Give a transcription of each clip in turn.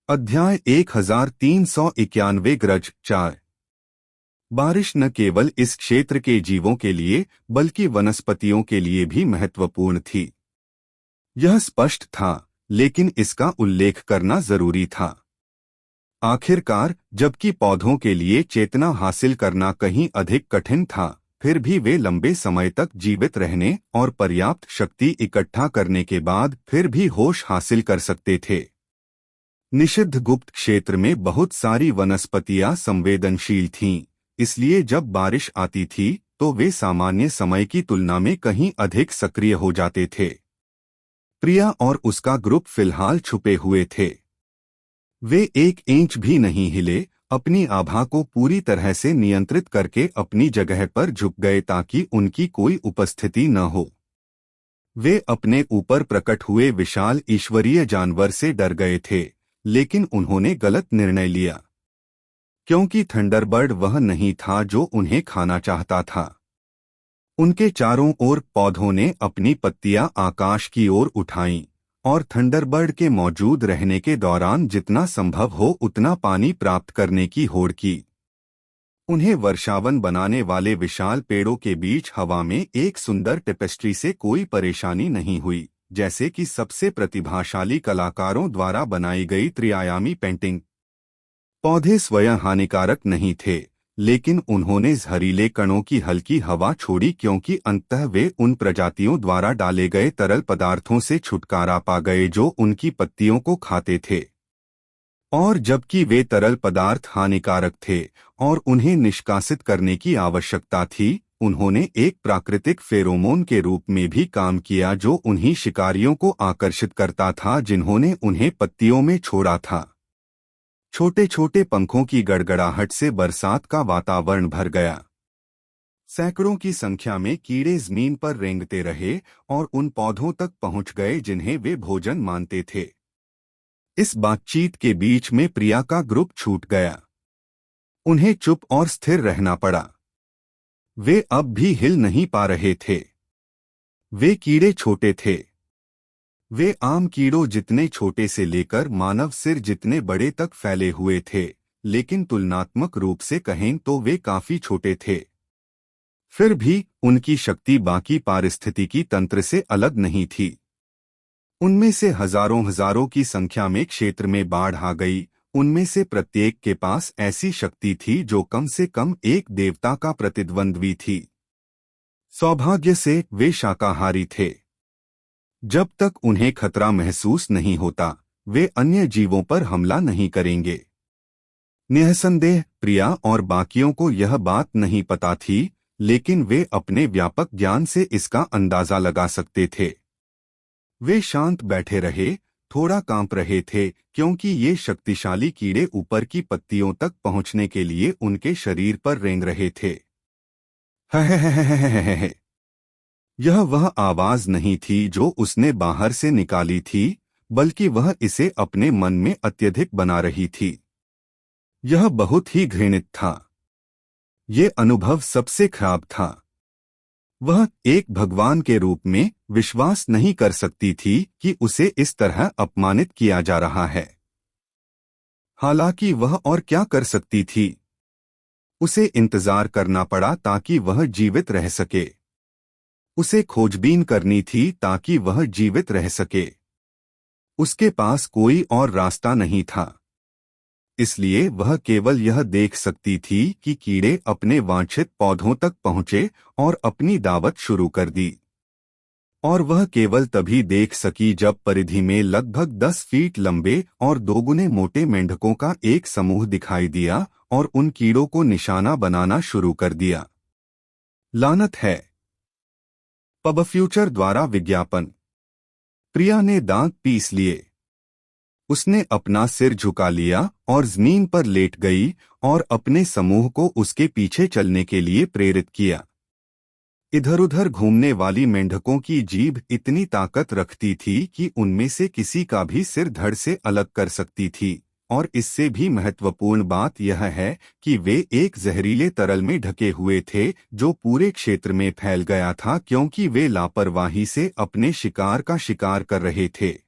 अध्याय 1391 ग्रज 4। बारिश न केवल इस क्षेत्र के जीवों के लिए बल्कि वनस्पतियों के लिए भी महत्वपूर्ण थी। यह स्पष्ट था, लेकिन इसका उल्लेख करना जरूरी था। आखिरकार, जबकि पौधों के लिए चेतना हासिल करना कहीं अधिक कठिन था, फिर भी वे लंबे समय तक जीवित रहने और पर्याप्त शक्ति इकट्ठा करने के बाद फिर भी होश हासिल कर सकते थे। निषिद्ध गुप्त क्षेत्र में बहुत सारी वनस्पतियां संवेदनशील थीं, इसलिए जब बारिश आती थी तो वे सामान्य समय की तुलना में कहीं अधिक सक्रिय हो जाते थे। प्रिया और उसका ग्रुप फिलहाल छुपे हुए थे। वे एक इंच भी नहीं हिले, अपनी आभा को पूरी तरह से नियंत्रित करके अपनी जगह पर झुक गए ताकि उनकी कोई उपस्थिति न हो। वे अपने ऊपर प्रकट हुए विशाल ईश्वरीय जानवर से डर गए थे, लेकिन उन्होंने गलत निर्णय लिया, क्योंकि थंडरबर्ड वह नहीं था जो उन्हें खाना चाहता था। उनके चारों ओर पौधों ने अपनी पत्तियां आकाश की ओर उठाईं और थंडरबर्ड के मौजूद रहने के दौरान जितना संभव हो उतना पानी प्राप्त करने की होड़ की। उन्हें वर्षावन बनाने वाले विशाल पेड़ों के बीच हवा में एक सुंदर टेपेस्ट्री से कोई परेशानी नहीं हुई, जैसे कि सबसे प्रतिभाशाली कलाकारों द्वारा बनाई गई त्रिआयामी पेंटिंग। पौधे स्वयं हानिकारक नहीं थे, लेकिन उन्होंने जहरीले कणों की हल्की हवा छोड़ी क्योंकि अंततः वे उन प्रजातियों द्वारा डाले गए तरल पदार्थों से छुटकारा पा गए जो उनकी पत्तियों को खाते थे। और जबकि वे तरल पदार्थ हानिकारक थे और उन्हें निष्कासित करने की आवश्यकता थी, उन्होंने एक प्राकृतिक फेरोमोन के रूप में भी काम किया जो उन्हीं शिकारियों को आकर्षित करता था जिन्होंने उन्हें पत्तियों में छोड़ा था। छोटे छोटे पंखों की गड़गड़ाहट से बरसात का वातावरण भर गया। सैकड़ों की संख्या में कीड़े जमीन पर रेंगते रहे और उन पौधों तक पहुंच गए जिन्हें वे भोजन मानते थे। इस बातचीत के बीच में प्रिया का ग्रुप छूट गया। उन्हें चुप और स्थिर रहना पड़ा। वे अब भी हिल नहीं पा रहे थे। वे कीड़े छोटे थे। वे आम कीड़ों जितने छोटे से लेकर मानव सिर जितने बड़े तक फैले हुए थे, लेकिन तुलनात्मक रूप से कहें तो वे काफी छोटे थे। फिर भी उनकी शक्ति बाकी पारिस्थितिकी तंत्र से अलग नहीं थी। उनमें से हजारों हजारों की संख्या में क्षेत्र में बाढ़ आ गई। उनमें से प्रत्येक के पास ऐसी शक्ति थी जो कम से कम एक देवता का प्रतिद्वंद्वी थी। सौभाग्य से वे शाकाहारी थे। जब तक उन्हें खतरा महसूस नहीं होता, वे अन्य जीवों पर हमला नहीं करेंगे। निःसंदेह प्रिया और बाकियों को यह बात नहीं पता थी, लेकिन वे अपने व्यापक ज्ञान से इसका अंदाजा लगा सकते थे। वे शांत बैठे रहे, थोड़ा कांप रहे थे क्योंकि ये शक्तिशाली कीड़े ऊपर की पत्तियों तक पहुंचने के लिए उनके शरीर पर रेंग रहे थे। है। यह वह आवाज नहीं थी जो उसने बाहर से निकाली थी, बल्कि वह इसे अपने मन में अत्यधिक बना रही थी। यह बहुत ही घृणित था। ये अनुभव सबसे खराब था। वह एक भगवान के रूप में विश्वास नहीं कर सकती थी कि उसे इस तरह अपमानित किया जा रहा है। हालांकि वह और क्या कर सकती थी? उसे इंतजार करना पड़ा ताकि वह जीवित रह सके। उसे खोजबीन करनी थी ताकि वह जीवित रह सके। उसके पास कोई और रास्ता नहीं था। इसलिए वह केवल यह देख सकती थी कि कीड़े अपने वांछित पौधों तक पहुंचे और अपनी दावत शुरू कर दी। और वह केवल तभी देख सकी जब परिधि में लगभग 10 फीट लंबे और दोगुने मोटे मेंढकों का एक समूह दिखाई दिया और उन कीड़ों को निशाना बनाना शुरू कर दिया। लानत है। पब फ्यूचर द्वारा विज्ञापन। प्रिया ने दांत पीस लिए। उसने अपना सिर झुका लिया और जमीन पर लेट गई और अपने समूह को उसके पीछे चलने के लिए प्रेरित किया। इधर-उधर घूमने वाली मेंढकों की जीभ इतनी ताकत रखती थी कि उनमें से किसी का भी सिर धड़ से अलग कर सकती थी, और इससे भी महत्वपूर्ण बात यह है कि वे एक जहरीले तरल में ढके हुए थे जो पूरे क्षेत्र में फैल गया था क्योंकि वे लापरवाही से अपने शिकार का शिकार कर रहे थे।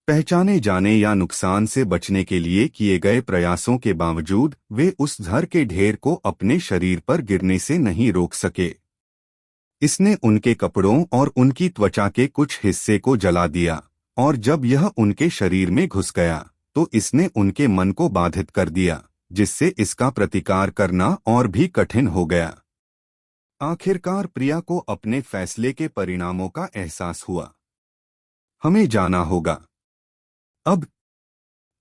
पहचाने जाने या नुकसान से बचने के लिए किए गए प्रयासों के बावजूद वे उस जहर के ढेर को अपने शरीर पर गिरने से नहीं रोक सके। इसने उनके कपड़ों और उनकी त्वचा के कुछ हिस्से को जला दिया, और जब यह उनके शरीर में घुस गया तो इसने उनके मन को बाधित कर दिया, जिससे इसका प्रतिकार करना और भी कठिन हो गया। आखिरकार प्रिया को अपने फैसले के परिणामों का एहसास हुआ। हमें जाना होगा। अब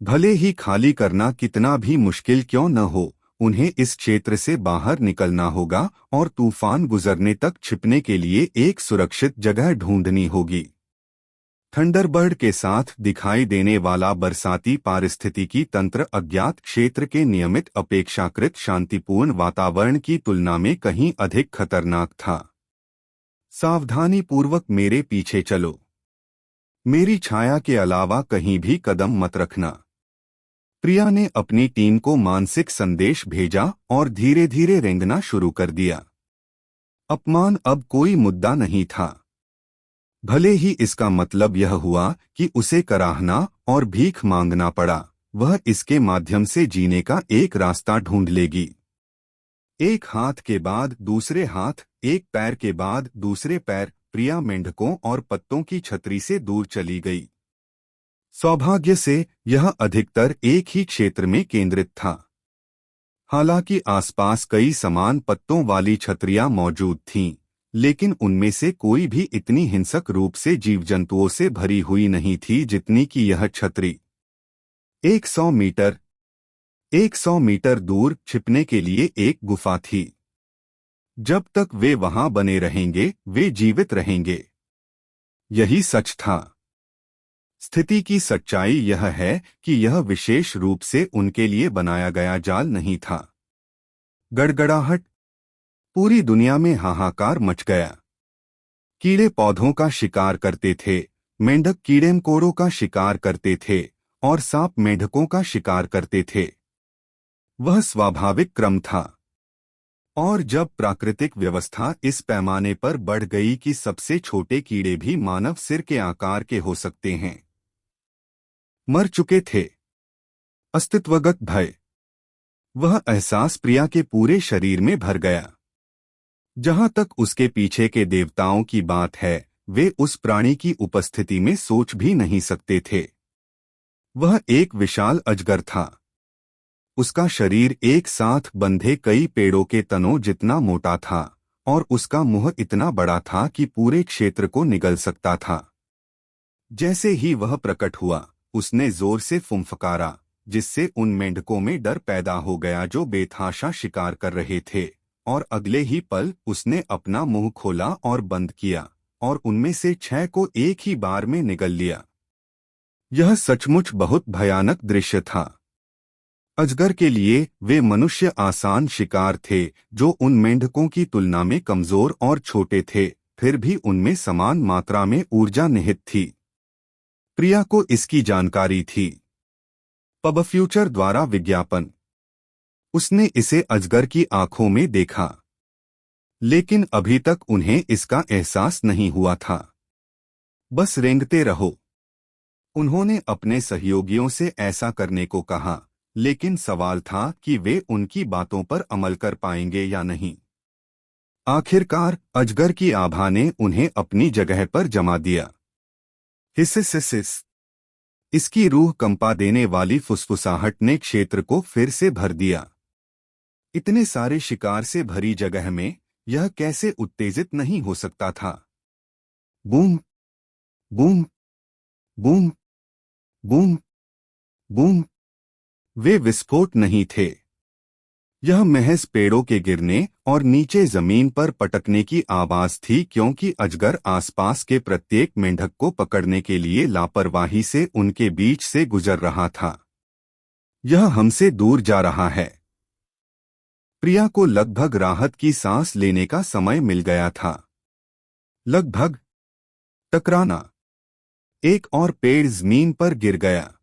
भले ही खाली करना कितना भी मुश्किल क्यों न हो, उन्हें इस क्षेत्र से बाहर निकलना होगा और तूफान गुजरने तक छिपने के लिए एक सुरक्षित जगह ढूंढनी होगी। थंडरबर्ड के साथ दिखाई देने वाला बरसाती पारिस्थितिकी तंत्र अज्ञात क्षेत्र के नियमित अपेक्षाकृत शांतिपूर्ण वातावरण की तुलना में कहीं अधिक खतरनाक था। सावधानीपूर्वक मेरे पीछे चलो। मेरी छाया के अलावा कहीं भी कदम मत रखना। प्रिया ने अपनी टीम को मानसिक संदेश भेजा और धीरे धीरे रेंगना शुरू कर दिया। अपमान अब कोई मुद्दा नहीं था। भले ही इसका मतलब यह हुआ कि उसे कराहना और भीख मांगना पड़ा, वह इसके माध्यम से जीने का एक रास्ता ढूंढ लेगी। एक हाथ के बाद दूसरे हाथ, एक पैर के बाद दूसरे पैर, प्रिया मेंढकों और पत्तों की छतरी से दूर चली गई। सौभाग्य से यह अधिकतर एक ही क्षेत्र में केंद्रित था। हालांकि आसपास कई समान पत्तों वाली छतरियां मौजूद थीं, लेकिन उनमें से कोई भी इतनी हिंसक रूप से जीव जंतुओं से भरी हुई नहीं थी जितनी कि यह छतरी। 100 मीटर दूर छिपने के लिए एक गुफा थी। जब तक वे वहां बने रहेंगे, वे जीवित रहेंगे। यही सच था। स्थिति की सच्चाई यह है कि यह विशेष रूप से उनके लिए बनाया गया जाल नहीं था। गड़गड़ाहट। पूरी दुनिया में हाहाकार मच गया। कीड़े पौधों का शिकार करते थे, मेंढक कीड़े मकोड़ों का शिकार करते थे और सांप मेंढकों का शिकार करते थे। वह स्वाभाविक क्रम था। और जब प्राकृतिक व्यवस्था इस पैमाने पर बढ़ गई कि सबसे छोटे कीड़े भी मानव सिर के आकार के हो सकते हैं, मर चुके थे। अस्तित्वगत भय। वह एहसास प्रिया के पूरे शरीर में भर गया। जहां तक उसके पीछे के देवताओं की बात है, वे उस प्राणी की उपस्थिति में सोच भी नहीं सकते थे। वह एक विशाल अजगर था। उसका शरीर एक साथ बंधे कई पेड़ों के तनों जितना मोटा था और उसका मुंह इतना बड़ा था कि पूरे क्षेत्र को निगल सकता था। जैसे ही वह प्रकट हुआ, उसने जोर से फुंफकारा, जिससे उन मेंढकों में डर पैदा हो गया जो बेतहाशा शिकार कर रहे थे, और अगले ही पल उसने अपना मुंह खोला और बंद किया, और उनमें से 6 को एक ही बार में निगल लिया। यह सचमुच बहुत भयानक दृश्य था। अजगर के लिए वे मनुष्य आसान शिकार थे, जो उन मेंढकों की तुलना में कमजोर और छोटे थे, फिर भी उनमें समान मात्रा में ऊर्जा निहित थी। प्रिया को इसकी जानकारी थी। पब फ्यूचर द्वारा विज्ञापन। उसने इसे अजगर की आंखों में देखा, लेकिन अभी तक उन्हें इसका एहसास नहीं हुआ था। बस रेंगते रहो। उन्होंने अपने सहयोगियों से ऐसा करने को कहा, लेकिन सवाल था कि वे उनकी बातों पर अमल कर पाएंगे या नहीं। आखिरकार अजगर की आभा ने उन्हें अपनी जगह पर जमा दिया। हिस्सिस। इसकी रूह कंपा देने वाली फुसफुसाहट ने क्षेत्र को फिर से भर दिया। इतने सारे शिकार से भरी जगह में यह कैसे उत्तेजित नहीं हो सकता था। Boom boom boom boom boom. वे विस्फोट नहीं थे। यह महज पेड़ों के गिरने और नीचे जमीन पर पटकने की आवाज थी, क्योंकि अजगर आसपास के प्रत्येक मेंढक को पकड़ने के लिए लापरवाही से उनके बीच से गुजर रहा था। यह हमसे दूर जा रहा है। प्रिया को लगभग राहत की सांस लेने का समय मिल गया था। लगभग। टकराना। एक और पेड़ जमीन पर गिर गया।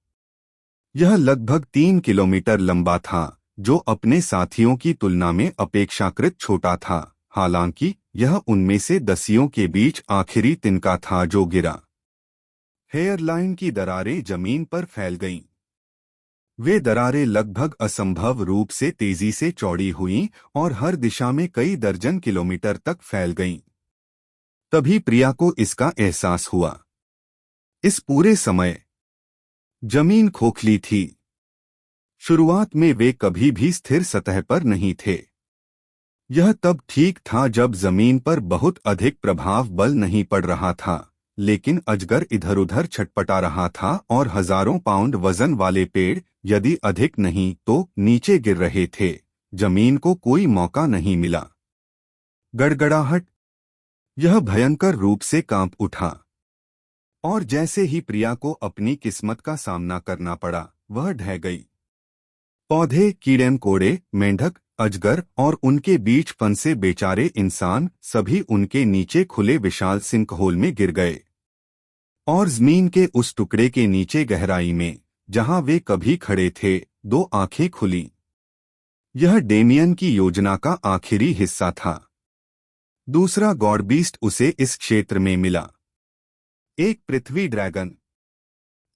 यह लगभग 3 किलोमीटर लंबा था, जो अपने साथियों की तुलना में अपेक्षाकृत छोटा था। हालांकि यह उनमें से दसियों के बीच आखिरी तिनका था जो गिरा। हेयरलाइन की दरारें जमीन पर फैल गईं। वे दरारें लगभग असंभव रूप से तेजी से चौड़ी हुईं और हर दिशा में कई दर्जन किलोमीटर तक फैल गईं। तभी प्रिया को इसका एहसास हुआ। इस पूरे समय जमीन खोखली थी। शुरुआत में वे कभी भी स्थिर सतह पर नहीं थे। यह तब ठीक था जब जमीन पर बहुत अधिक प्रभाव बल नहीं पड़ रहा था, लेकिन अजगर इधर उधर छटपटा रहा था और हजारों पाउंड वजन वाले पेड़, यदि अधिक नहीं तो नीचे गिर रहे थे। जमीन को कोई मौका नहीं मिला। गड़गड़ाहट। यह भयंकर रूप से कांप उठा। और जैसे ही प्रिया को अपनी किस्मत का सामना करना पड़ा, वह ढह गई। पौधे, कीड़े मकोड़े, मेंढक, अजगर और उनके बीच फंसे बेचारे इंसान सभी उनके नीचे खुले विशाल सिंकहोल में गिर गए। और जमीन के उस टुकड़े के नीचे गहराई में, जहां वे कभी खड़े थे, दो आंखें खुली। यह डेमियन की योजना का आखिरी हिस्सा था। दूसरा गॉड बीस्ट उसे इस क्षेत्र में मिला। एक पृथ्वी ड्रैगन,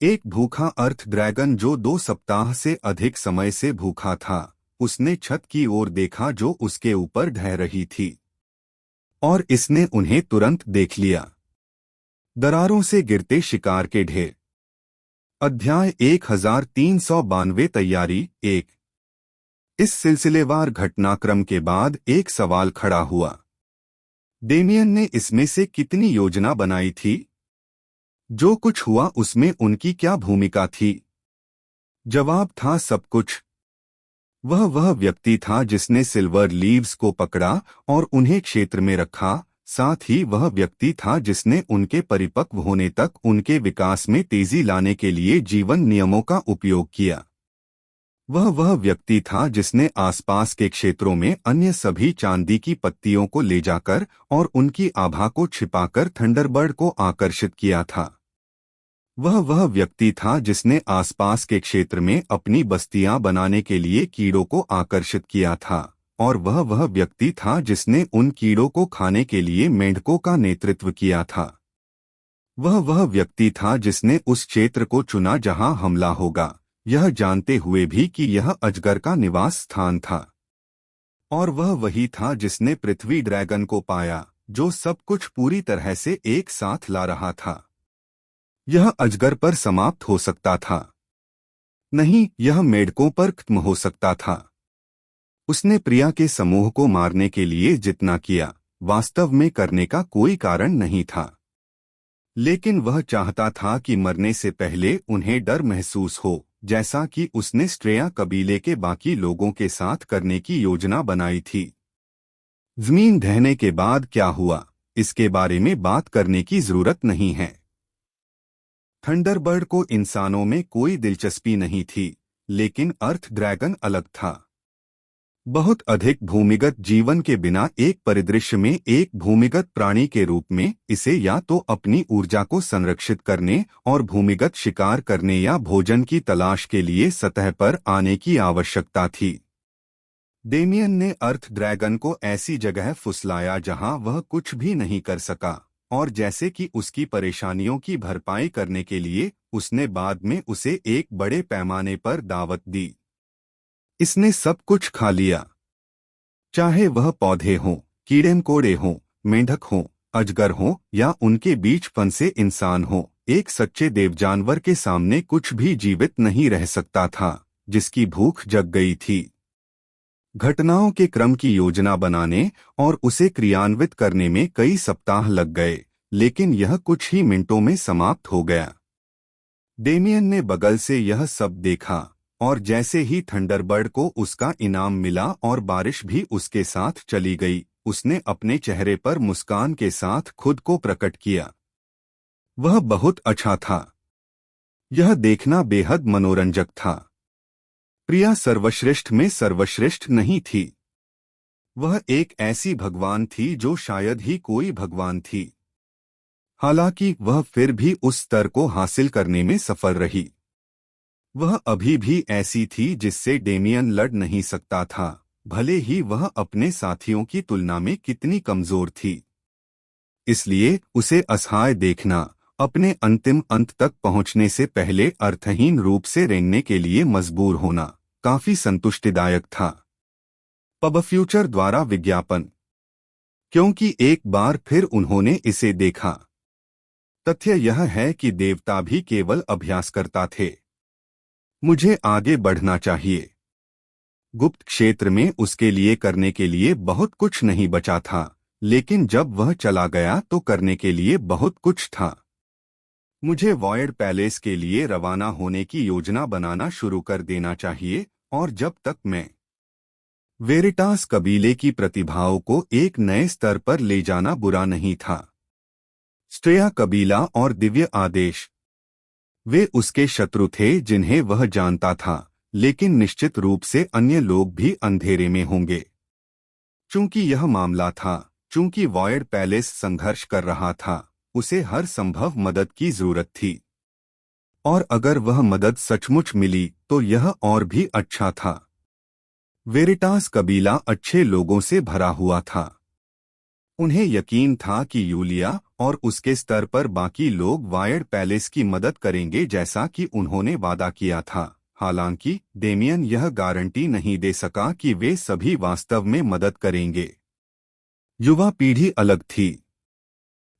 एक भूखा अर्थ ड्रैगन जो 2 सप्ताह से अधिक समय से भूखा था। उसने छत की ओर देखा जो उसके ऊपर ढह रही थी, और इसने उन्हें तुरंत देख लिया। दरारों से गिरते शिकार के ढेर। अध्याय 1392 तैयारी 1। इस सिलसिलेवार घटनाक्रम के बाद एक सवाल खड़ा हुआ। डेमियन ने इसमें से कितनी योजना बनाई थी? जो कुछ हुआ उसमें उनकी क्या भूमिका थी? जवाब था सब कुछ। वह व्यक्ति था जिसने सिल्वर लीव्स को पकड़ा और उन्हें क्षेत्र में रखा। साथ ही वह व्यक्ति था जिसने उनके परिपक्व होने तक उनके विकास में तेजी लाने के लिए जीवन नियमों का उपयोग किया। वह व्यक्ति था जिसने आसपास के क्षेत्रों में अन्य सभी चांदी की पत्तियों को ले जाकर और उनकी आभा को छिपाकर थंडरबर्ड को आकर्षित किया था। वह व्यक्ति था जिसने आसपास के क्षेत्र में अपनी बस्तियां बनाने के लिए कीड़ों को आकर्षित किया था, और वह व्यक्ति था जिसने उन कीड़ों को खाने के लिए मेंढकों का नेतृत्व किया था। वह व्यक्ति था जिसने उस क्षेत्र को चुना जहां हमला होगा, यह जानते हुए भी कि यह अजगर का निवास स्थान था। और वह वही था जिसने पृथ्वी ड्रैगन को पाया, जो सब कुछ पूरी तरह से एक साथ ला रहा था। यह अजगर पर समाप्त हो सकता था, नहीं, यह मेंढकों पर खत्म हो सकता था। उसने प्रिया के समूह को मारने के लिए जितना किया, वास्तव में करने का कोई कारण नहीं था। लेकिन वह चाहता था कि मरने से पहले उन्हें डर महसूस हो, जैसा कि उसने स्ट्रेया कबीले के बाकी लोगों के साथ करने की योजना बनाई थी। जमीन ढहने के बाद क्या हुआ, इसके बारे में बात करने की जरूरत नहीं है। थंडरबर्ड को इंसानों में कोई दिलचस्पी नहीं थी, लेकिन अर्थ ड्रैगन अलग था। बहुत अधिक भूमिगत जीवन के बिना एक परिदृश्य में एक भूमिगत प्राणी के रूप में इसे या तो अपनी ऊर्जा को संरक्षित करने और भूमिगत शिकार करने या भोजन की तलाश के लिए सतह पर आने की आवश्यकता थी। डेमियन ने अर्थ ड्रैगन को ऐसी जगह फुसलाया जहां वह कुछ भी नहीं कर सका, और जैसे कि उसकी परेशानियों की भरपाई करने के लिए उसने बाद में उसे एक बड़े पैमाने पर दावत दी। इसने सब कुछ खा लिया, चाहे वह पौधे हों, कीड़े मकोड़े हों, मेंढक हों, अजगर हों या उनके बीच फंसे इंसान हों। एक सच्चे देव जानवर के सामने कुछ भी जीवित नहीं रह सकता था, जिसकी भूख जग गई थी। घटनाओं के क्रम की योजना बनाने और उसे क्रियान्वित करने में कई सप्ताह लग गए, लेकिन यह कुछ ही मिनटों में समाप्त हो गया। डेमियन ने बगल से यह सब देखा, और जैसे ही थंडरबर्ड को उसका इनाम मिला और बारिश भी उसके साथ चली गई, उसने अपने चेहरे पर मुस्कान के साथ खुद को प्रकट किया। वह बहुत अच्छा था। यह देखना बेहद मनोरंजक था। प्रिया सर्वश्रेष्ठ में सर्वश्रेष्ठ नहीं थी। वह एक ऐसी भगवान थी जो शायद ही कोई भगवान थी। हालांकि वह फिर भी उस स्तर को हासिल करने में सफल रही। वह अभी भी ऐसी थी जिससे डेमियन लड़ नहीं सकता था, भले ही वह अपने साथियों की तुलना में कितनी कमजोर थी। इसलिए उसे असहाय देखना अपने अंतिम अंत तक पहुंचने से पहले अर्थहीन रूप से रेंगने के लिए मजबूर होना काफी संतुष्टिदायक था। पब फ्यूचर द्वारा विज्ञापन। क्योंकि एक बार फिर उन्होंने इसे देखा। तथ्य यह है कि देवता भी केवल अभ्यास करता थे। मुझे आगे बढ़ना चाहिए। गुप्त क्षेत्र में उसके लिए करने के लिए बहुत कुछ नहीं बचा था, लेकिन जब वह चला गया तो करने के लिए बहुत कुछ था। मुझे वॉयड पैलेस के लिए रवाना होने की योजना बनाना शुरू कर देना चाहिए, और जब तक मैं वेरिटास कबीले की प्रतिभाओं को एक नए स्तर पर ले जाना बुरा नहीं था। स्ट्रेया कबीला और दिव्य आदेश, वे उसके शत्रु थे जिन्हें वह जानता था, लेकिन निश्चित रूप से अन्य लोग भी अंधेरे में होंगे। चूंकि यह मामला था, चूंकि वॉयड पैलेस संघर्ष कर रहा था, उसे हर संभव मदद की जरूरत थी। और अगर वह मदद सचमुच मिली तो यह और भी अच्छा था। वेरिटास कबीला अच्छे लोगों से भरा हुआ था। उन्हें यकीन था कि यूलिया और उसके स्तर पर बाकी लोग वॉयड पैलेस की मदद करेंगे जैसा कि उन्होंने वादा किया था। हालांकि डेमियन यह गारंटी नहीं दे सका कि वे सभी वास्तव में मदद करेंगे। युवा पीढ़ी अलग थी।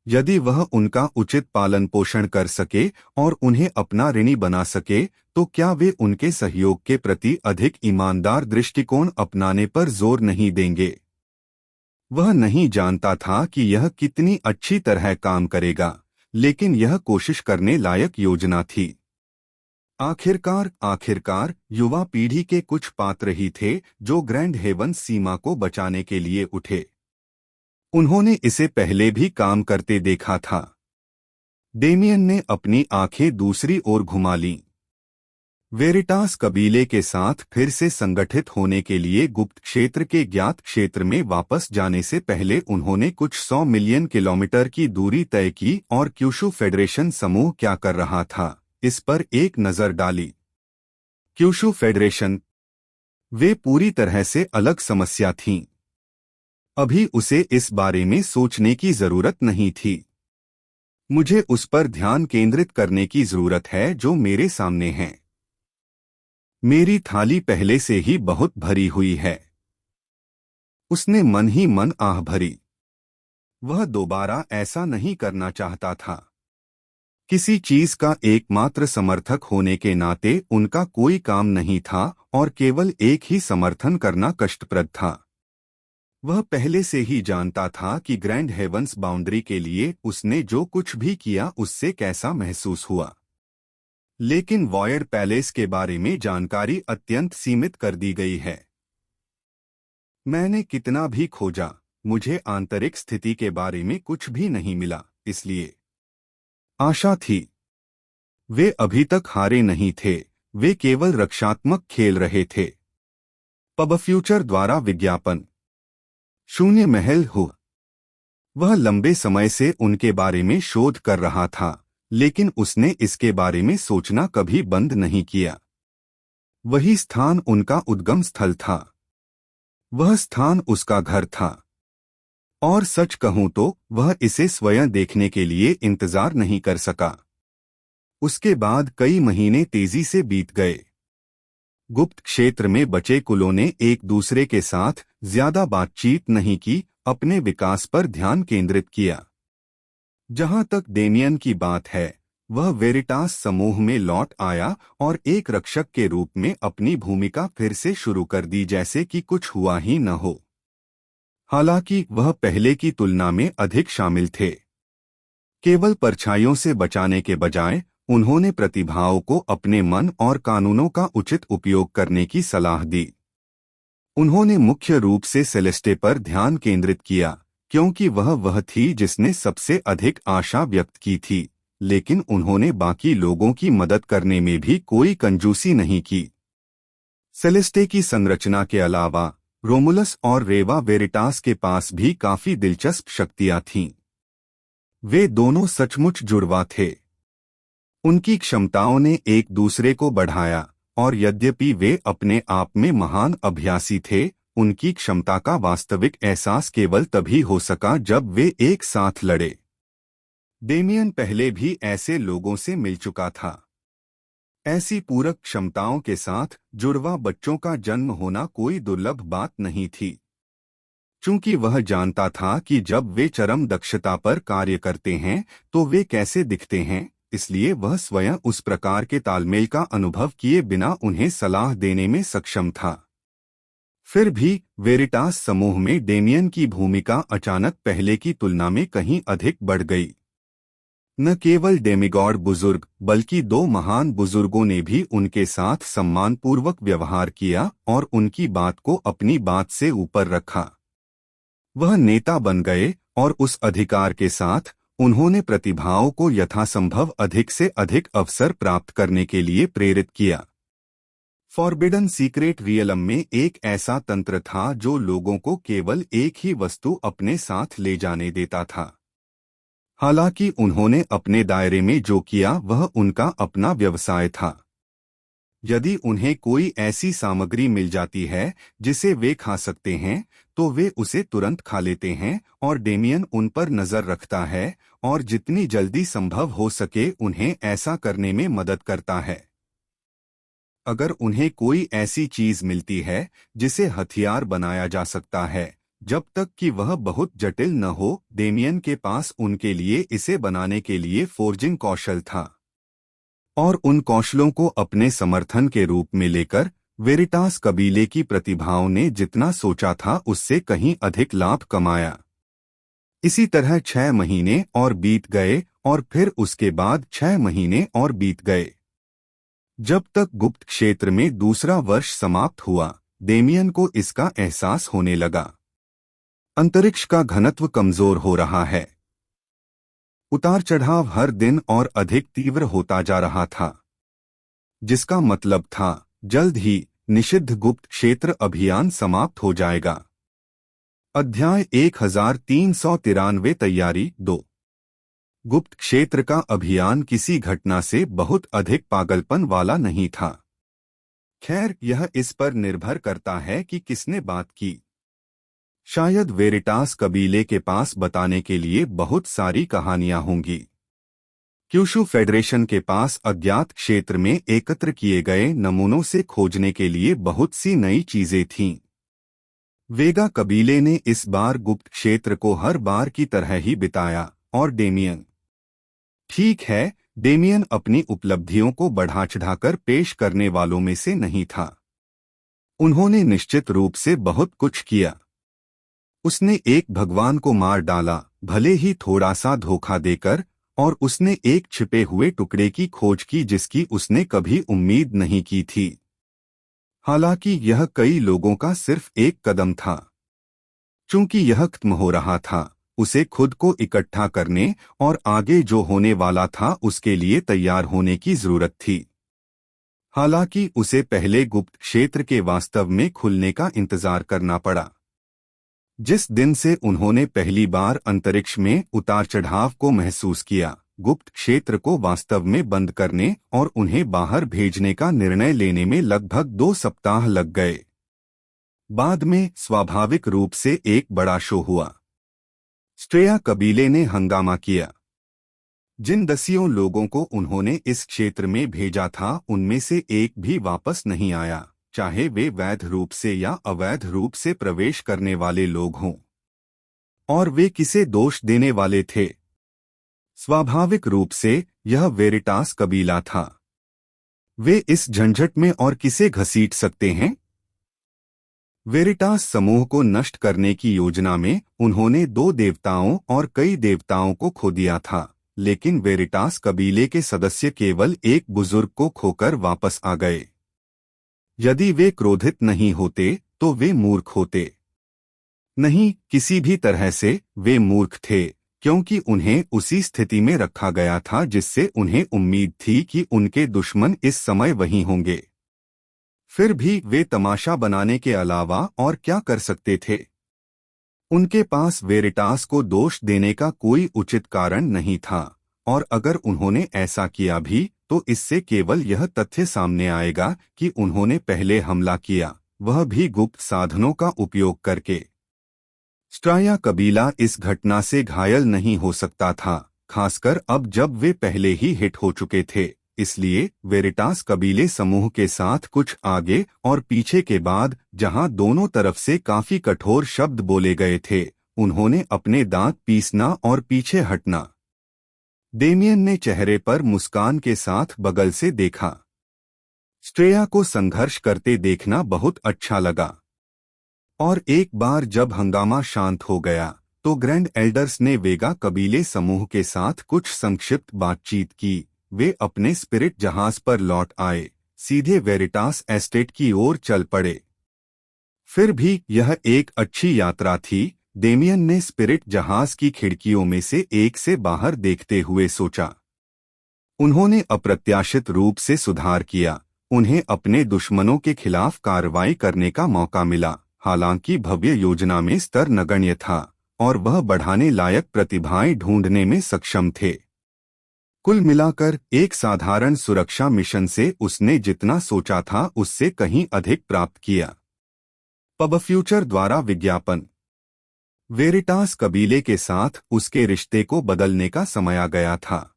यदि वह उनका उचित पालन पोषण कर सके और उन्हें अपना ऋणी बना सके, तो क्या वे उनके सहयोग के प्रति अधिक ईमानदार दृष्टिकोण अपनाने पर जोर नहीं देंगे? वह नहीं जानता था कि यह कितनी अच्छी तरह काम करेगा, लेकिन यह कोशिश करने लायक योजना थी। आखिरकार युवा पीढ़ी के कुछ पात्र ही थे जो ग्रैंड हेवन सीमा को बचाने के लिए उठे। उन्होंने इसे पहले भी काम करते देखा था। डेमियन ने अपनी आंखें दूसरी ओर घुमा लीं। वेरिटास कबीले के साथ फिर से संगठित होने के लिए गुप्त क्षेत्र के ज्ञात क्षेत्र में वापस जाने से पहले उन्होंने कुछ 100 मिलियन किलोमीटर की दूरी तय की और क्यूशू फेडरेशन समूह क्या कर रहा था, इस पर एक नजर डाली। क्यूशू फेडरेशन, वे पूरी तरह से अलग समस्या थीं। अभी उसे इस बारे में सोचने की जरूरत नहीं थी। मुझे उस पर ध्यान केंद्रित करने की जरूरत है जो मेरे सामने है। मेरी थाली पहले से ही बहुत भरी हुई है। उसने मन ही मन आह भरी। वह दोबारा ऐसा नहीं करना चाहता था। किसी चीज का एकमात्र समर्थक होने के नाते उनका कोई काम नहीं था और केवल एक ही समर्थन करना कष्टप्रद था। वह पहले से ही जानता था कि ग्रैंड हेवंस बाउंड्री के लिए उसने जो कुछ भी किया उससे कैसा महसूस हुआ। लेकिन वॉयड पैलेस के बारे में जानकारी अत्यंत सीमित कर दी गई है। मैंने कितना भी खोजा, मुझे आंतरिक स्थिति के बारे में कुछ भी नहीं मिला, इसलिए आशा थी। वे अभी तक हारे नहीं थे, वे केवल रक्षात्मक खेल रहे थे। पब फ्यूचर द्वारा विज्ञापन। शून्य महल हो। वह लंबे समय से उनके बारे में शोध कर रहा था, लेकिन उसने इसके बारे में सोचना कभी बंद नहीं किया। वही स्थान उनका उद्गम स्थल था। वह स्थान उसका घर था। और सच कहूं तो वह इसे स्वयं देखने के लिए इंतजार नहीं कर सका। उसके बाद कई महीने तेजी से बीत गए। गुप्त क्षेत्र में बचे कुलों ने एक दूसरे के साथ ज्यादा बातचीत नहीं की, अपने विकास पर ध्यान केंद्रित किया। जहां तक डेमियन की बात है, वह वेरिटास समूह में लौट आया और एक रक्षक के रूप में अपनी भूमिका फिर से शुरू कर दी, जैसे कि कुछ हुआ ही न हो। हालांकि वह पहले की तुलना में अधिक शामिल थे। केवल परछाइयों से बचाने के बजाय उन्होंने प्रतिभाओं को अपने मन और कानूनों का उचित उपयोग करने की सलाह दी। उन्होंने मुख्य रूप से सेलेस्टे पर ध्यान केंद्रित किया, क्योंकि वह थी जिसने सबसे अधिक आशा व्यक्त की थी, लेकिन उन्होंने बाकी लोगों की मदद करने में भी कोई कंजूसी नहीं की। सेलेस्टे की संरचना के अलावा रोमुलस और रेवा वेरिटास के पास भी काफी दिलचस्प शक्तियां थीं। वे दोनों सचमुच जुड़वा थे। उनकी क्षमताओं ने एक दूसरे को बढ़ाया, और यद्यपि वे अपने आप में महान अभ्यासी थे, उनकी क्षमता का वास्तविक एहसास केवल तभी हो सका जब वे एक साथ लड़े। डेमियन पहले भी ऐसे लोगों से मिल चुका था। ऐसी पूरक क्षमताओं के साथ जुड़वा बच्चों का जन्म होना कोई दुर्लभ बात नहीं थी। चूंकि वह जानता था कि जब वे चरम दक्षता पर कार्य करते हैं तो वे कैसे दिखते हैं, इसलिए वह स्वयं उस प्रकार के तालमेल का अनुभव किए बिना उन्हें सलाह देने में सक्षम था। फिर भी वेरिटास समूह में डेमियन की भूमिका अचानक पहले की तुलना में कहीं अधिक बढ़ गई। न केवल डेमिगॉड बुजुर्ग बल्कि दो महान बुजुर्गों ने भी उनके साथ सम्मानपूर्वक व्यवहार किया और उनकी बात को अपनी बात से ऊपर रखा। वह नेता बन गए और उस अधिकार के साथ उन्होंने प्रतिभाओं को यथासंभव अधिक से अधिक अवसर प्राप्त करने के लिए प्रेरित किया। फॉरबिडन सीक्रेट रियलम में एक ऐसा तंत्र था जो लोगों को केवल एक ही वस्तु अपने साथ ले जाने देता था। हालांकि उन्होंने अपने दायरे में जो किया वह उनका अपना व्यवसाय था। यदि उन्हें कोई ऐसी सामग्री मिल जाती है जिसे वे खा सकते हैं तो वे उसे तुरंत खा लेते हैं और डेमियन उन पर नजर रखता है और जितनी जल्दी संभव हो सके उन्हें ऐसा करने में मदद करता है। अगर उन्हें कोई ऐसी चीज मिलती है जिसे हथियार बनाया जा सकता है, जब तक कि वह बहुत जटिल न हो, डेमियन के पास उनके लिए इसे बनाने के लिए फोर्जिंग कौशल था। और उन कौशलों को अपने समर्थन के रूप में लेकर वेरिटास कबीले की प्रतिभाओं ने जितना सोचा था उससे कहीं अधिक लाभ कमाया। इसी तरह 6 महीने और बीत गए और फिर उसके बाद 6 महीने और बीत गए। जब तक गुप्त क्षेत्र में दूसरा वर्ष समाप्त हुआ, डेमियन को इसका एहसास होने लगा। अंतरिक्ष का घनत्व कमजोर हो रहा है। उतार चढ़ाव हर दिन और अधिक तीव्र होता जा रहा था, जिसका मतलब था जल्द ही निषिद्ध गुप्त क्षेत्र अभियान समाप्त हो जाएगा। अध्याय 1393 तैयारी 2। गुप्त क्षेत्र का अभियान किसी घटना से बहुत अधिक पागलपन वाला नहीं था। खैर, यह इस पर निर्भर करता है कि किसने बात की। शायद वेरिटास कबीले के पास बताने के लिए बहुत सारी कहानियां होंगी। क्यूशू फेडरेशन के पास अज्ञात क्षेत्र में एकत्र किए गए नमूनों से खोजने के लिए बहुत सी नई चीजें थीं। वेगा कबीले ने इस बार गुप्त क्षेत्र को हर बार की तरह ही बिताया और डेमियन, ठीक है, डेमियन अपनी उपलब्धियों को बढ़ा चढ़ाकर पेश करने वालों में से नहीं था। उन्होंने निश्चित रूप से बहुत कुछ किया। उसने एक भगवान को मार डाला, भले ही थोड़ा सा धोखा देकर, और उसने एक छिपे हुए टुकड़े की खोज की जिसकी उसने कभी उम्मीद नहीं की थी। हालांकि यह कई लोगों का सिर्फ एक कदम था। चूंकि यह खत्म हो रहा था, उसे खुद को इकट्ठा करने और आगे जो होने वाला था उसके लिए तैयार होने की जरूरत थी। हालांकि उसे पहले गुप्त क्षेत्र के वास्तव में खुलने का इंतजार करना पड़ा। जिस दिन से उन्होंने पहली बार अंतरिक्ष में उतार चढ़ाव को महसूस किया, गुप्त क्षेत्र को वास्तव में बंद करने और उन्हें बाहर भेजने का निर्णय लेने में लगभग 2 सप्ताह लग गए। बाद में स्वाभाविक रूप से एक बड़ा शो हुआ। स्ट्रेया कबीले ने हंगामा किया। जिन 10 लोगों को उन्होंने इस क्षेत्र में भेजा था उनमें से एक भी वापस नहीं आया, चाहे वे वैध रूप से या अवैध रूप से प्रवेश करने वाले लोग हों। और वे किसे दोष देने वाले थे? स्वाभाविक रूप से यह वेरिटास कबीला था। वे इस झंझट में और किसे घसीट सकते हैं? वेरिटास समूह को नष्ट करने की योजना में उन्होंने 2 देवताओं और कई देवताओं को खो दिया था, लेकिन वेरिटास कबीले के सदस्य केवल एक बुजुर्ग को खोकर वापस आ गए। यदि वे क्रोधित नहीं होते तो वे मूर्ख होते। नहीं, किसी भी तरह से वे मूर्ख थे, क्योंकि उन्हें उसी स्थिति में रखा गया था जिससे उन्हें उम्मीद थी कि उनके दुश्मन इस समय वहीं होंगे। फिर भी वे तमाशा बनाने के अलावा और क्या कर सकते थे? उनके पास वेरिटास को दोष देने का कोई उचित कारण नहीं था, और अगर उन्होंने ऐसा किया भी तो इससे केवल यह तथ्य सामने आएगा कि उन्होंने पहले हमला किया, वह भी गुप्त साधनों का उपयोग करके। स्ट्राया कबीला इस घटना से घायल नहीं हो सकता था, खासकर अब जब वे पहले ही हिट हो चुके थे। इसलिए वेरिटास कबीले समूह के साथ कुछ आगे और पीछे के बाद, जहां दोनों तरफ से काफी कठोर शब्द बोले गए थे, उन्होंने अपने दांत पीसना और पीछे हटना। डेमियन ने चेहरे पर मुस्कान के साथ बगल से देखा। श्रेया को संघर्ष करते देखना बहुत अच्छा लगा। और एक बार जब हंगामा शांत हो गया, तो ग्रैंड एल्डर्स ने वेगा कबीले समूह के साथ कुछ संक्षिप्त बातचीत की। वे अपने स्पिरिट जहाज पर लौट आए, सीधे वेरिटास एस्टेट की ओर चल पड़े। फिर भी यह एक अच्छी यात्रा थी, डेमियन ने स्पिरिट जहाज की खिड़कियों में से एक से बाहर देखते हुए सोचा। उन्होंने अप्रत्याशित रूप से सुधार किया। उन्हें अपने दुश्मनों के खिलाफ कार्रवाई करने का मौका मिला। हालांकि भव्य योजना में स्तर नगण्य था और वह बढ़ाने लायक प्रतिभाएं ढूंढने में सक्षम थे। कुल मिलाकर एक साधारण सुरक्षा मिशन से उसने जितना सोचा था उससे कहीं अधिक प्राप्त किया। पब फ्यूचर द्वारा विज्ञापन। वेरिटास कबीले के साथ उसके रिश्ते को बदलने का समय आ गया था।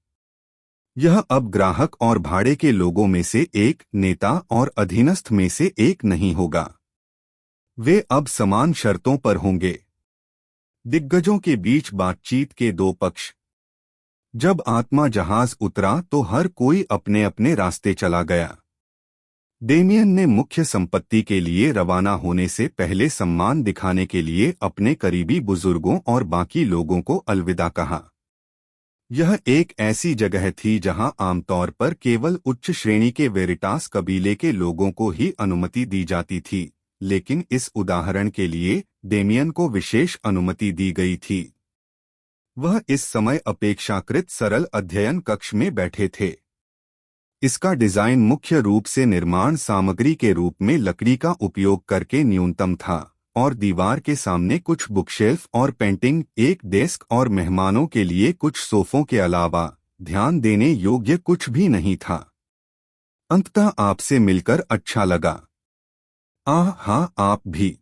यह अब ग्राहक और भाड़े के लोगों में से एक, नेता और अधीनस्थ में से एक नहीं होगा। वे अब समान शर्तों पर होंगे। दिग्गजों के बीच बातचीत के दो पक्ष। जब आत्मा जहाज उतरा तो हर कोई अपने अपने रास्ते चला गया। डेमियन ने मुख्य संपत्ति के लिए रवाना होने से पहले सम्मान दिखाने के लिए अपने करीबी बुजुर्गों और बाकी लोगों को अलविदा कहा। यह एक ऐसी जगह थी जहां आमतौर पर केवल उच्च श्रेणी के वेरिटास कबीले के लोगों को ही अनुमति दी जाती थी, लेकिन इस उदाहरण के लिए डेमियन को विशेष अनुमति दी गई थी। वह इस समय अपेक्षाकृत सरल अध्ययन कक्ष में बैठे थे। इसका डिजाइन मुख्य रूप से निर्माण सामग्री के रूप में लकड़ी का उपयोग करके न्यूनतम था, और दीवार के सामने कुछ बुकशेल्फ और पेंटिंग, एक डेस्क और मेहमानों के लिए कुछ सोफों के अलावा ध्यान देने योग्य कुछ भी नहीं था। अंततः आपसे मिलकर अच्छा लगा। हाँ, आप भी।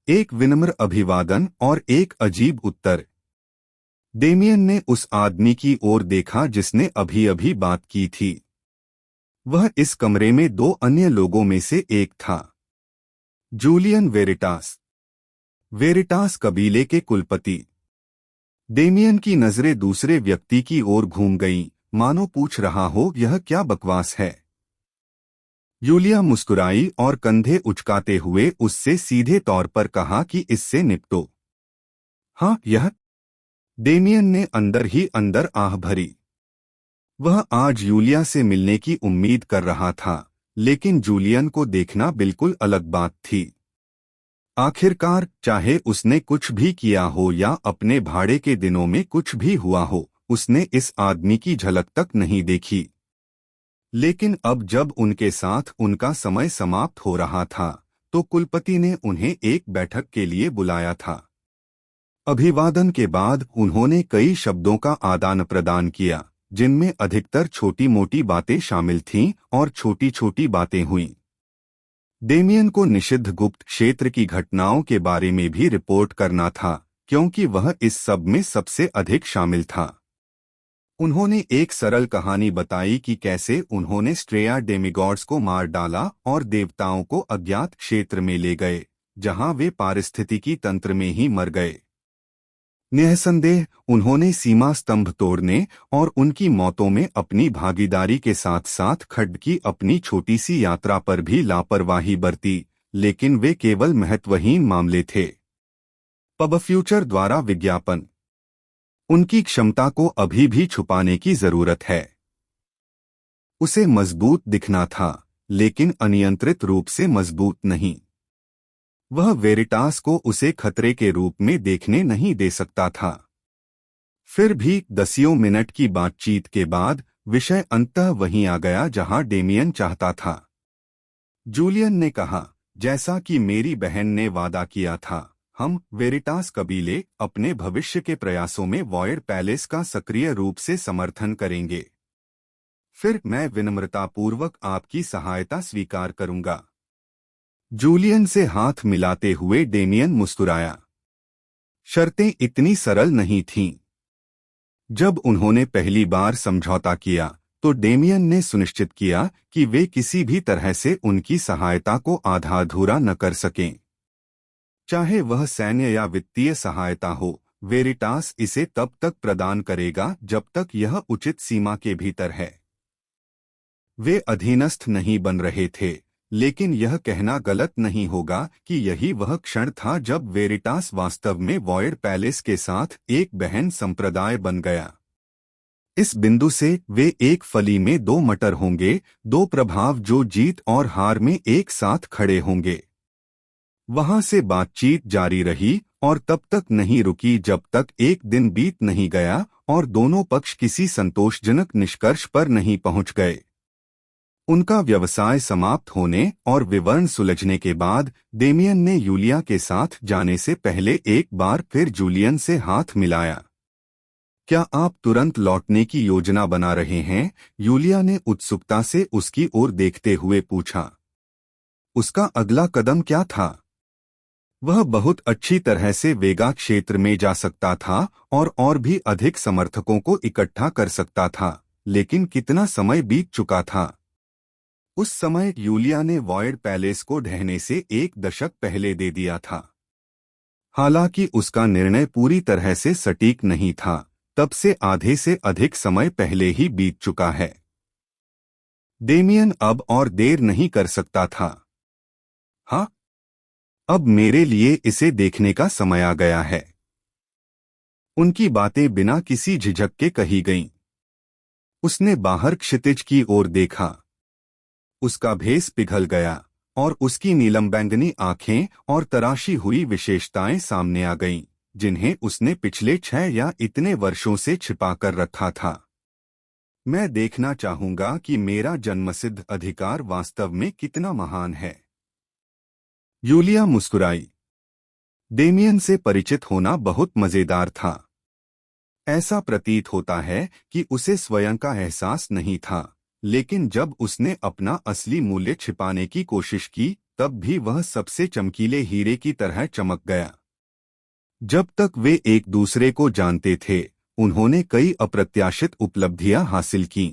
एक विनम्र अभिवादन और एक अजीब उत्तर। डेमियन ने उस आदमी की ओर देखा जिसने अभी अभी बात की थी। वह इस कमरे में दो अन्य लोगों में से एक था। जूलियन वेरिटास, वेरिटास कबीले के कुलपति। डेमियन की नजरें दूसरे व्यक्ति की ओर घूम गईं, मानो पूछ रहा हो यह क्या बकवास है। यूलिया मुस्कुराई और कंधे उचकाते हुए उससे सीधे तौर पर कहा कि इससे निपटो। हाँ, यह। डेमियन ने अंदर ही अंदर आह भरी। वह आज यूलिया से मिलने की उम्मीद कर रहा था, लेकिन जूलियन को देखना बिल्कुल अलग बात थी। आखिरकार, चाहे उसने कुछ भी किया हो या अपने भाड़े के दिनों में कुछ भी हुआ हो, उसने इस आदमी की झलक तक नहीं देखी। लेकिन अब जब उनके साथ उनका समय समाप्त हो रहा था, तो कुलपति ने उन्हें एक बैठक के लिए बुलाया था। अभिवादन के बाद उन्होंने कई शब्दों का आदान प्रदान किया, जिनमें अधिकतर छोटी मोटी बातें शामिल थीं और छोटी छोटी बातें हुईं। डेमियन को निषिद्ध गुप्त क्षेत्र की घटनाओं के बारे में भी रिपोर्ट करना था, क्योंकि वह इस सब में सबसे अधिक शामिल था। उन्होंने एक सरल कहानी बताई कि कैसे उन्होंने स्ट्रेया डेमिगॉड्स को मार डाला और देवताओं को अज्ञात क्षेत्र में ले गए, जहां वे पारिस्थितिकी तंत्र में ही मर गए। निःसंदेह उन्होंने सीमा स्तंभ तोड़ने और उनकी मौतों में अपनी भागीदारी के साथ साथ खड्ड की अपनी छोटी सी यात्रा पर भी लापरवाही बरती, लेकिन वे केवल महत्वहीन मामले थे। पब फ्यूचर द्वारा विज्ञापन। उनकी क्षमता को अभी भी छुपाने की जरूरत है। उसे मजबूत दिखना था, लेकिन अनियंत्रित रूप से मजबूत नहीं। वह वेरिटास को उसे खतरे के रूप में देखने नहीं दे सकता था। फिर भी 10 मिनट की बातचीत के बाद विषय अंततः वहीं आ गया जहां डेमियन चाहता था। जूलियन ने कहा, जैसा कि मेरी बहन ने वादा किया था, हम वेरिटास कबीले अपने भविष्य के प्रयासों में वॉयड पैलेस का सक्रिय रूप से समर्थन करेंगे। फिर मैं विनम्रतापूर्वक आपकी सहायता स्वीकार करूंगा। जूलियन से हाथ मिलाते हुए डेमियन मुस्कुराया। शर्तें इतनी सरल नहीं थीं। जब उन्होंने पहली बार समझौता किया तो डेमियन ने सुनिश्चित किया कि वे किसी भी तरह से उनकी सहायता को आधा अधूरा न कर सकें। चाहे वह सैन्य या वित्तीय सहायता हो, वेरिटास इसे तब तक प्रदान करेगा जब तक यह उचित सीमा के भीतर है। वे अधीनस्थ नहीं बन रहे थे, लेकिन यह कहना गलत नहीं होगा कि यही वह क्षण था जब वेरिटास वास्तव में वॉयड पैलेस के साथ एक बहन संप्रदाय बन गया। इस बिंदु से वे एक फली में दो मटर होंगे, दो प्रभाव जो जीत और हार में एक साथ खड़े होंगे। वहां से बातचीत जारी रही और तब तक नहीं रुकी जब तक एक दिन बीत नहीं गया और दोनों पक्ष किसी संतोषजनक निष्कर्ष पर नहीं पहुंच गए। उनका व्यवसाय समाप्त होने और विवरण सुलझने के बाद डेमियन ने यूलिया के साथ जाने से पहले एक बार फिर जूलियन से हाथ मिलाया। क्या आप तुरंत लौटने की योजना बना रहे हैं? यूलिया ने उत्सुकता से उसकी ओर देखते हुए पूछा। उसका अगला कदम क्या था? वह बहुत अच्छी तरह से वेगा क्षेत्र में जा सकता था और भी अधिक समर्थकों को इकट्ठा कर सकता था, लेकिन कितना समय बीत चुका था। उस समय यूलिया ने वॉयड पैलेस को ढहने से एक दशक पहले दे दिया था। हालांकि उसका निर्णय पूरी तरह से सटीक नहीं था, तब से आधे से अधिक समय पहले ही बीत चुका है। डेमियन अब और देर नहीं कर सकता था। हाँ, अब मेरे लिए इसे देखने का समय आ गया है। उनकी बातें बिना किसी झिझक के कही गईं। उसने बाहर क्षितिज की ओर देखा। उसका भेस पिघल गया और उसकी नीलम बैंगनी आंखें और तराशी हुई विशेषताएं सामने आ गईं, जिन्हें उसने पिछले 6 या इतने वर्षों से छिपा कर रखा था। मैं देखना चाहूंगा कि मेरा जन्मसिद्ध अधिकार वास्तव में कितना महान है। यूलिया मुस्कुराई। डेमियन से परिचित होना बहुत मजेदार था। ऐसा प्रतीत होता है कि उसे स्वयं का एहसास नहीं था, लेकिन जब उसने अपना असली मूल्य छिपाने की कोशिश की, तब भी वह सबसे चमकीले हीरे की तरह चमक गया। जब तक वे एक दूसरे को जानते थे, उन्होंने कई अप्रत्याशित उपलब्धियां हासिल कीं।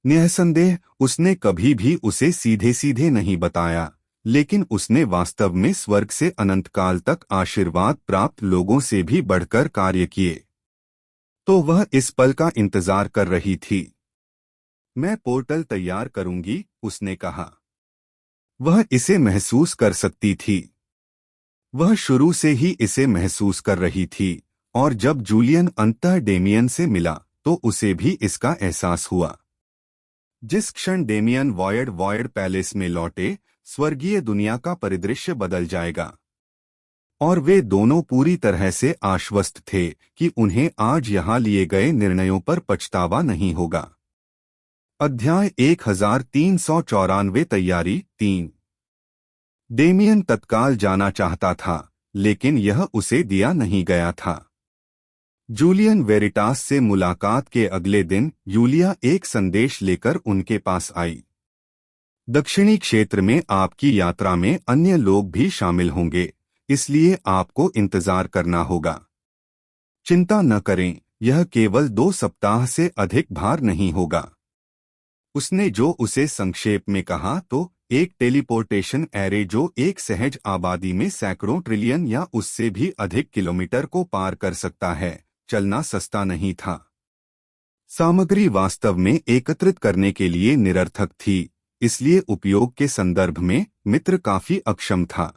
निःसंदेह उसने कभी भी उसे सीधे सीधे नहीं बताया, लेकिन उसने वास्तव में स्वर्ग से अनंतकाल तक आशीर्वाद प्राप्त लोगों से भी बढ़कर कार्य किए। तो वह इस पल का इंतजार कर रही थी। मैं पोर्टल तैयार करूंगी, उसने कहा। वह इसे महसूस कर सकती थी। वह शुरू से ही इसे महसूस कर रही थी, और जब जूलियन अंततः डेमियन से मिला तो उसे भी इसका एहसास हुआ। जिस क्षण डेमियन वॉयड पैलेस में लौटे, स्वर्गीय दुनिया का परिदृश्य बदल जाएगा। और वे दोनों पूरी तरह से आश्वस्त थे कि उन्हें आज यहाँ लिए गए निर्णयों पर पछतावा नहीं होगा। अध्याय 1394 तैयारी 3। डेमियन तत्काल जाना चाहता था, लेकिन यह उसे दिया नहीं गया था। जूलियन वेरिटास से मुलाकात के अगले दिन यूलिया एक संदेश लेकर उनके पास आई। दक्षिणी क्षेत्र में आपकी यात्रा में अन्य लोग भी शामिल होंगे, इसलिए आपको इंतजार करना होगा। चिंता न करें, यह केवल 2 सप्ताह से अधिक भार नहीं होगा। उसने जो उसे संक्षेप में कहा तो एक टेलीपोर्टेशन एरे जो एक सहज आबादी में सैकड़ों ट्रिलियन या उससे भी अधिक किलोमीटर को पार कर सकता है, चलना सस्ता नहीं था। सामग्री वास्तव में एकत्रित करने के लिए निरर्थक थी, इसलिए उपयोग के संदर्भ में मित्र काफी अक्षम था।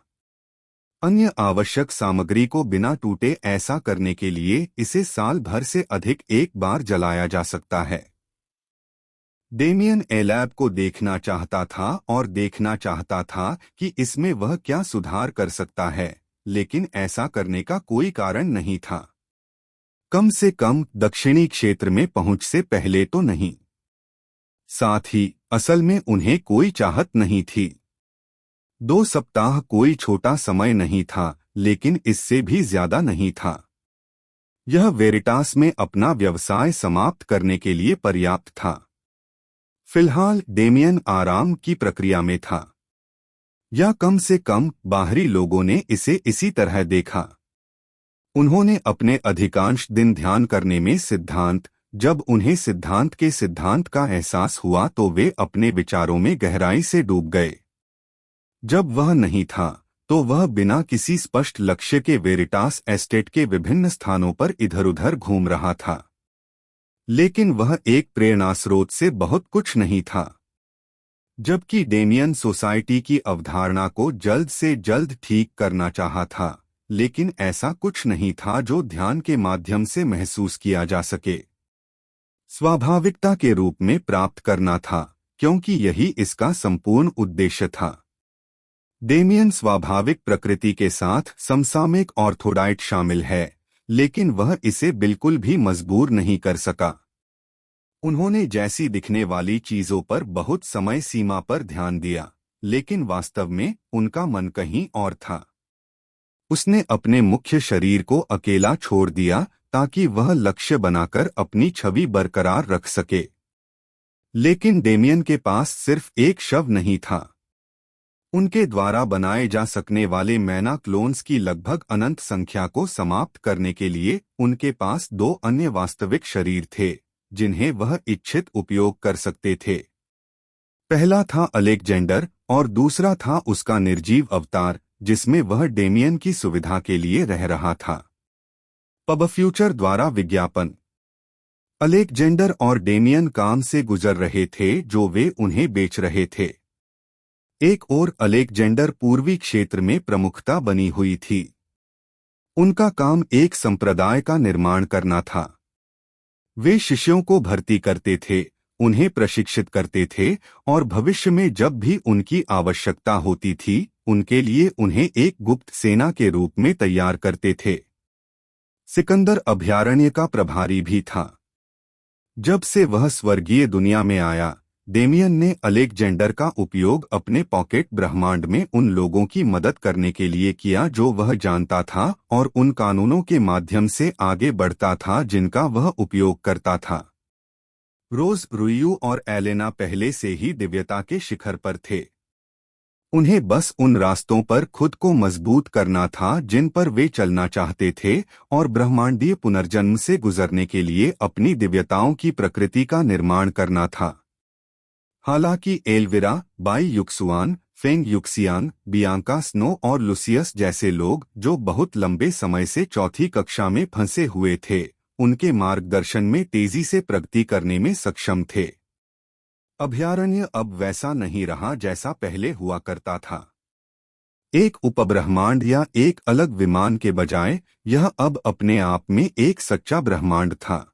अन्य आवश्यक सामग्री को बिना टूटे ऐसा करने के लिए इसे साल भर से अधिक एक बार जलाया जा सकता है। डेमियन एलैब को देखना चाहता था और देखना चाहता था कि इसमें वह क्या सुधार कर सकता है, लेकिन ऐसा करने का कोई कारण नहीं था। कम से कम दक्षिणी क्षेत्र में पहुंच से पहले तो नहीं। साथ ही असल में उन्हें कोई चाहत नहीं थी। 2 सप्ताह कोई छोटा समय नहीं था, लेकिन इससे भी ज्यादा नहीं था। यह वेरिटास में अपना व्यवसाय समाप्त करने के लिए पर्याप्त था। फिलहाल डेमियन आराम की प्रक्रिया में था, या कम से कम बाहरी लोगों ने इसे इसी तरह देखा। उन्होंने अपने अधिकांश दिन ध्यान करने में जब उन्हें सिद्धांत के सिद्धांत का एहसास हुआ तो वे अपने विचारों में गहराई से डूब गए। जब वह नहीं था तो वह बिना किसी स्पष्ट लक्ष्य के वेरिटास एस्टेट के विभिन्न स्थानों पर इधर-उधर घूम रहा था। लेकिन वह एक प्रेरणास्रोत से बहुत कुछ नहीं था। जबकि डेमियन सोसाइटी की अवधारणा को जल्द से जल्द ठीक करना चाहा था, लेकिन ऐसा कुछ नहीं था जो ध्यान के माध्यम से महसूस किया जा सके, स्वाभाविकता के रूप में प्राप्त करना था, क्योंकि यही इसका संपूर्ण उद्देश्य था। डेमियन स्वाभाविक प्रकृति के साथ समसामयिक ऑर्थोडाइट शामिल है, लेकिन वह इसे बिल्कुल भी मजबूर नहीं कर सका। उन्होंने जैसी दिखने वाली चीजों पर बहुत समय सीमा पर ध्यान दिया, लेकिन वास्तव में उनका मन कहीं और था। उसने अपने मुख्य शरीर को अकेला छोड़ दिया ताकि वह लक्ष्य बनाकर अपनी छवि बरकरार रख सके। लेकिन डेमियन के पास सिर्फ एक शव नहीं था। उनके द्वारा बनाए जा सकने वाले मैना क्लोन्स की लगभग अनंत संख्या को समाप्त करने के लिए उनके पास 2 अन्य वास्तविक शरीर थे, जिन्हें वह इच्छित उपयोग कर सकते थे। पहला था अलेक्जेंडर और दूसरा था उसका निर्जीव अवतार, जिसमें वह डेमियन की सुविधा के लिए रह रहा था। पब फ्यूचर द्वारा विज्ञापन। अलेक्जेंडर और डेमियन काम से गुजर रहे थे जो वे उन्हें बेच रहे थे। एक ओर अलेक्जेंडर पूर्वी क्षेत्र में प्रमुखता बनी हुई थी। उनका काम एक संप्रदाय का निर्माण करना था। वे शिष्यों को भर्ती करते थे, उन्हें प्रशिक्षित करते थे और भविष्य में जब भी उनकी आवश्यकता होती थी उनके लिए उन्हें एक गुप्त सेना के रूप में तैयार करते थे। सिकंदर अभयारण्य का प्रभारी भी था। जब से वह स्वर्गीय दुनिया में आया, डेमियन ने अलेक्जेंडर का उपयोग अपने पॉकेट ब्रह्मांड में उन लोगों की मदद करने के लिए किया जो वह जानता था और उन कानूनों के माध्यम से आगे बढ़ता था जिनका वह उपयोग करता था। रोज, रुयू और एलेना पहले से ही दिव्यता के शिखर पर थे। उन्हें बस उन रास्तों पर खुद को मजबूत करना था जिन पर वे चलना चाहते थे और ब्रह्मांडीय पुनर्जन्म से गुजरने के लिए अपनी दिव्यताओं की प्रकृति का निर्माण करना था। हालांकि Elvira, Bai Yuxuan, Feng Yuxian, Bianca Snow और लुसियस जैसे लोग जो बहुत लंबे समय से चौथी कक्षा में फंसे हुए थे, उनके मार्गदर्शन में तेजी से प्रगति करने में सक्षम थे। अभयारण्य अब वैसा नहीं रहा जैसा पहले हुआ करता था। एक उपब्रह्मांड या एक अलग विमान के बजाय यह अब अपने आप में एक सच्चा ब्रह्मांड था।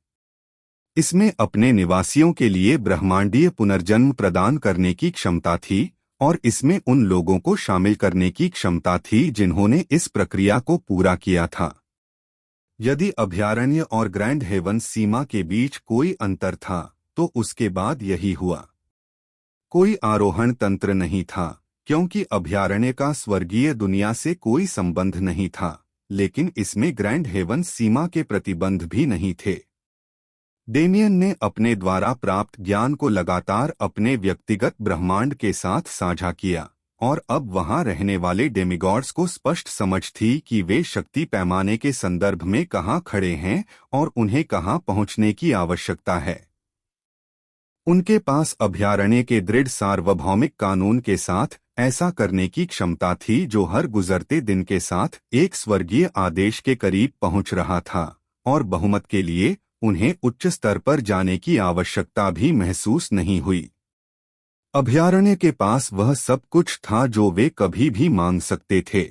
इसमें अपने निवासियों के लिए ब्रह्मांडीय पुनर्जन्म प्रदान करने की क्षमता थी और इसमें उन लोगों को शामिल करने की क्षमता थी जिन्होंने इस प्रक्रिया को पूरा किया था। यदि अभयारण्य और ग्रैंड हेवंस सीमा के बीच कोई अंतर था तो उसके बाद यही हुआ। कोई आरोहण तंत्र नहीं था क्योंकि अभयारण्य का स्वर्गीय दुनिया से कोई संबंध नहीं था, लेकिन इसमें ग्रैंड हेवंस सीमा के प्रतिबंध भी नहीं थे। डेमियन ने अपने द्वारा प्राप्त ज्ञान को लगातार अपने व्यक्तिगत ब्रह्मांड के साथ साझा किया और अब वहां रहने वाले डेमिगॉड्स को स्पष्ट समझ थी कि वे शक्ति पैमाने के संदर्भ में कहां खड़े हैं और उन्हें कहां पहुंचने की आवश्यकता है। उनके पास अभयारण्य के दृढ़ सार्वभौमिक कानून के साथ ऐसा करने की क्षमता थी जो हर गुजरते दिन के साथ एक स्वर्गीय आदेश के करीब पहुंच रहा था और बहुमत के लिए उन्हें उच्च स्तर पर जाने की आवश्यकता भी महसूस नहीं हुई। अभयारण्य के पास वह सब कुछ था जो वे कभी भी मांग सकते थे।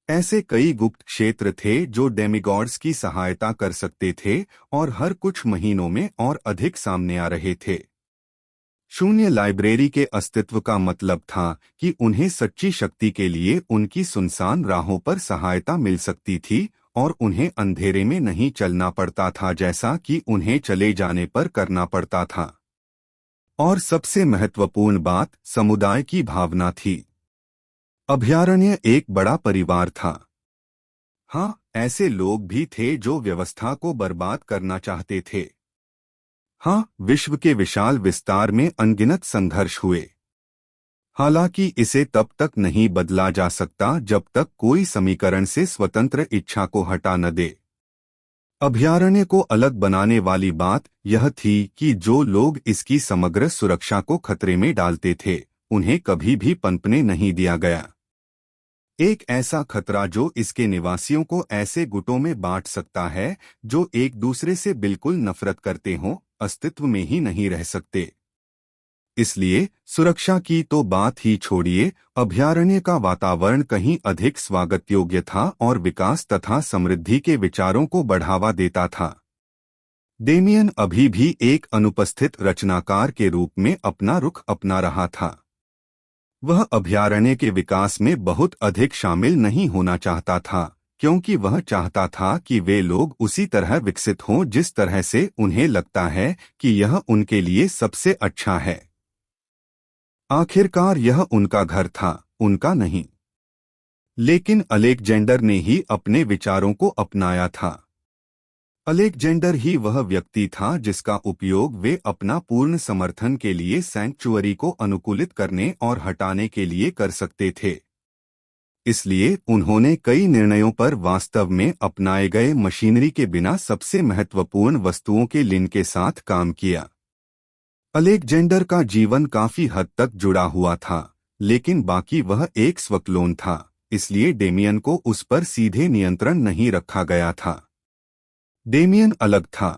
ऐसे कई गुप्त क्षेत्र थे जो डेमिगॉड्स की सहायता कर सकते थे और हर कुछ महीनों में और अधिक सामने आ रहे थे। शून्य लाइब्रेरी के अस्तित्व का मतलब था कि उन्हें सच्ची शक्ति के लिए उनकी सुनसान राहों पर सहायता मिल सकती थी और उन्हें अंधेरे में नहीं चलना पड़ता था जैसा कि उन्हें चले जाने पर करना पड़ता था। और सबसे महत्वपूर्ण बात समुदाय की भावना थी। अभयारण्य एक बड़ा परिवार था। हाँ, ऐसे लोग भी थे जो व्यवस्था को बर्बाद करना चाहते थे। हाँ, विश्व के विशाल विस्तार में अनगिनत संघर्ष हुए। हालांकि इसे तब तक नहीं बदला जा सकता जब तक कोई समीकरण से स्वतंत्र इच्छा को हटा न दे। अभयारण्य को अलग बनाने वाली बात यह थी कि जो लोग इसकी समग्र सुरक्षा को खतरे में डालते थे, उन्हें कभी भी पनपने नहीं दिया गया। एक ऐसा खतरा जो इसके निवासियों को ऐसे गुटों में बांट सकता है जो एक दूसरे से बिल्कुल नफरत करते हों, अस्तित्व में ही नहीं रह सकते। इसलिए सुरक्षा की तो बात ही छोड़िए, अभयारण्य का वातावरण कहीं अधिक स्वागत योग्य था और विकास तथा समृद्धि के विचारों को बढ़ावा देता था। डेमियन अभी भी एक अनुपस्थित रचनाकार के रूप में अपना रुख अपना रहा था। वह अभयारण्य के विकास में बहुत अधिक शामिल नहीं होना चाहता था, क्योंकि वह चाहता था कि वे लोग उसी तरह विकसित हों जिस तरह से उन्हें लगता है कि यह उनके लिए सबसे अच्छा है। आखिरकार यह उनका घर था, उनका नहीं। लेकिन अलेक्जेंडर ने ही अपने विचारों को अपनाया था। अलेक्जेंडर ही वह व्यक्ति था जिसका उपयोग वे अपना पूर्ण समर्थन के लिए सैंक्चुअरी को अनुकूलित करने और हटाने के लिए कर सकते थे। इसलिए उन्होंने कई निर्णयों पर वास्तव में अपनाए गए मशीनरी के बिना सबसे महत्वपूर्ण वस्तुओं के लिन के साथ काम किया। अलेक्जेंडर का जीवन काफी हद तक जुड़ा हुआ था, लेकिन बाकी वह एक स्वक्लोन था, इसलिए डेमियन को उस पर सीधे नियंत्रण नहीं रखा गया था। डेमियन अलग था।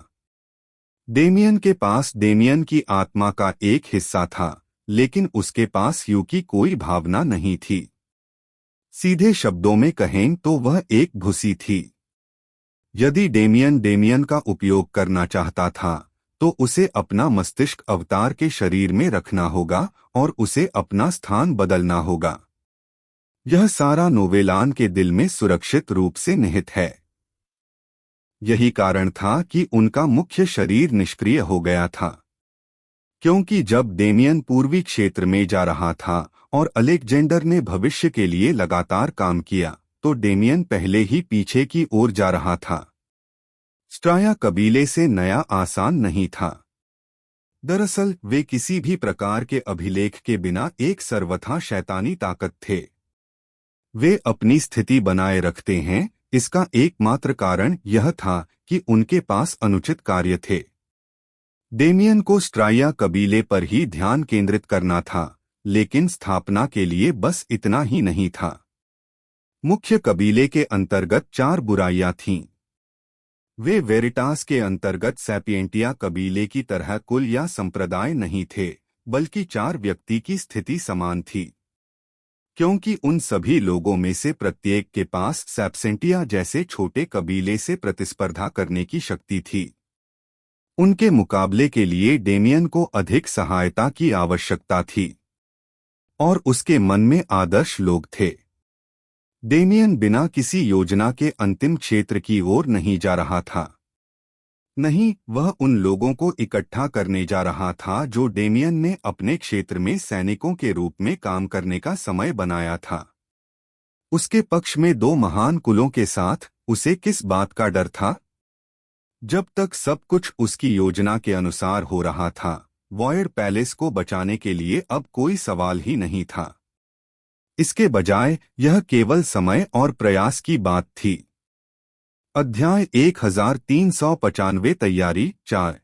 डेमियन के पास डेमियन की आत्मा का एक हिस्सा था, लेकिन उसके पास ह्यू की कोई भावना नहीं थी। सीधे शब्दों में कहें तो वह एक भूसी थी। यदि डेमियन का उपयोग करना चाहता था, तो उसे अपना मस्तिष्क अवतार के शरीर में रखना होगा और उसे अपना स्थान बदलना होगा। यह सारा नोवेलान के दिल में सुरक्षित रूप से निहित है। यही कारण था कि उनका मुख्य शरीर निष्क्रिय हो गया था, क्योंकि जब डेमियन पूर्वी क्षेत्र में जा रहा था और अलेक्जेंडर ने भविष्य के लिए लगातार काम किया, तो डेमियन पहले ही पीछे की ओर जा रहा था। स्ट्राया कबीले से नया आसान नहीं था। दरअसल वे किसी भी प्रकार के अभिलेख के बिना एक सर्वथा शैतानी ताकत थे। वे अपनी स्थिति बनाए रखते हैं, इसका एकमात्र कारण यह था कि उनके पास अनुचित कार्य थे। डेमियन को स्ट्राया कबीले पर ही ध्यान केंद्रित करना था, लेकिन स्थापना के लिए बस इतना ही नहीं था। मुख्य कबीले के अंतर्गत 4 बुराइयां थीं। वे वेरिटास के अंतर्गत सैपिएंटिया कबीले की तरह कुल या संप्रदाय नहीं थे, बल्कि 4 व्यक्ति की स्थिति समान थी, क्योंकि उन सभी लोगों में से प्रत्येक के पास सैपसेंटिया जैसे छोटे कबीले से प्रतिस्पर्धा करने की शक्ति थी। उनके मुकाबले के लिए डेमियन को अधिक सहायता की आवश्यकता थी, और उसके मन में आदर्श लोग थे। डेमियन बिना किसी योजना के अंतिम क्षेत्र की ओर नहीं जा रहा था। नहीं, वह उन लोगों को इकट्ठा करने जा रहा था जो डेमियन ने अपने क्षेत्र में सैनिकों के रूप में काम करने का समय बनाया था। उसके पक्ष में 2 महान कुलों के साथ उसे किस बात का डर था? जब तक सब कुछ उसकी योजना के अनुसार हो रहा था, वॉयड पैलेस को बचाने के लिए अब कोई सवाल ही नहीं था। इसके बजाय यह केवल समय और प्रयास की बात थी। अध्याय 1395 तैयारी 4।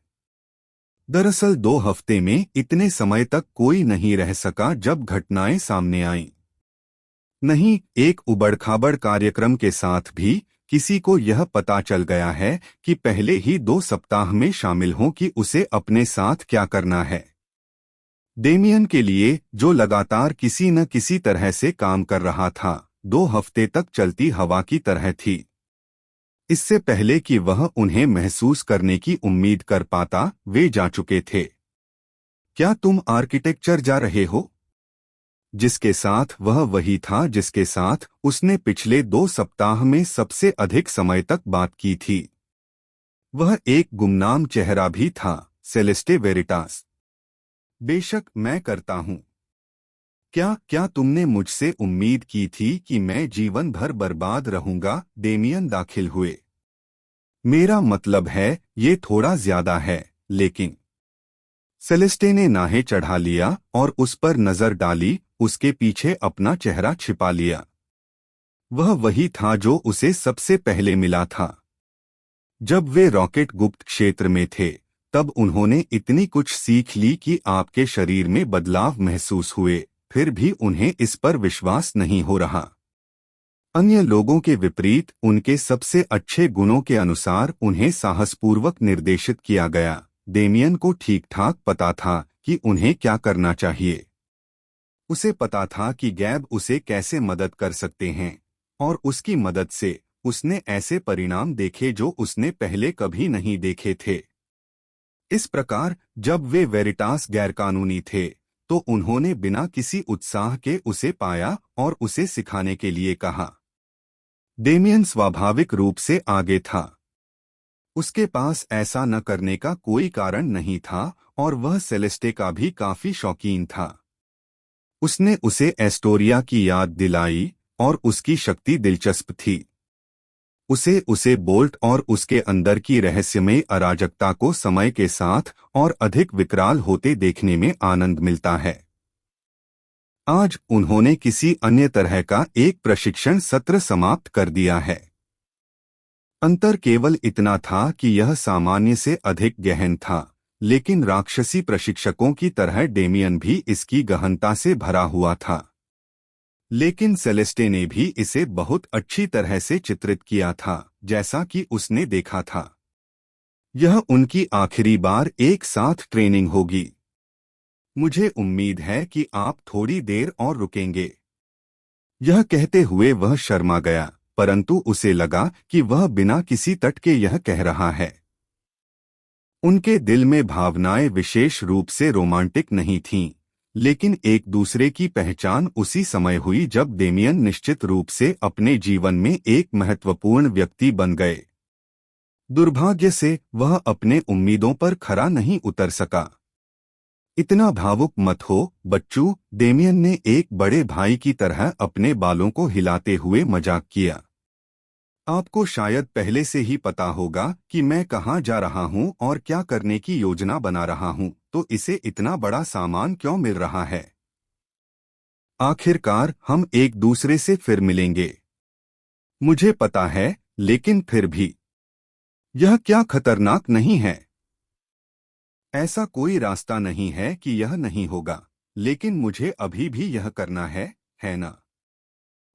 दरअसल 2 हफ्ते में इतने समय तक कोई नहीं रह सका जब घटनाएं सामने आईं। नहीं, एक उबड़खाबड़ कार्यक्रम के साथ भी किसी को यह पता चल गया है कि पहले ही 2 सप्ताह में शामिल हों कि उसे अपने साथ क्या करना है। डेमियन के लिए, जो लगातार किसी न किसी तरह से काम कर रहा था, 2 हफ्ते तक चलती हवा की तरह थी। इससे पहले कि वह उन्हें महसूस करने की उम्मीद कर पाता, वे जा चुके थे। क्या तुम आर्किटेक्चर जा रहे हो? जिसके साथ वह वही था जिसके साथ उसने पिछले 2 सप्ताह में सबसे अधिक समय तक बात की थी। वह एक गुमनाम चेहरा भी था, सेलेस्टे वेरिटास। बेशक मैं करता हूँ। क्या तुमने मुझसे उम्मीद की थी कि मैं जीवन भर बर्बाद रहूंगा? डेमियन दाखिल हुए। मेरा मतलब है, ये थोड़ा ज्यादा है, लेकिन सेलेस्टे ने नाहे चढ़ा लिया और उस पर नजर डाली उसके पीछे अपना चेहरा छिपा लिया। वह वही था जो उसे सबसे पहले मिला था। जब वे रॉकेट गुप्त क्षेत्र में थे, तब उन्होंने इतनी कुछ सीख ली कि आपके शरीर में बदलाव महसूस हुए, फिर भी उन्हें इस पर विश्वास नहीं हो रहा। अन्य लोगों के विपरीत उनके सबसे अच्छे गुणों के अनुसार उन्हें साहसपूर्वक निर्देशित किया गया। डेमियन को ठीक ठाक पता था कि उन्हें क्या करना चाहिए। उसे पता था कि गैब उसे कैसे मदद कर सकते हैं, और उसकी मदद से उसने ऐसे परिणाम देखे जो उसने पहले कभी नहीं देखे थे। इस प्रकार जब वे वेरिटास गैरकानूनी थे, तो उन्होंने बिना किसी उत्साह के उसे पाया और उसे सिखाने के लिए कहा। डेमियन स्वाभाविक रूप से आगे था। उसके पास ऐसा न करने का कोई कारण नहीं था, और वह सेलेस्टे का भी काफी शौकीन था। उसने उसे एस्टोरिया की याद दिलाई, और उसकी शक्ति दिलचस्प थी। उसे बोल्ट और उसके अंदर की रहस्यमय अराजकता को समय के साथ और अधिक विकराल होते देखने में आनंद मिलता है। आज उन्होंने किसी अन्य तरह का एक प्रशिक्षण सत्र समाप्त कर दिया है। अंतर केवल इतना था कि यह सामान्य से अधिक गहन था, लेकिन राक्षसी प्रशिक्षकों की तरह डेमियन भी इसकी गहनता से भरा हुआ था। लेकिन सेलेस्टे ने भी इसे बहुत अच्छी तरह से चित्रित किया था, जैसा कि उसने देखा था। यह उनकी आखिरी बार एक साथ ट्रेनिंग होगी। मुझे उम्मीद है कि आप थोड़ी देर और रुकेंगे। यह कहते हुए वह शर्मा गया, परंतु उसे लगा कि वह बिना किसी तट के यह कह रहा है। उनके दिल में भावनाएं विशेष रूप से रोमांटिक नहीं थीं, लेकिन एक दूसरे की पहचान उसी समय हुई जब डेमियन निश्चित रूप से अपने जीवन में एक महत्वपूर्ण व्यक्ति बन गए। दुर्भाग्य से वह अपने उम्मीदों पर खरा नहीं उतर सका। इतना भावुक मत हो, बच्चू, डेमियन ने एक बड़े भाई की तरह अपने बालों को हिलाते हुए मजाक किया। आपको शायद पहले से ही पता होगा कि मैं कहाँ जा रहा हूँ और क्या करने की योजना बना रहा हूँ, तो इसे इतना बड़ा सामान क्यों मिल रहा है? आखिरकार हम एक दूसरे से फिर मिलेंगे। मुझे पता है, लेकिन फिर भी यह क्या खतरनाक नहीं है? ऐसा कोई रास्ता नहीं है कि यह नहीं होगा, लेकिन मुझे अभी भी यह करना है ना?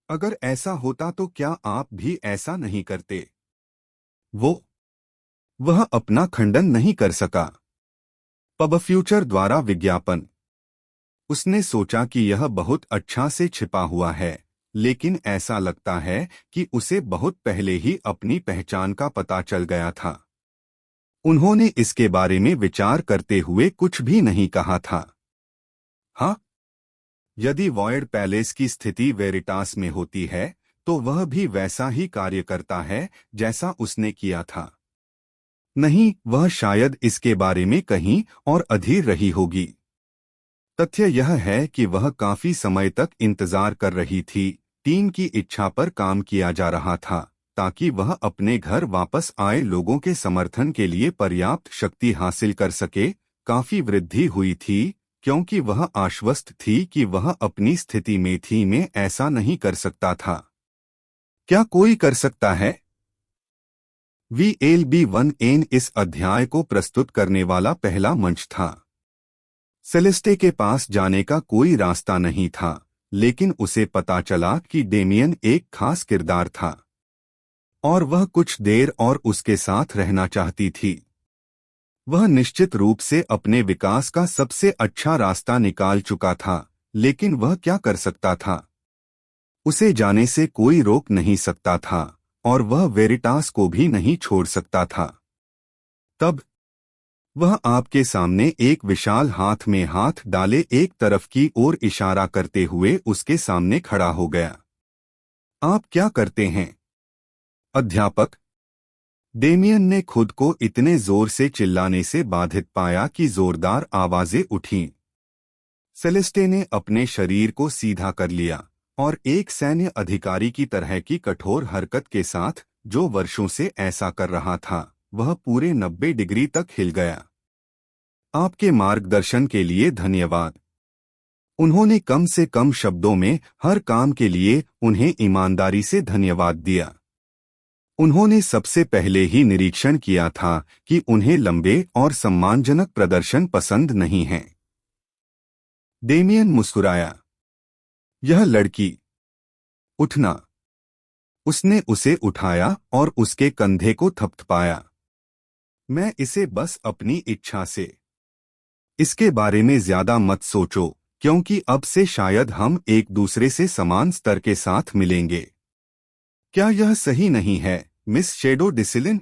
अगर ऐसा होता तो क्या आप भी ऐसा नहीं करते? वह अपना खंडन नहीं कर सका। पब फ्यूचर द्वारा विज्ञापन। उसने सोचा कि यह बहुत अच्छा से छिपा हुआ है, लेकिन ऐसा लगता है कि उसे बहुत पहले ही अपनी पहचान का पता चल गया था। उन्होंने इसके बारे में विचार करते हुए कुछ भी नहीं कहा था। हाँ, यदि वॉयड पैलेस की स्थिति वेरिटास में होती है, तो वह भी वैसा ही कार्य करता है जैसा उसने किया था। नहीं, वह शायद इसके बारे में कहीं और अधीर रही होगी। तथ्य यह है कि वह काफी समय तक इंतजार कर रही थी। टीम की इच्छा पर काम किया जा रहा था, ताकि वह अपने घर वापस आए लोगों के समर्थन के लिए पर्याप्त शक्ति हासिल कर सके। काफी वृद्धि हुई थी, क्योंकि वह आश्वस्त थी कि वह अपनी स्थिति में ऐसा नहीं कर सकता था। क्या कोई कर सकता है? VLB1N इस अध्याय को प्रस्तुत करने वाला पहला मंच था। सेलेस्टे के पास जाने का कोई रास्ता नहीं था, लेकिन उसे पता चला कि डेमियन एक खास किरदार था, और वह कुछ देर और उसके साथ रहना चाहती थी। वह निश्चित रूप से अपने विकास का सबसे अच्छा रास्ता निकाल चुका था, लेकिन वह क्या कर सकता था? उसे जाने से कोई रोक नहीं सकता था, और वह वेरिटास को भी नहीं छोड़ सकता था। तब वह आपके सामने एक विशाल हाथ में हाथ डाले एक तरफ की ओर इशारा करते हुए उसके सामने खड़ा हो गया। आप क्या करते हैं, अध्यापक? डेमियन ने खुद को इतने जोर से चिल्लाने से बाधित पाया कि जोरदार आवाजें उठीं। सेलेस्टे ने अपने शरीर को सीधा कर लिया, और एक सैन्य अधिकारी की तरह की कठोर हरकत के साथ, जो वर्षों से ऐसा कर रहा था, वह पूरे 90 डिग्री तक हिल गया। आपके मार्गदर्शन के लिए धन्यवाद। उन्होंने कम से कम शब्दों में हर काम के लिए उन्हें ईमानदारी से धन्यवाद दिया। उन्होंने सबसे पहले ही निरीक्षण किया था कि उन्हें लंबे और सम्मानजनक प्रदर्शन पसंद नहीं हैं। डेमियन मुस्कुराया। यह लड़की। उठना। उसने उसे उठाया और उसके कंधे को थपथपाया। मैं इसे बस अपनी इच्छा से। इसके बारे में ज्यादा मत सोचो, क्योंकि अब से शायद हम एक दूसरे से समान स्तर के साथ मिलेंगे। क्या यह सही नहीं है, मिस शेडो डिसिलिन?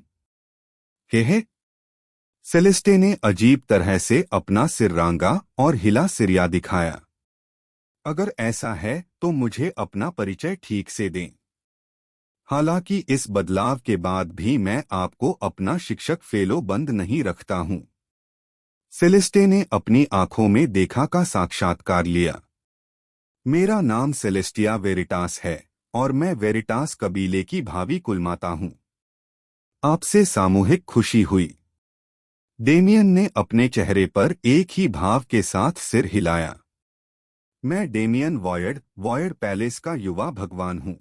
कहे। सेलेस्टे ने अजीब तरह से अपना सिर रांगा और हिला सिरिया दिखाया। अगर ऐसा है तो मुझे अपना परिचय ठीक से दें। हालांकि इस बदलाव के बाद भी मैं आपको अपना शिक्षक फेलो बंद नहीं रखता हूं। सेलेस्टे ने अपनी आंखों में देखा का साक्षात्कार लिया। मेरा नाम सेलेस्टिया वेरिटास है और मैं वेरिटास कबीले की भावी कुलमाता हूं। आपसे सामूहिक खुशी हुई। डेमियन ने अपने चेहरे पर एक ही भाव के साथ सिर हिलाया। मैं डेमियन वॉयड पैलेस का युवा भगवान हूं।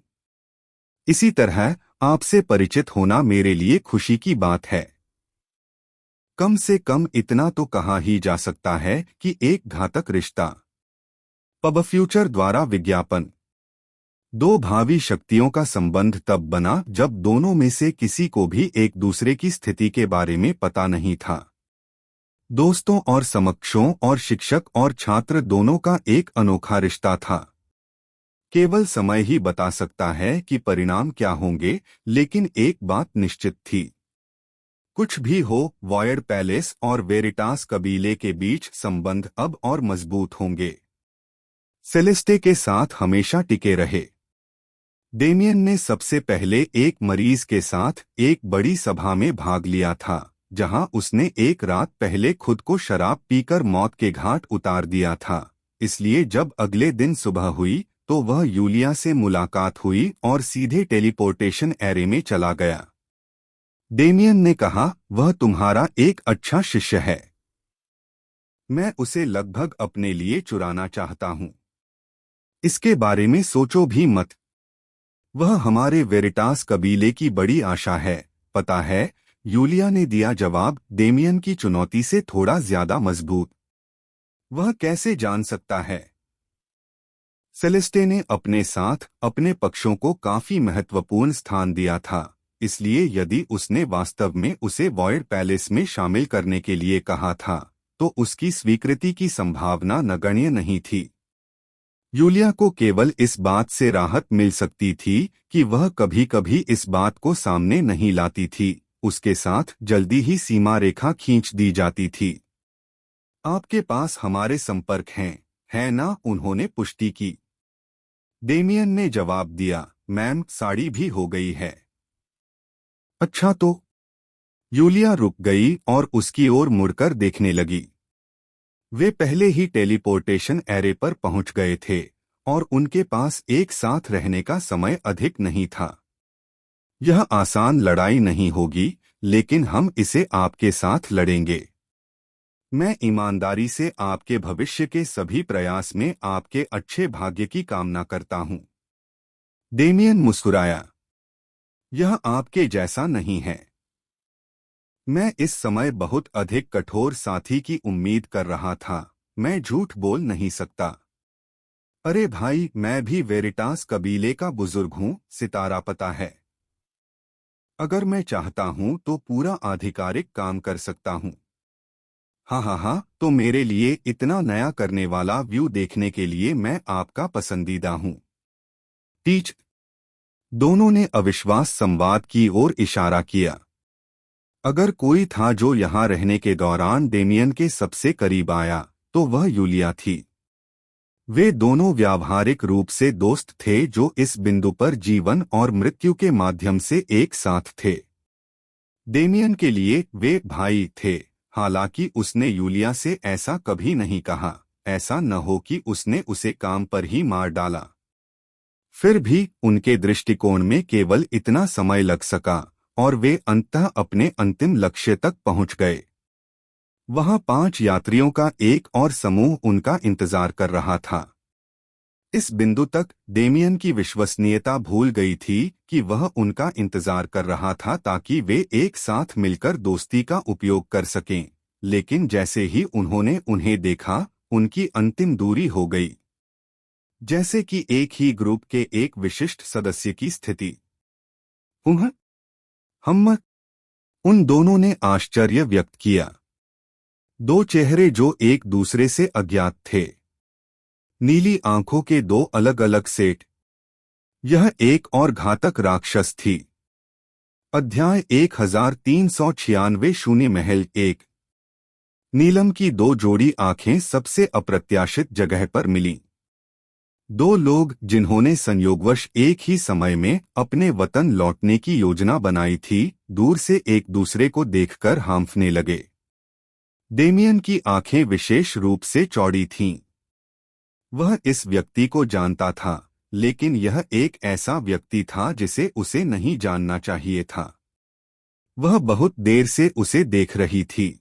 इसी तरह आपसे परिचित होना मेरे लिए खुशी की बात है। कम से कम इतना तो कहा ही जा सकता है कि एक घातक रिश्ता। पब फ्यूचर द्वारा विज्ञापन। दो भावी शक्तियों का संबंध तब बना जब दोनों में से किसी को भी एक दूसरे की स्थिति के बारे में पता नहीं था। दोस्तों और समकक्षों और शिक्षक और छात्र दोनों का एक अनोखा रिश्ता था। केवल समय ही बता सकता है कि परिणाम क्या होंगे, लेकिन एक बात निश्चित थी। कुछ भी हो, वॉयड पैलेस और वेरिटास कबीले के बीच संबंध अब और मजबूत होंगे। सेलेस्टे के साथ हमेशा टिके रहे। डेमियन ने सबसे पहले एक मरीज के साथ एक बड़ी सभा में भाग लिया था, जहां उसने एक रात पहले खुद को शराब पीकर मौत के घाट उतार दिया था। इसलिए जब अगले दिन सुबह हुई तो वह यूलिया से मुलाकात हुई और सीधे टेलीपोर्टेशन एरे में चला गया। डेमियन ने कहा, वह तुम्हारा एक अच्छा शिष्य है। मैं उसे लगभग अपने लिए चुराना चाहता हूं। इसके बारे में सोचो भी मत। वह हमारे वेरिटास कबीले की बड़ी आशा है, पता है, यूलिया ने दिया जवाब, डेमियन की चुनौती से थोड़ा ज्यादा मजबूत। वह कैसे जान सकता है? सेलेस्टे ने अपने साथ अपने पक्षों को काफी महत्वपूर्ण स्थान दिया था, इसलिए यदि उसने वास्तव में उसे वॉयड पैलेस में शामिल करने के लिए कहा था, तो उसकी स्वीकृति की संभावना नगण्य नहीं थी। यूलिया को केवल इस बात से राहत मिल सकती थी कि वह कभी कभी इस बात को सामने नहीं लाती थी। उसके साथ जल्दी ही सीमा रेखा खींच दी जाती थी। आपके पास हमारे संपर्क हैं, है ना? उन्होंने पुष्टि की। डेमियन ने जवाब दिया, मैम, साड़ी भी हो गई है। अच्छा तो? यूलिया रुक गई और उसकी ओर मुड़कर देखने लगी। वे पहले ही टेलीपोर्टेशन एरे पर पहुंच गए थे और उनके पास एक साथ रहने का समय अधिक नहीं था। यह आसान लड़ाई नहीं होगी, लेकिन हम इसे आपके साथ लड़ेंगे। मैं ईमानदारी से आपके भविष्य के सभी प्रयास में आपके अच्छे भाग्य की कामना करता हूं। डेमियन मुस्कुराया। यह आपके जैसा नहीं है। मैं इस समय बहुत अधिक कठोर साथी की उम्मीद कर रहा था। मैं झूठ बोल नहीं सकता। अरे भाई, मैं भी वेरिटास कबीले का बुजुर्ग हूं, सितारा पता है। अगर मैं चाहता हूं तो पूरा आधिकारिक काम कर सकता हूं। हाँ, तो मेरे लिए इतना नया करने वाला व्यू देखने के लिए मैं आपका पसंदीदा हूं। टीच। दोनों ने अविश्वास संवाद की ओर इशारा किया। अगर कोई था जो यहां रहने के दौरान डेमियन के सबसे करीब आया, तो वह यूलिया थी। वे दोनों व्यावहारिक रूप से दोस्त थे जो इस बिंदु पर जीवन और मृत्यु के माध्यम से एक साथ थे। डेमियन के लिए वे भाई थे, हालांकि उसने यूलिया से ऐसा कभी नहीं कहा। ऐसा न हो कि उसने उसे काम पर ही मार डाला। फिर भी उनके दृष्टिकोण में केवल इतना समय लग सका और वे अंततः अपने अंतिम लक्ष्य तक पहुंच गए। वहां 5 यात्रियों का एक और समूह उनका इंतजार कर रहा था। इस बिंदु तक डेमियन की विश्वसनीयता भूल गई थी कि वह उनका इंतजार कर रहा था ताकि वे एक साथ मिलकर दोस्ती का उपयोग कर सकें। लेकिन जैसे ही उन्होंने उन्हें देखा, उनकी अंतिम दूरी हो गई, जैसे कि एक ही ग्रुप के एक विशिष्ट सदस्य की स्थिति। उन्हें हम उन दोनों ने आश्चर्य व्यक्त किया। दो चेहरे जो एक दूसरे से अज्ञात थे, नीली आंखों के दो अलग अलग सेट। यह एक और घातक राक्षस थी। अध्याय 1396 शून्य महल 1। नीलम की दो जोड़ी आंखें सबसे अप्रत्याशित जगह पर मिलीं। दो लोग जिन्होंने संयोगवश एक ही समय में अपने वतन लौटने की योजना बनाई थी, दूर से एक दूसरे को देखकर हांफने लगे। डेमियन की आंखें विशेष रूप से चौड़ी थीं। वह इस व्यक्ति को जानता था, लेकिन यह एक ऐसा व्यक्ति था जिसे उसे नहीं जानना चाहिए था। वह बहुत देर से उसे देख रही थी।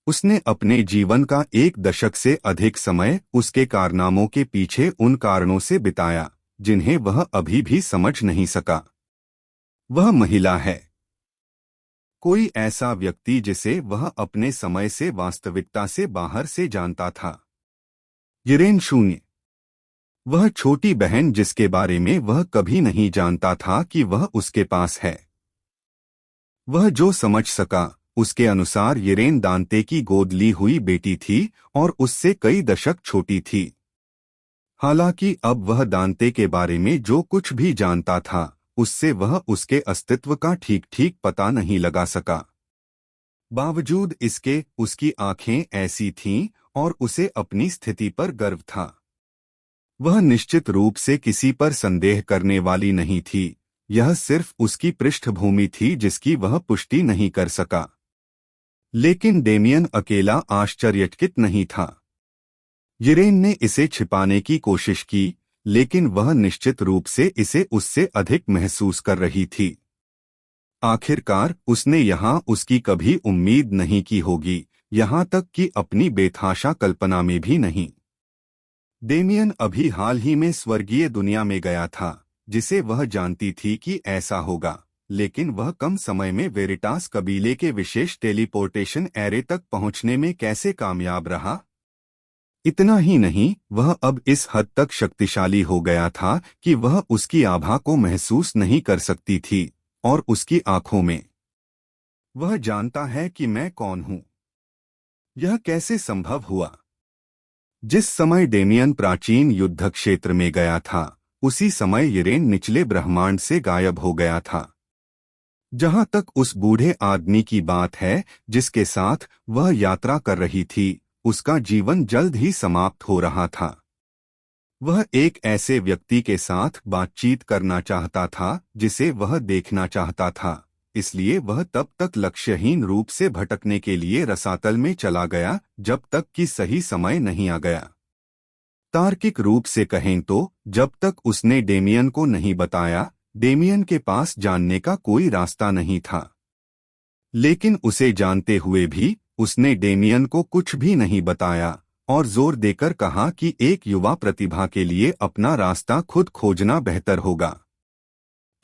उसने अपने जीवन का 1 दशक से अधिक समय उसके कारनामों के पीछे उन कारणों से बिताया जिन्हें वह अभी भी समझ नहीं सका। वह महिला है, कोई ऐसा व्यक्ति जिसे वह अपने समय से वास्तविकता से बाहर से जानता था। यिरेन शून्य, वह छोटी बहन जिसके बारे में वह कभी नहीं जानता था कि वह उसके पास है। वह जो समझ सका उसके अनुसार यिरेन दांते की गोद ली हुई बेटी थी और उससे कई दशक छोटी थी। हालांकि अब वह दांते के बारे में जो कुछ भी जानता था, उससे वह उसके अस्तित्व का ठीक ठीक पता नहीं लगा सका। बावजूद इसके उसकी आंखें ऐसी थीं और उसे अपनी स्थिति पर गर्व था। वह निश्चित रूप से किसी पर संदेह करने वाली नहीं थी। यह सिर्फ उसकी पृष्ठभूमि थी जिसकी वह पुष्टि नहीं कर सका। लेकिन डेमियन अकेला आश्चर्यचकित नहीं था। यिरेन ने इसे छिपाने की कोशिश की, लेकिन वह निश्चित रूप से इसे उससे अधिक महसूस कर रही थी। आखिरकार उसने यहाँ उसकी कभी उम्मीद नहीं की होगी, यहाँ तक कि अपनी बेतहाशा कल्पना में भी नहीं। डेमियन अभी हाल ही में स्वर्गीय दुनिया में गया था, जिसे वह जानती थी कि ऐसा होगा, लेकिन वह कम समय में वेरिटास कबीले के विशेष टेलीपोर्टेशन एरे तक पहुंचने में कैसे कामयाब रहा। इतना ही नहीं, वह अब इस हद तक शक्तिशाली हो गया था कि वह उसकी आभा को महसूस नहीं कर सकती थी, और उसकी आंखों में। वह जानता है कि मैं कौन हूं। यह कैसे संभव हुआ? जिस समय डेमियन प्राचीन युद्ध क्षेत्र में गया था, उसी समय यिरेन निचले ब्रह्मांड से गायब हो गया था। जहां तक उस बूढ़े आदमी की बात है जिसके साथ वह यात्रा कर रही थी, उसका जीवन जल्द ही समाप्त हो रहा था। वह एक ऐसे व्यक्ति के साथ बातचीत करना चाहता था जिसे वह देखना चाहता था, इसलिए वह तब तक लक्ष्यहीन रूप से भटकने के लिए रसातल में चला गया जब तक कि सही समय नहीं आ गया। तार्किक रूप से कहें तो जब तक उसने डेमियन को नहीं बताया, डेमियन के पास जानने का कोई रास्ता नहीं था। लेकिन उसे जानते हुए भी उसने डेमियन को कुछ भी नहीं बताया और जोर देकर कहा कि एक युवा प्रतिभा के लिए अपना रास्ता खुद खोजना बेहतर होगा।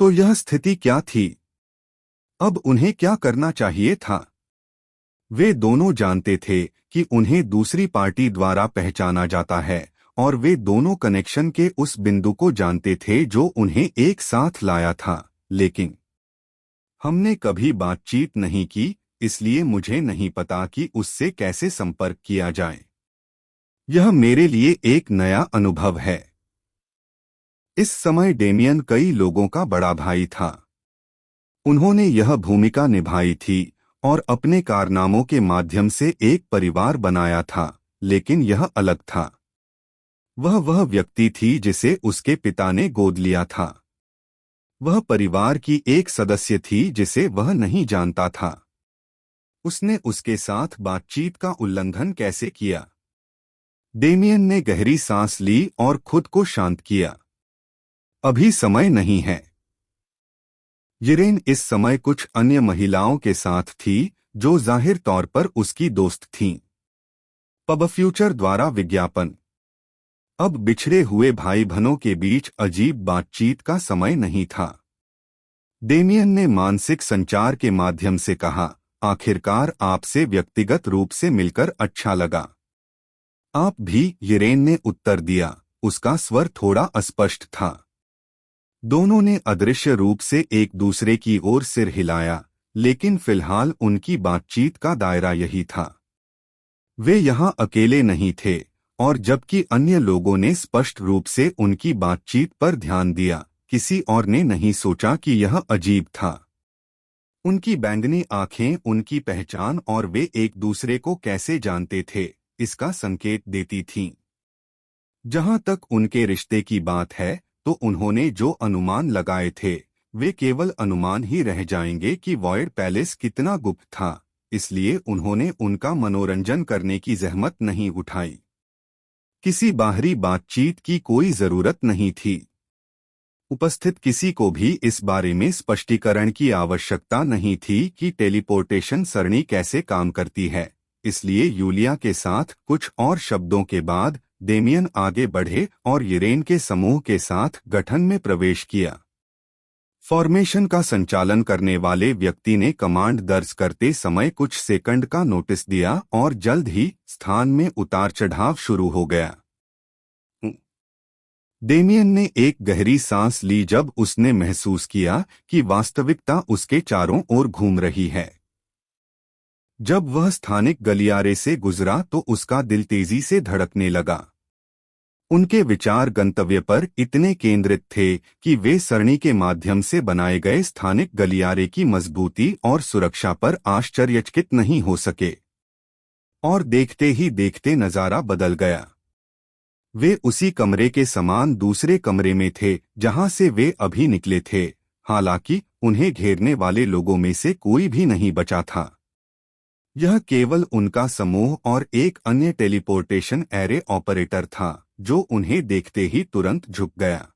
तो यह स्थिति क्या थी? अब उन्हें क्या करना चाहिए था? वे दोनों जानते थे कि उन्हें दूसरी पार्टी द्वारा पहचाना जाता है, और वे दोनों कनेक्शन के उस बिंदु को जानते थे जो उन्हें एक साथ लाया था। लेकिन हमने कभी बातचीत नहीं की, इसलिए मुझे नहीं पता कि उससे कैसे संपर्क किया जाए। यह मेरे लिए एक नया अनुभव है। इस समय डेमियन कई लोगों का बड़ा भाई था। उन्होंने यह भूमिका निभाई थी और अपने कारनामों के माध्यम से एक परिवार बनाया था, लेकिन यह अलग था। वह व्यक्ति थी जिसे उसके पिता ने गोद लिया था। वह परिवार की एक सदस्य थी जिसे वह नहीं जानता था। उसने उसके साथ बातचीत का उल्लंघन कैसे किया? डेमियन ने गहरी सांस ली और खुद को शांत किया। अभी समय नहीं है। यिरेन इस समय कुछ अन्य महिलाओं के साथ थी जो जाहिर तौर पर उसकी दोस्त थीं। पब फ्यूचर द्वारा विज्ञापन। अब बिछड़े हुए भाई बहनों के बीच अजीब बातचीत का समय नहीं था। डेमियन ने मानसिक संचार के माध्यम से कहा, आखिरकार आपसे व्यक्तिगत रूप से मिलकर अच्छा लगा। आप भी, यिरेन ने उत्तर दिया। उसका स्वर थोड़ा अस्पष्ट था। दोनों ने अदृश्य रूप से एक दूसरे की ओर सिर हिलाया, लेकिन फिलहाल उनकी बातचीत का दायरा यही था। वे यहाँ अकेले नहीं थे, और जबकि अन्य लोगों ने स्पष्ट रूप से उनकी बातचीत पर ध्यान दिया, किसी और ने नहीं सोचा कि यह अजीब था। उनकी बैंगनी आंखें उनकी पहचान और वे एक दूसरे को कैसे जानते थे, इसका संकेत देती थीं। जहां तक उनके रिश्ते की बात है, तो उन्होंने जो अनुमान लगाए थे, वे केवल अनुमान ही रह जाएंगे कि वॉयड पैलेस कितना गुप्त था, इसलिए उन्होंने उनका मनोरंजन करने की जहमत नहीं उठाई। किसी बाहरी बातचीत की कोई जरूरत नहीं थी। उपस्थित किसी को भी इस बारे में स्पष्टीकरण की आवश्यकता नहीं थी कि टेलीपोर्टेशन सरणी कैसे काम करती है, इसलिए यूलिया के साथ कुछ और शब्दों के बाद डेमियन आगे बढ़े और यिरेन के समूह के साथ गठन में प्रवेश किया। फॉर्मेशन का संचालन करने वाले व्यक्ति ने कमांड दर्ज करते समय कुछ सेकंड का नोटिस दिया और जल्द ही स्थान में उतार चढ़ाव शुरू हो गया। डेमियन ने एक गहरी सांस ली जब उसने महसूस किया कि वास्तविकता उसके चारों ओर घूम रही है। जब वह स्थानिक गलियारे से गुजरा तो उसका दिल तेजी से धड़कने लगा। उनके विचार गंतव्य पर इतने केंद्रित थे कि वे सरणी के माध्यम से बनाए गए स्थानिक गलियारे की मजबूती और सुरक्षा पर आश्चर्यचकित नहीं हो सके। और देखते ही देखते नजारा बदल गया। वे उसी कमरे के समान दूसरे कमरे में थे जहां से वे अभी निकले थे, हालांकि उन्हें घेरने वाले लोगों में से कोई भी नहीं बचा था। यह केवल उनका समूह और एक अन्य टेलीपोर्टेशन एरे ऑपरेटर था, जो उन्हें देखते ही तुरंत झुक गया।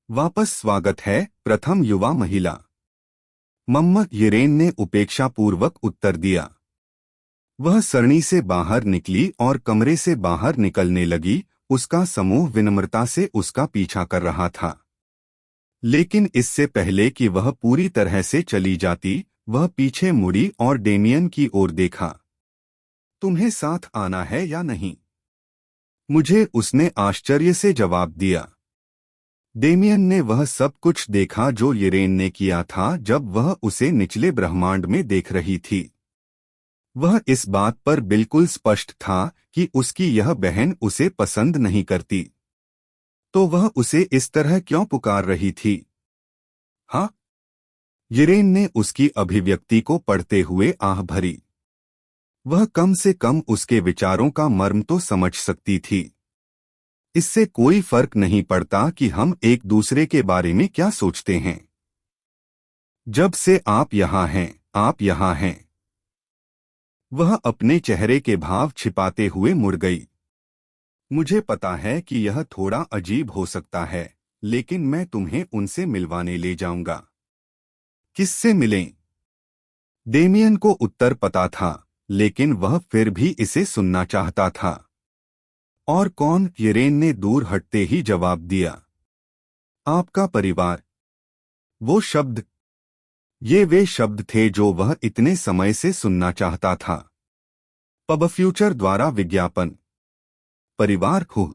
वापस स्वागत है, प्रथम युवा महिला। मम्मा, यिरेन ने उपेक्षापूर्वक उत्तर दिया। वह सरणी से बाहर निकली और कमरे से बाहर निकलने लगी। उसका समूह विनम्रता से उसका पीछा कर रहा था। लेकिन इससे पहले कि वह पूरी तरह से चली जाती, वह पीछे मुड़ी और डेमियन की ओर देखा। तुम्हें साथ आना है या नहीं? मुझे, उसने आश्चर्य से जवाब दिया। डेमियन ने वह सब कुछ देखा जो यिरेन ने किया था जब वह उसे निचले ब्रह्मांड में देख रही थी। वह इस बात पर बिल्कुल स्पष्ट था कि उसकी यह बहन उसे पसंद नहीं करती। तो वह उसे इस तरह क्यों पुकार रही थी? हाँ? यिरेन ने उसकी अभिव्यक्ति को पढ़ते हुए आह भरी। वह कम से कम उसके विचारों का मर्म तो समझ सकती थी। इससे कोई फर्क नहीं पड़ता कि हम एक दूसरे के बारे में क्या सोचते हैं। जब से आप यहाँ हैं, आप यहाँ हैं। वह अपने चेहरे के भाव छिपाते हुए मुड़ गई। मुझे पता है कि यह थोड़ा अजीब हो सकता है, लेकिन मैं तुम्हें उनसे मिलवाने ले जाऊंगा। किससे मिलें? डेमियन को उत्तर पता था, लेकिन वह फिर भी इसे सुनना चाहता था। और कौन? यिरेन ने दूर हटते ही जवाब दिया। आपका परिवार। वो शब्द, ये वे शब्द थे जो वह इतने समय से सुनना चाहता था। पब फ्यूचर द्वारा विज्ञापन। परिवार हो?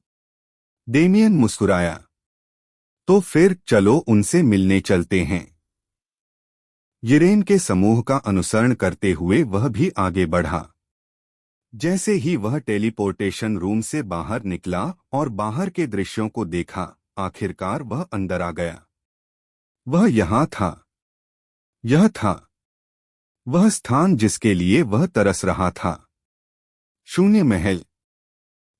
डेमियन मुस्कुराया। तो फिर चलो उनसे मिलने चलते हैं। यिरेन के समूह का अनुसरण करते हुए वह भी आगे बढ़ा। जैसे ही वह टेलीपोर्टेशन रूम से बाहर निकला और बाहर के दृश्यों को देखा, आखिरकार वह अंदर आ गया। वह यहाँ था। यह था वह स्थान जिसके लिए वह तरस रहा था। शून्य महल।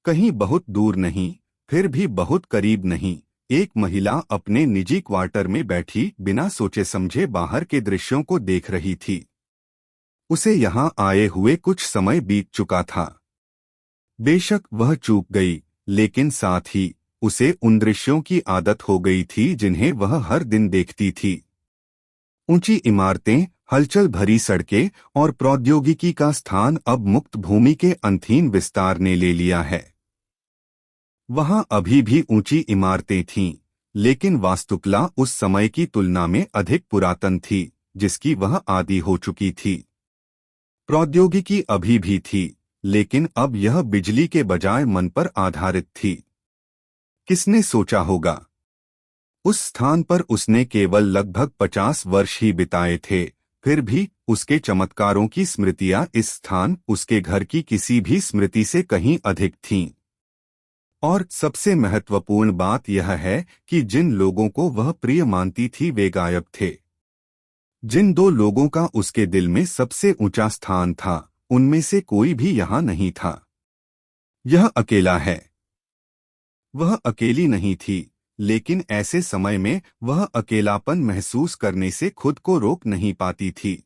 कहीं बहुत दूर नहीं, फिर भी बहुत करीब नहीं। एक महिला अपने निजी क्वार्टर में बैठी बिना सोचे समझे बाहर के दृश्यों को देख रही थी। उसे यहाँ आए हुए कुछ समय बीत चुका था। बेशक वह चूक गई, लेकिन साथ ही उसे उन दृश्यों की आदत हो गई थी जिन्हें वह हर दिन देखती थी। ऊंची इमारतें, हलचल भरी सड़कें और प्रौद्योगिकी का स्थान अब मुक्त भूमि के अंतहीन विस्तार ने ले लिया है। वहां अभी भी ऊंची इमारतें थीं, लेकिन वास्तुकला उस समय की तुलना में अधिक पुरातन थी, जिसकी वह आदी हो चुकी थी। प्रौद्योगिकी अभी भी थी, लेकिन अब यह बिजली के बजाय मन पर आधारित थी। किसने सोचा होगा? उस स्थान पर उसने केवल लगभग 50 वर्ष ही बिताए थे, फिर भी उसके चमत्कारों की स्मृतियां इस स्थान, उसके घर की किसी भी स्मृति से कहीं अधिक थीं। और सबसे महत्वपूर्ण बात यह है कि जिन लोगों को वह प्रिय मानती थी वे गायब थे। जिन दो लोगों का उसके दिल में सबसे ऊंचा स्थान था, उनमें से कोई भी यहां नहीं था। यह अकेला है। वह अकेली नहीं थी, लेकिन ऐसे समय में वह अकेलापन महसूस करने से खुद को रोक नहीं पाती थी।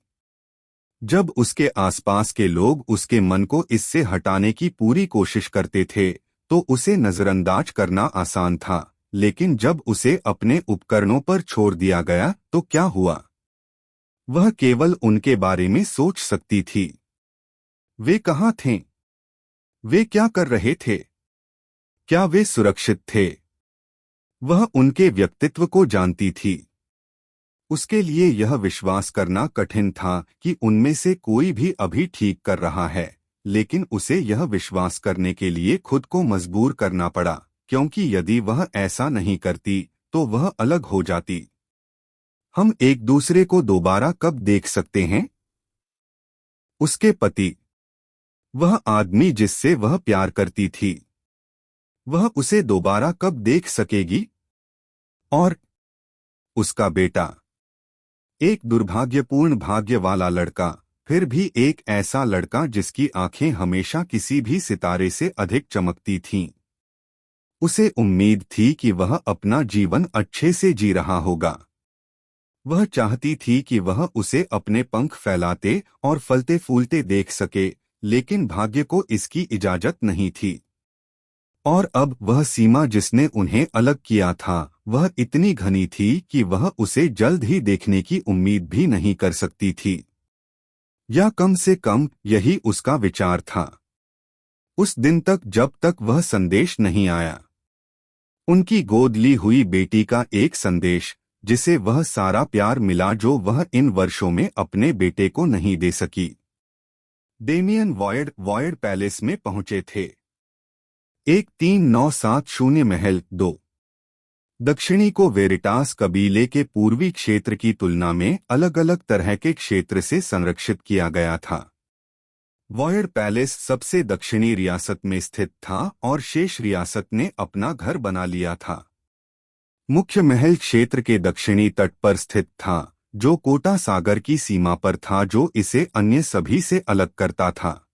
जब उसके आसपास के लोग उसके मन को इससे हटाने की पूरी कोशिश करते थे, तो उसे नजरअंदाज करना आसान था, लेकिन जब उसे अपने उपकरणों पर छोड़ दिया गया तो क्या हुआ? वह केवल उनके बारे में सोच सकती थी। वे कहाँ थे? वे क्या कर रहे थे? क्या वे सुरक्षित थे? वह उनके व्यक्तित्व को जानती थी। उसके लिए यह विश्वास करना कठिन था कि उनमें से कोई भी अभी ठीक कर रहा है, लेकिन उसे यह विश्वास करने के लिए खुद को मजबूर करना पड़ा, क्योंकि यदि वह ऐसा नहीं करती तो वह अलग हो जाती। हम एक दूसरे को दोबारा कब देख सकते हैं? उसके पति, वह आदमी जिससे वह प्यार करती थी, वह उसे दोबारा कब देख सकेगी? और उसका बेटा, एक दुर्भाग्यपूर्ण भाग्य वाला लड़का, फिर भी एक ऐसा लड़का जिसकी आंखें हमेशा किसी भी सितारे से अधिक चमकती थीं। उसे उम्मीद थी कि वह अपना जीवन अच्छे से जी रहा होगा। वह चाहती थी कि वह उसे अपने पंख फैलाते और फलते फूलते देख सके, लेकिन भाग्य को इसकी इजाजत नहीं थी। और अब वह सीमा जिसने उन्हें अलग किया था, वह इतनी घनी थी कि वह उसे जल्द ही देखने की उम्मीद भी नहीं कर सकती थी। या कम से कम यही उसका विचार था, उस दिन तक जब तक वह संदेश नहीं आया। उनकी गोद ली हुई बेटी का एक संदेश, जिसे वह सारा प्यार मिला जो वह इन वर्षों में अपने बेटे को नहीं दे सकी। डेमियन वॉयड पैलेस में पहुंचे थे। एक 3970 महल 2 दक्षिणी को वेरिटास कबीले के पूर्वी क्षेत्र की तुलना में अलग अलग तरह के क्षेत्र से संरक्षित किया गया था। वॉयड पैलेस सबसे दक्षिणी रियासत में स्थित था और शेष रियासत ने अपना घर बना लिया था। मुख्य महल क्षेत्र के दक्षिणी तट पर स्थित था, जो कोटा सागर की सीमा पर था, जो इसे अन्य सभी से अलग करता था।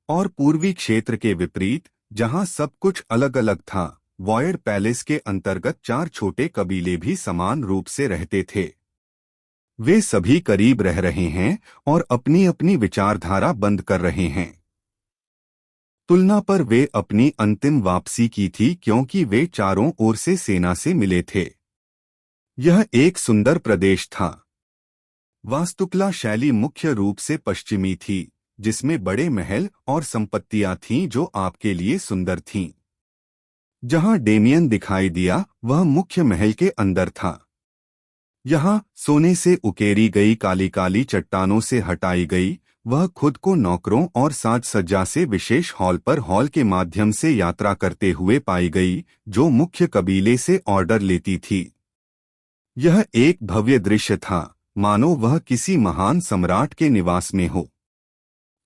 और पूर्वी क्षेत्र के विपरीत, जहां सब कुछ अलग अलग था, वॉयड पैलेस के अंतर्गत 4 छोटे कबीले भी समान रूप से रहते थे। वे सभी करीब रह रहे हैं और अपनी अपनी विचारधारा बंद कर रहे हैं। तुलना पर वे अपनी अंतिम वापसी की थी, क्योंकि वे चारों ओर से सेना से मिले थे। यह एक सुंदर प्रदेश था। वास्तुकला शैली मुख्य रूप से पश्चिमी थी, जिसमें बड़े महल और संपत्तियां थीं जो आपके लिए सुंदर थीं। जहां डेमियन दिखाई दिया, वह मुख्य महल के अंदर था। यहां सोने से उकेरी गई काली काली चट्टानों से हटाई गई, वह खुद को नौकरों और साज सज्जा से विशेष हॉल के माध्यम से यात्रा करते हुए पाई गई, जो मुख्य कबीले से ऑर्डर लेती थी। यह एक भव्य दृश्य था, मानो वह किसी महान सम्राट के निवास में हो।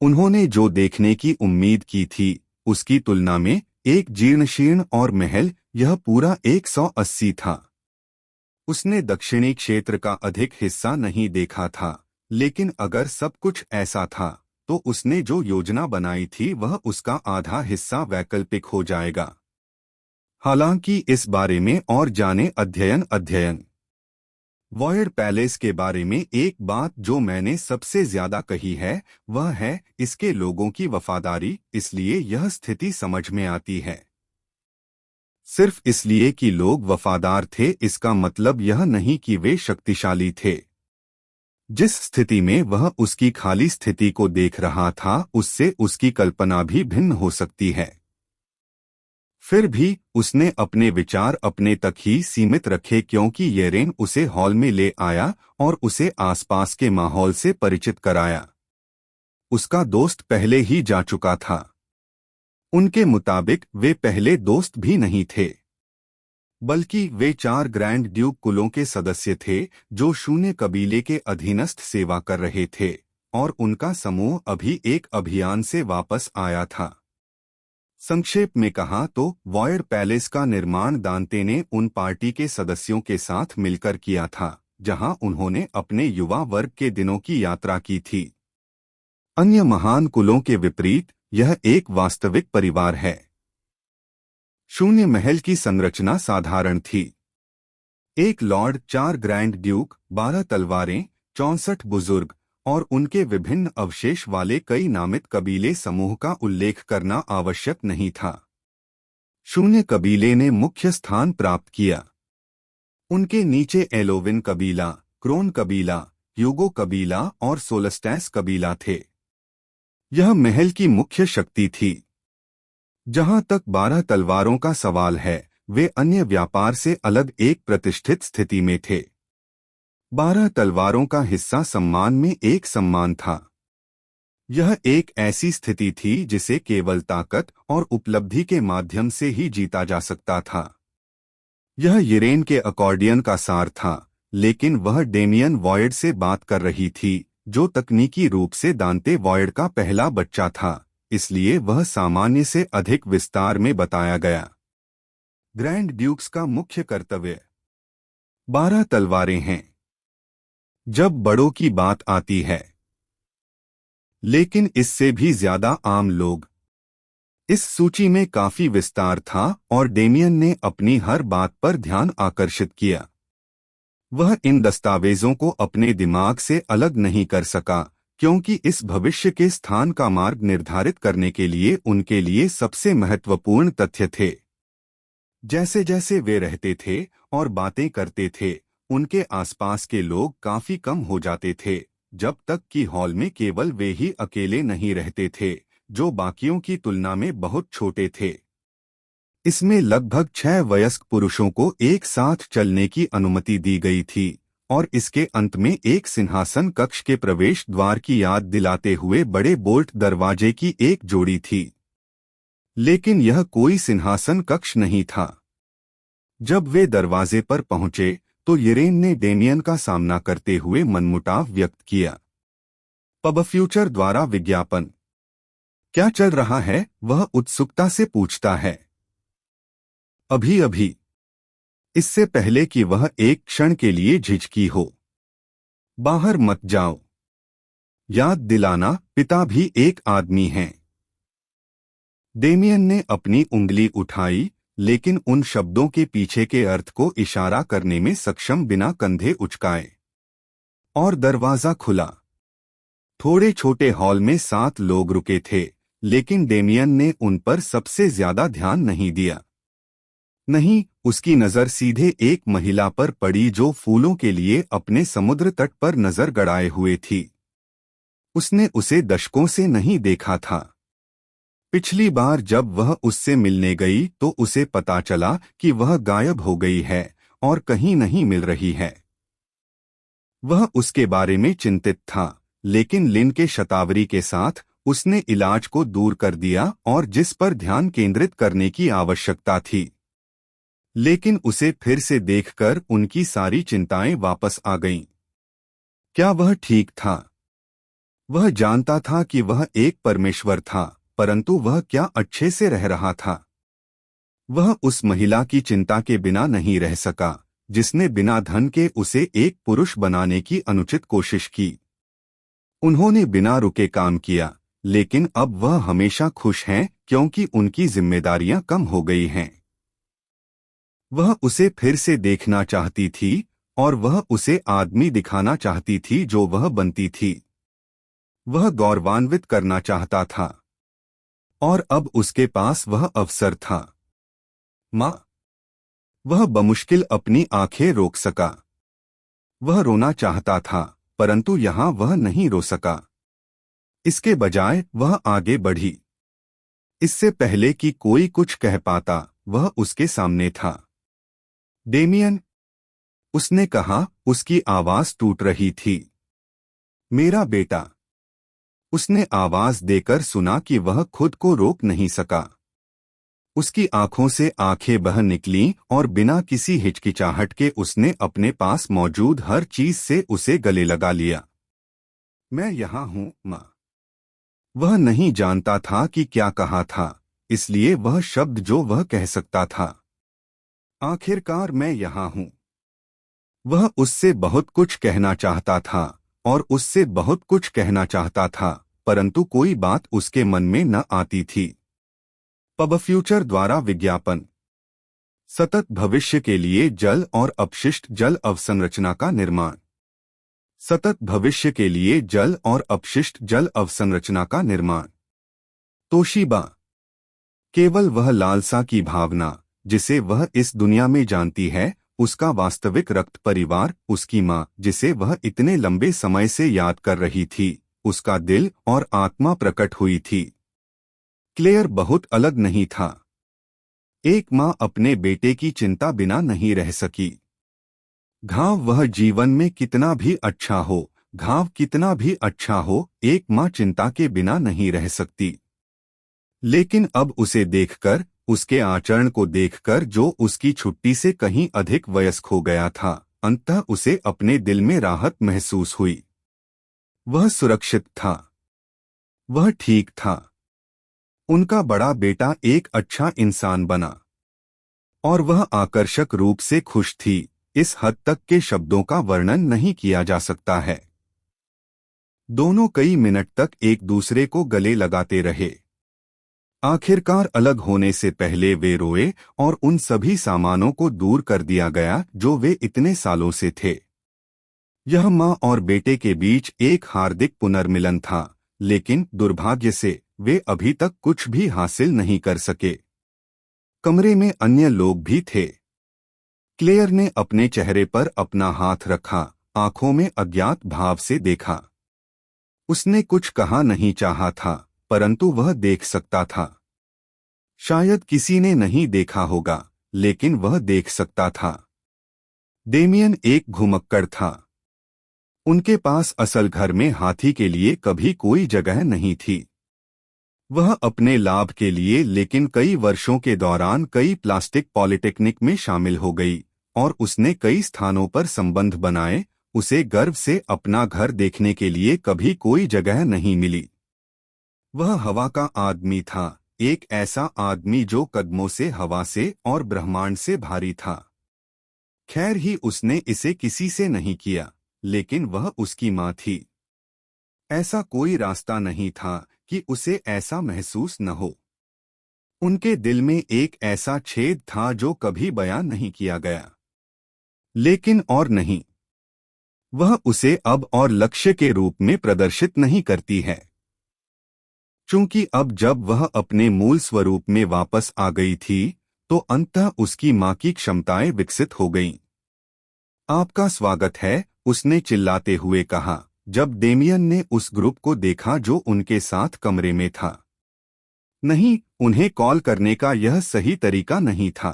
उन्होंने जो देखने की उम्मीद की थी, उसकी तुलना में एक जीर्णशीर्ण और महल, यह पूरा 180 था। उसने दक्षिणी क्षेत्र का अधिक हिस्सा नहीं देखा था, लेकिन अगर सब कुछ ऐसा था, तो उसने जो योजना बनाई थी वह उसका आधा हिस्सा वैकल्पिक हो जाएगा। हालांकि इस बारे में और जाने अध्ययन वॉयड पैलेस के बारे में एक बात जो मैंने सबसे ज्यादा कही है, वह है इसके लोगों की वफादारी, इसलिए यह स्थिति समझ में आती है। सिर्फ इसलिए कि लोग वफादार थे, इसका मतलब यह नहीं कि वे शक्तिशाली थे। जिस स्थिति में वह उसकी खाली स्थिति को देख रहा था उससे उसकी कल्पना भी भिन्न हो सकती है। फिर भी उसने अपने विचार अपने तक ही सीमित रखे क्योंकि येरेन उसे हॉल में ले आया और उसे आसपास के माहौल से परिचित कराया। उसका दोस्त पहले ही जा चुका था। उनके मुताबिक वे पहले दोस्त भी नहीं थे, बल्कि वे 4 ग्रैंड ड्यूक कुलों के सदस्य थे जो शून्य कबीले के अधीनस्थ सेवा कर रहे थे, और उनका समूह अभी एक अभियान से वापस आया था। संक्षेप में कहा तो वॉयर पैलेस का निर्माण दांते ने उन पार्टी के सदस्यों के साथ मिलकर किया था जहां उन्होंने अपने युवा वर्ग के दिनों की यात्रा की थी। अन्य महान कुलों के विपरीत यह एक वास्तविक परिवार है। शून्य महल की संरचना साधारण थी। एक लॉर्ड, 4 ग्रैंड ड्यूक, 12 तलवारें, 64 बुजुर्ग और उनके विभिन्न अवशेष वाले कई नामित कबीले समूह का उल्लेख करना आवश्यक नहीं था। शून्य कबीले ने मुख्य स्थान प्राप्त किया। उनके नीचे एलोविन कबीला, क्रोन कबीला, ह्यूगो कबीला और सोलस्टैस कबीला थे। यह महल की मुख्य शक्ति थी। जहां तक 12 तलवारों का सवाल है, वे अन्य व्यापार से अलग एक प्रतिष्ठित स्थिति में थे। 12 तलवारों का हिस्सा सम्मान में एक सम्मान था। यह एक ऐसी स्थिति थी जिसे केवल ताकत और उपलब्धि के माध्यम से ही जीता जा सकता था। यह येरेन के अकॉर्डियन का सार था, लेकिन वह डेमियन वॉयड से बात कर रही थी, जो तकनीकी रूप से दांते वॉयड का पहला बच्चा था, इसलिए वह सामान्य से अधिक विस्तार में बताया गया। ग्रैंड ड्यूक्स का मुख्य कर्तव्य 12 तलवारें हैं जब बड़ों की बात आती है, लेकिन इससे भी ज्यादा आम लोग। इस सूची में काफी विस्तार था और डेमियन ने अपनी हर बात पर ध्यान आकर्षित किया। वह इन दस्तावेजों को अपने दिमाग से अलग नहीं कर सका क्योंकि इस भविष्य के स्थान का मार्ग निर्धारित करने के लिए उनके लिए सबसे महत्वपूर्ण तथ्य थे। जैसे जैसे वे रहते थे और बातें करते थे, उनके आसपास के लोग काफी कम हो जाते थे, जब तक कि हॉल में केवल वे ही अकेले नहीं रहते थे, जो बाकियों की तुलना में बहुत छोटे थे। इसमें लगभग 6 वयस्क पुरुषों को एक साथ चलने की अनुमति दी गई थी, और इसके अंत में एक सिंहासन कक्ष के प्रवेश द्वार की याद दिलाते हुए बड़े बोल्ट दरवाजे की एक जोड़ी थी। लेकिन यह कोई सिंहासन कक्ष नहीं था। जब वे दरवाजे पर पहुंचे तो येरेन ने डेमियन का सामना करते हुए मनमुटाव व्यक्त किया। पब फ्यूचर द्वारा विज्ञापन क्या चल रहा है, वह उत्सुकता से पूछता है। अभी अभी, इससे पहले कि वह एक क्षण के लिए झिझकी हो। बाहर मत जाओ। याद दिलाना, पिता भी एक आदमी हैं। डेमियन ने अपनी उंगली उठाई, लेकिन उन शब्दों के पीछे के अर्थ को इशारा करने में सक्षम बिना कंधे उचकाए, और दरवाजा खुला। थोड़े छोटे हॉल में 7 लोग रुके थे, लेकिन डेमियन ने उन पर सबसे ज्यादा ध्यान नहीं दिया। नहीं, उसकी नजर सीधे एक महिला पर पड़ी जो फूलों के लिए अपने समुद्र तट पर नजर गड़ाए हुए थी। उसने उसे दशकों से नहीं देखा था। पिछली बार जब वह उससे मिलने गई तो उसे पता चला कि वह गायब हो गई है और कहीं नहीं मिल रही है। वह उसके बारे में चिंतित था, लेकिन लिन के शतावरी के साथ उसने इलाज को दूर कर दिया और जिस पर ध्यान केंद्रित करने की आवश्यकता थी। लेकिन उसे फिर से देखकर उनकी सारी चिंताएं वापस आ गईं। क्या वह ठीक था? वह जानता था कि वह एक परमेश्वर था, परंतु वह क्या अच्छे से रह रहा था? वह उस महिला की चिंता के बिना नहीं रह सका, जिसने बिना धन के उसे एक पुरुष बनाने की अनुचित कोशिश की। उन्होंने बिना रुके काम किया, लेकिन अब वह हमेशा खुश हैं क्योंकि उनकी जिम्मेदारियां कम हो गई हैं। वह उसे फिर से देखना चाहती थी और वह उसे आदमी दिखाना चाहती थी जो वह बनती थी। वह गौरवान्वित करना चाहता था, और अब उसके पास वह अवसर था। माँ, वह बमुश्किल अपनी आंखें रोक सका। वह रोना चाहता था, परंतु यहाँ वह नहीं रो सका। इसके बजाय वह आगे बढ़ी। इससे पहले कि कोई कुछ कह पाता, वह उसके सामने था। डेमियन, उसने कहा, उसकी आवाज टूट रही थी। मेरा बेटा। उसने आवाज देकर सुना कि वह खुद को रोक नहीं सका। उसकी आंखों से आंखें बह निकलीं और बिना किसी हिचकिचाहट के उसने अपने पास मौजूद हर चीज से उसे गले लगा लिया। मैं यहाँ हूँ, माँ। वह नहीं जानता था कि क्या कहा था, इसलिए वह शब्द जो वह कह सकता था, आखिरकार मैं यहाँ हूँ। वह उससे बहुत कुछ कहना चाहता था और उससे बहुत कुछ कहना चाहता था, परंतु कोई बात उसके मन में न आती थी। पब फ्यूचर द्वारा विज्ञापन। सतत भविष्य के लिए जल और अपशिष्ट जल अवसंरचना का निर्माण। सतत भविष्य के लिए जल और अपशिष्ट जल अवसंरचना का निर्माण। तोशिबा। केवल वह लालसा की भावना जिसे वह इस दुनिया में जानती है, उसका वास्तविक रक्त परिवार, उसकी माँ जिसे वह इतने लंबे समय से याद कर रही थी, उसका दिल और आत्मा प्रकट हुई थी। क्लेयर बहुत अलग नहीं था। एक माँ अपने बेटे की चिंता बिना नहीं रह सकी। घाव वह जीवन में कितना भी अच्छा हो, घाव कितना भी अच्छा हो, एक माँ चिंता के बिना नहीं रह सकती। लेकिन अब उसे देखकर, उसके आचरण को देखकर जो उसकी छुट्टी से कहीं अधिक वयस्क हो गया था, अंततः उसे अपने दिल में राहत महसूस हुई। वह सुरक्षित था। वह ठीक था। उनका बड़ा बेटा एक अच्छा इंसान बना और वह आकर्षक रूप से खुश थी, इस हद तक के शब्दों का वर्णन नहीं किया जा सकता है। दोनों कई मिनट तक एक दूसरे को गले लगाते रहे। आखिरकार अलग होने से पहले वे रोए और उन सभी सामानों को दूर कर दिया गया जो वे इतने सालों से थे। यह माँ और बेटे के बीच एक हार्दिक पुनर्मिलन था, लेकिन दुर्भाग्य से वे अभी तक कुछ भी हासिल नहीं कर सके। कमरे में अन्य लोग भी थे। क्लेयर ने अपने चेहरे पर अपना हाथ रखा, आंखों में अज्ञात भाव से देखा। उसने कुछ कहा नहीं चाहा था, परंतु वह देख सकता था। शायद किसी ने नहीं देखा होगा, लेकिन वह देख सकता था। डेमियन एक घुमक्कड़ था। उनके पास असल घर में हाथी के लिए कभी कोई जगह नहीं थी। वह अपने लाभ के लिए लेकिन कई वर्षों के दौरान कई प्लास्टिक पॉलिटेक्निक में शामिल हो गई और उसने कई स्थानों पर संबंध बनाए। उसे गर्व से अपना घर देखने के लिए कभी कोई जगह नहीं मिली। वह हवा का आदमी था, एक ऐसा आदमी जो कदमों से हवा से और ब्रह्मांड से भारी था। खैर ही उसने इसे किसी से नहीं किया, लेकिन वह उसकी माँ थी। ऐसा कोई रास्ता नहीं था कि उसे ऐसा महसूस न हो। उनके दिल में एक ऐसा छेद था जो कभी बयान नहीं किया गया। लेकिन और नहीं, वह उसे अब और लक्ष्य के रूप में प्रदर्शित नहीं करती है, चूंकि अब जब वह अपने मूल स्वरूप में वापस आ गई थी, तो अंततः उसकी माँ की क्षमताएं विकसित हो गईं। आपका स्वागत है, उसने चिल्लाते हुए कहा, जब डेमियन ने उस ग्रुप को देखा जो उनके साथ कमरे में था। नहीं, उन्हें कॉल करने का यह सही तरीका नहीं था।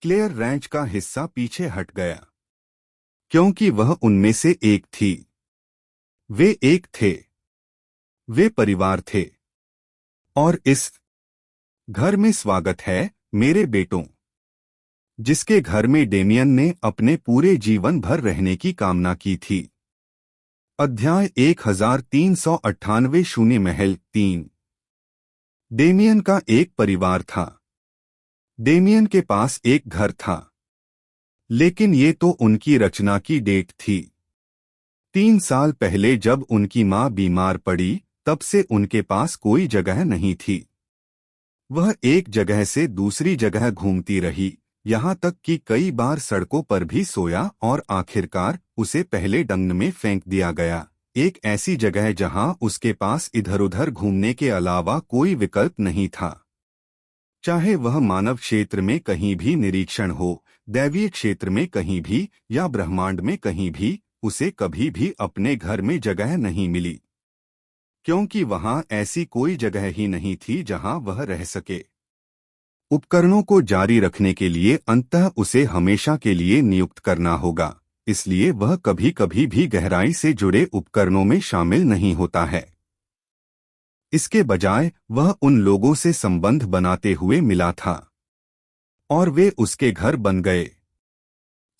क्लेयर रैंच का हिस्सा पीछे हट गया, क्योंकि वह उनमें से एक थी। वे एक थे। वे परिवार थे। और इस घर में स्वागत है, मेरे बेटों, जिसके घर में डेमियन ने अपने पूरे जीवन भर रहने की कामना की थी। अध्याय 1398 शून्य महल 3। डेमियन का एक परिवार था। डेमियन के पास एक घर था, लेकिन ये तो उनकी रचना की डेट थी। 3 साल पहले जब उनकी माँ बीमार पड़ी, तब से उनके पास कोई जगह नहीं थी। वह एक जगह से दूसरी जगह घूमती रही, यहाँ तक कि कई बार सड़कों पर भी सोया और आखिरकार उसे पहले डंग में फेंक दिया गया, एक ऐसी जगह जहाँ उसके पास इधर-उधर घूमने के अलावा कोई विकल्प नहीं था। चाहे वह मानव क्षेत्र में कहीं भी निरीक्षण हो, दैवीय क्षेत्र में कहीं भी या ब्रह्मांड में कहीं भी, उसे कभी भी अपने घर में जगह नहीं मिली, क्योंकि वहां ऐसी कोई जगह ही नहीं थी जहां वह रह सके। उपकरणों को जारी रखने के लिए अंततः उसे हमेशा के लिए नियुक्त करना होगा, इसलिए वह कभी कभी भी गहराई से जुड़े उपकरणों में शामिल नहीं होता है। इसके बजाय वह उन लोगों से संबंध बनाते हुए मिला था और वे उसके घर बन गए।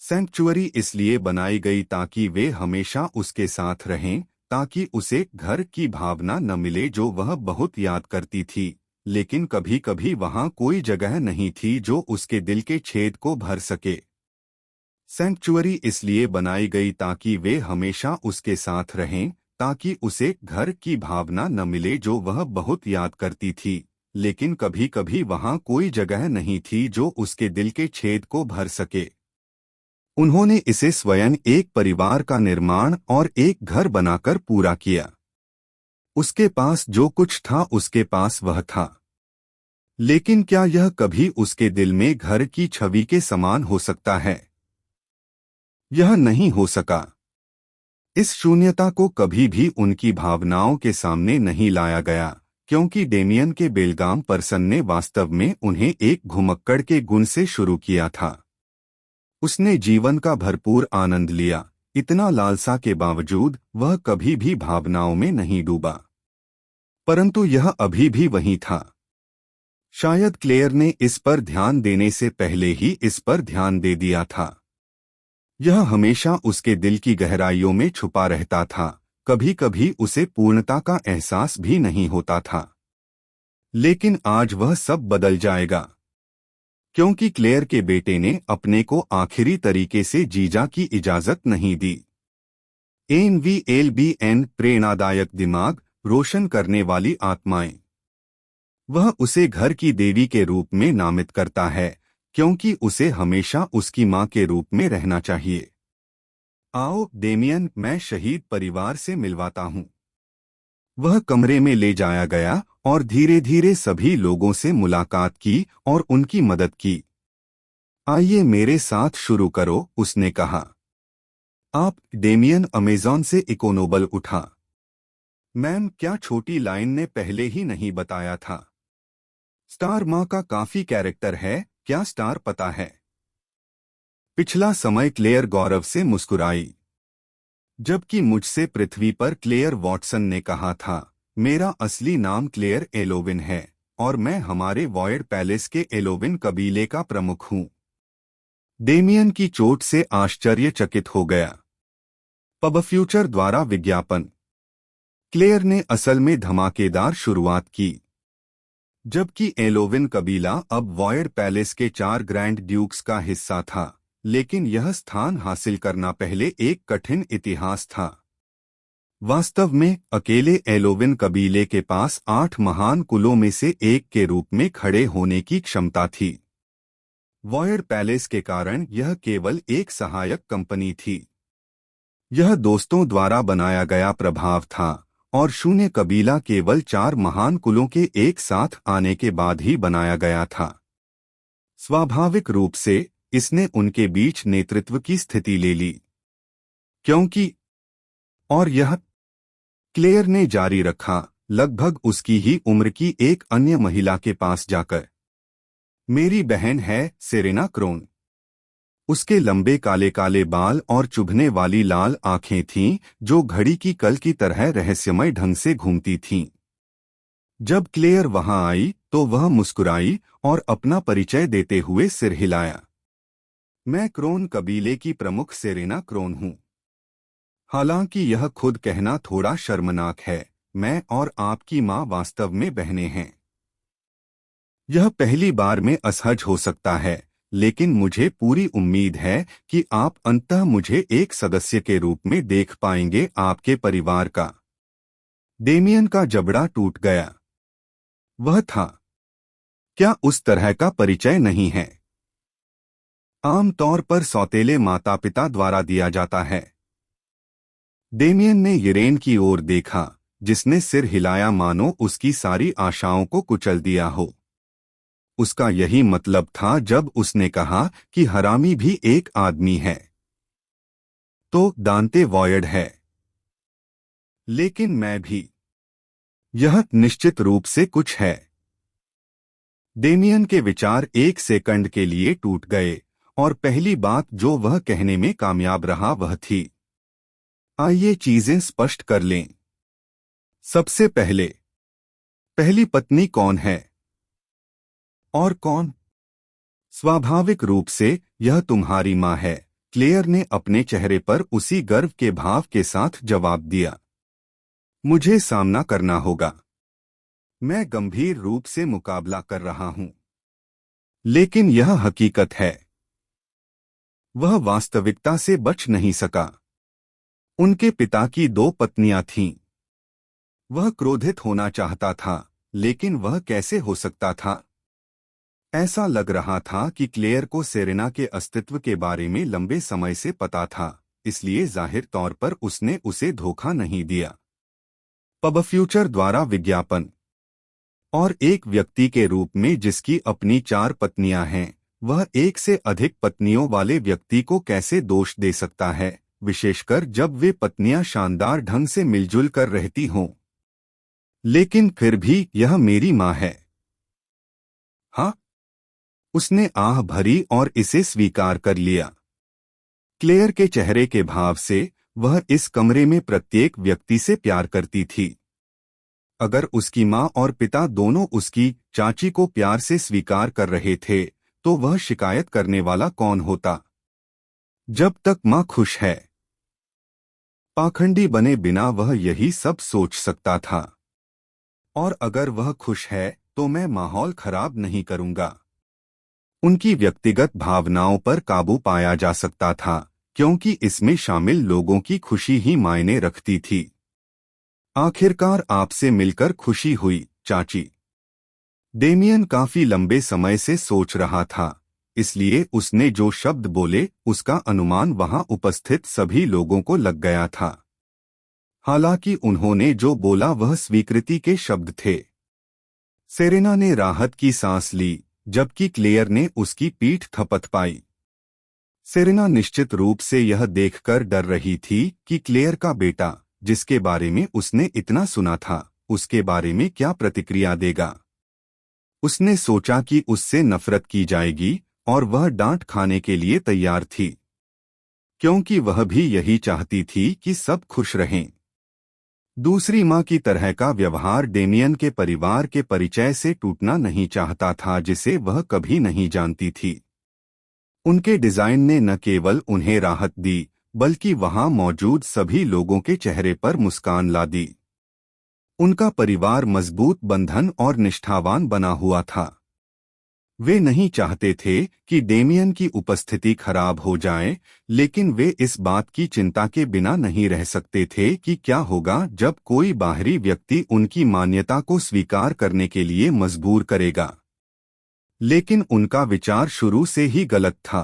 सैंक्चुअरी इसलिए बनाई गई ताकि वे हमेशा उसके साथ रहें, ताकि उसे घर की भावना न मिले जो वह बहुत याद करती थी, लेकिन कभी कभी वहां कोई जगह नहीं थी जो उसके दिल के छेद को भर सके। सैंक्चुअरी इसलिए बनाई गई ताकि वे हमेशा उसके साथ रहें, ताकि उसे घर की भावना न मिले जो वह बहुत याद करती थी, लेकिन कभी कभी वहां कोई जगह नहीं थी जो उसके दिल के छेद को भर सके। उन्होंने इसे स्वयं एक परिवार का निर्माण और एक घर बनाकर पूरा किया। उसके पास जो कुछ था उसके पास वह था, लेकिन क्या यह कभी उसके दिल में घर की छवि के समान हो सकता है? यह नहीं हो सका। इस शून्यता को कभी भी उनकी भावनाओं के सामने नहीं लाया गया, क्योंकि डेमियन के बेलगाम पर्सन ने वास्तव में उन्हें एक घुमक्कड़ के गुण से शुरू किया था। उसने जीवन का भरपूर आनंद लिया, इतना लालसा के बावजूद वह कभी भी भावनाओं में नहीं डूबा। परंतु यह अभी भी वही था। शायद क्लेयर ने इस पर ध्यान देने से पहले ही इस पर ध्यान दे दिया था। यह हमेशा उसके दिल की गहराइयों में छुपा रहता था, कभी कभी उसे पूर्णता का एहसास भी नहीं होता था। लेकिन आज वह सब बदल जाएगा, क्योंकि क्लेयर के बेटे ने अपने को आखिरी तरीके से जीजा की इजाजत नहीं दी। NVLBN प्रेरणादायक दिमाग, रोशन करने वाली आत्माएं। वह उसे घर की देवी के रूप में नामित करता है, क्योंकि उसे हमेशा उसकी मां के रूप में रहना चाहिए। आओ डेमियन, मैं शहीद परिवार से मिलवाता हूं। वह कमरे में ले जाया गया और धीरे धीरे सभी लोगों से मुलाकात की और उनकी मदद की। आइए मेरे साथ शुरू करो, उसने कहा। आप? डेमियन अमेज़न से इकोनोबल उठा। मैम, क्या छोटी लाइन ने पहले ही नहीं बताया था? स्टार माँ का काफी कैरेक्टर है, क्या स्टार पता है? पिछला समय क्लेयर गौरव से मुस्कुराई। जबकि मुझसे पृथ्वी पर क्लेयर वॉटसन ने कहा था, मेरा असली नाम क्लेयर एलोविन है और मैं हमारे वॉयड पैलेस के एलोविन कबीले का प्रमुख हूं। डेमियन की चोट से आश्चर्यचकित हो गया। पब फ्यूचर द्वारा विज्ञापन। क्लेयर ने असल में धमाकेदार शुरुआत की। जबकि एलोविन कबीला अब वॉयड पैलेस के 4 ग्रैंड ड्यूक्स का हिस्सा था, लेकिन यह स्थान हासिल करना पहले एक कठिन इतिहास था। वास्तव में अकेले एलोविन कबीले के पास 8 महान कुलों में से एक के रूप में खड़े होने की क्षमता थी। वॉयड पैलेस के कारण यह केवल एक सहायक कंपनी थी। यह दोस्तों द्वारा बनाया गया प्रभाव था और शून्य कबीला केवल 4 महान कुलों के एक साथ आने के बाद ही बनाया गया था। स्वाभाविक रूप से इसने उनके बीच नेतृत्व की स्थिति ले ली, क्योंकि और यह क्लेयर ने जारी रखा, लगभग उसकी ही उम्र की एक अन्य महिला के पास जाकर। मेरी बहन है सेरेना क्रोन। उसके लंबे काले काले बाल और चुभने वाली लाल आंखें थीं, जो घड़ी की कल की तरह रहस्यमय ढंग से घूमती थीं। जब क्लेयर वहां आई तो वह मुस्कुराई और अपना परिचय देते हुए सिर हिलाया। मैं क्रोन कबीले की प्रमुख सेरेना क्रोन हूं। हालांकि यह खुद कहना थोड़ा शर्मनाक है, मैं और आपकी मां वास्तव में बहनें हैं। यह पहली बार में असहज हो सकता है, लेकिन मुझे पूरी उम्मीद है कि आप अंततः मुझे एक सदस्य के रूप में देख पाएंगे, आपके परिवार का। डेमियन का जबड़ा टूट गया। वह था, क्या उस तरह का परिचय नहीं है? आमतौर पर सौतेले माता पिता द्वारा दिया जाता है। डेमियन ने यरेन की ओर देखा, जिसने सिर हिलाया मानो उसकी सारी आशाओं को कुचल दिया हो। उसका यही मतलब था जब उसने कहा कि हरामी भी एक आदमी है। तो दांते वॉयड है। लेकिन मैं भी। यह निश्चित रूप से कुछ है। डेमियन के विचार एक सेकंड के लिए टूट गए और पहली बात जो वह कहने में कामयाब रहा वह थी, आइए चीजें स्पष्ट कर लें। सबसे पहले, पहली पत्नी कौन है? और कौन? स्वाभाविक रूप से यह तुम्हारी माँ है, क्लेयर ने अपने चेहरे पर उसी गर्व के भाव के साथ जवाब दिया। मुझे सामना करना होगा। मैं गंभीर रूप से मुकाबला कर रहा हूं। लेकिन यह हकीकत है। वह वास्तविकता से बच नहीं सका। उनके पिता की 2 पत्नियां थीं। वह क्रोधित होना चाहता था, लेकिन वह कैसे हो सकता था? ऐसा लग रहा था कि क्लेयर को सेरेना के अस्तित्व के बारे में लंबे समय से पता था, इसलिए जाहिर तौर पर उसने उसे धोखा नहीं दिया। पब फ्यूचर द्वारा विज्ञापन। और एक व्यक्ति के रूप में जिसकी अपनी 4 पत्नियां हैं, वह एक से अधिक पत्नियों वाले व्यक्ति को कैसे दोष दे सकता है, विशेषकर जब वे पत्नियां शानदार ढंग से मिलजुल कर रहती हों। लेकिन फिर भी यह मेरी मां है। हाँ, उसने आह भरी और इसे स्वीकार कर लिया। क्लेयर के चेहरे के भाव से वह इस कमरे में प्रत्येक व्यक्ति से प्यार करती थी। अगर उसकी माँ और पिता दोनों उसकी चाची को प्यार से स्वीकार कर रहे थे, तो वह शिकायत करने वाला कौन होता? जब तक माँ खुश है। पाखंडी बने बिना वह यही सब सोच सकता था। और अगर वह खुश है तो मैं माहौल खराब नहीं करूंगा। उनकी व्यक्तिगत भावनाओं पर काबू पाया जा सकता था, क्योंकि इसमें शामिल लोगों की खुशी ही मायने रखती थी। आखिरकार आपसे मिलकर खुशी हुई, चाची। डेमियन काफी लंबे समय से सोच रहा था, इसलिए उसने जो शब्द बोले उसका अनुमान वहां उपस्थित सभी लोगों को लग गया था। हालांकि उन्होंने जो बोला वह स्वीकृति के शब्द थे। सेरेना ने राहत की सांस ली, जबकि क्लेयर ने उसकी पीठ थपथपाई। सेरेना निश्चित रूप से यह देखकर डर रही थी कि क्लेयर का बेटा, जिसके बारे में उसने इतना सुना था, उसके बारे में क्या प्रतिक्रिया देगा। उसने सोचा कि उससे नफरत की जाएगी और वह डांट खाने के लिए तैयार थी, क्योंकि वह भी यही चाहती थी कि सब खुश रहें। दूसरी माँ की तरह का व्यवहार डेमियन के परिवार के परिचय से टूटना नहीं चाहता था, जिसे वह कभी नहीं जानती थी। उनके डिजाइन ने न केवल उन्हें राहत दी, बल्कि वहां मौजूद सभी लोगों के चेहरे पर मुस्कान ला दी। उनका परिवार मजबूत बंधन और निष्ठावान बना हुआ था। वे नहीं चाहते थे कि डेमियन की उपस्थिति खराब हो जाए, लेकिन वे इस बात की चिंता के बिना नहीं रह सकते थे कि क्या होगा जब कोई बाहरी व्यक्ति उनकी मान्यता को स्वीकार करने के लिए मजबूर करेगा। लेकिन उनका विचार शुरू से ही गलत था।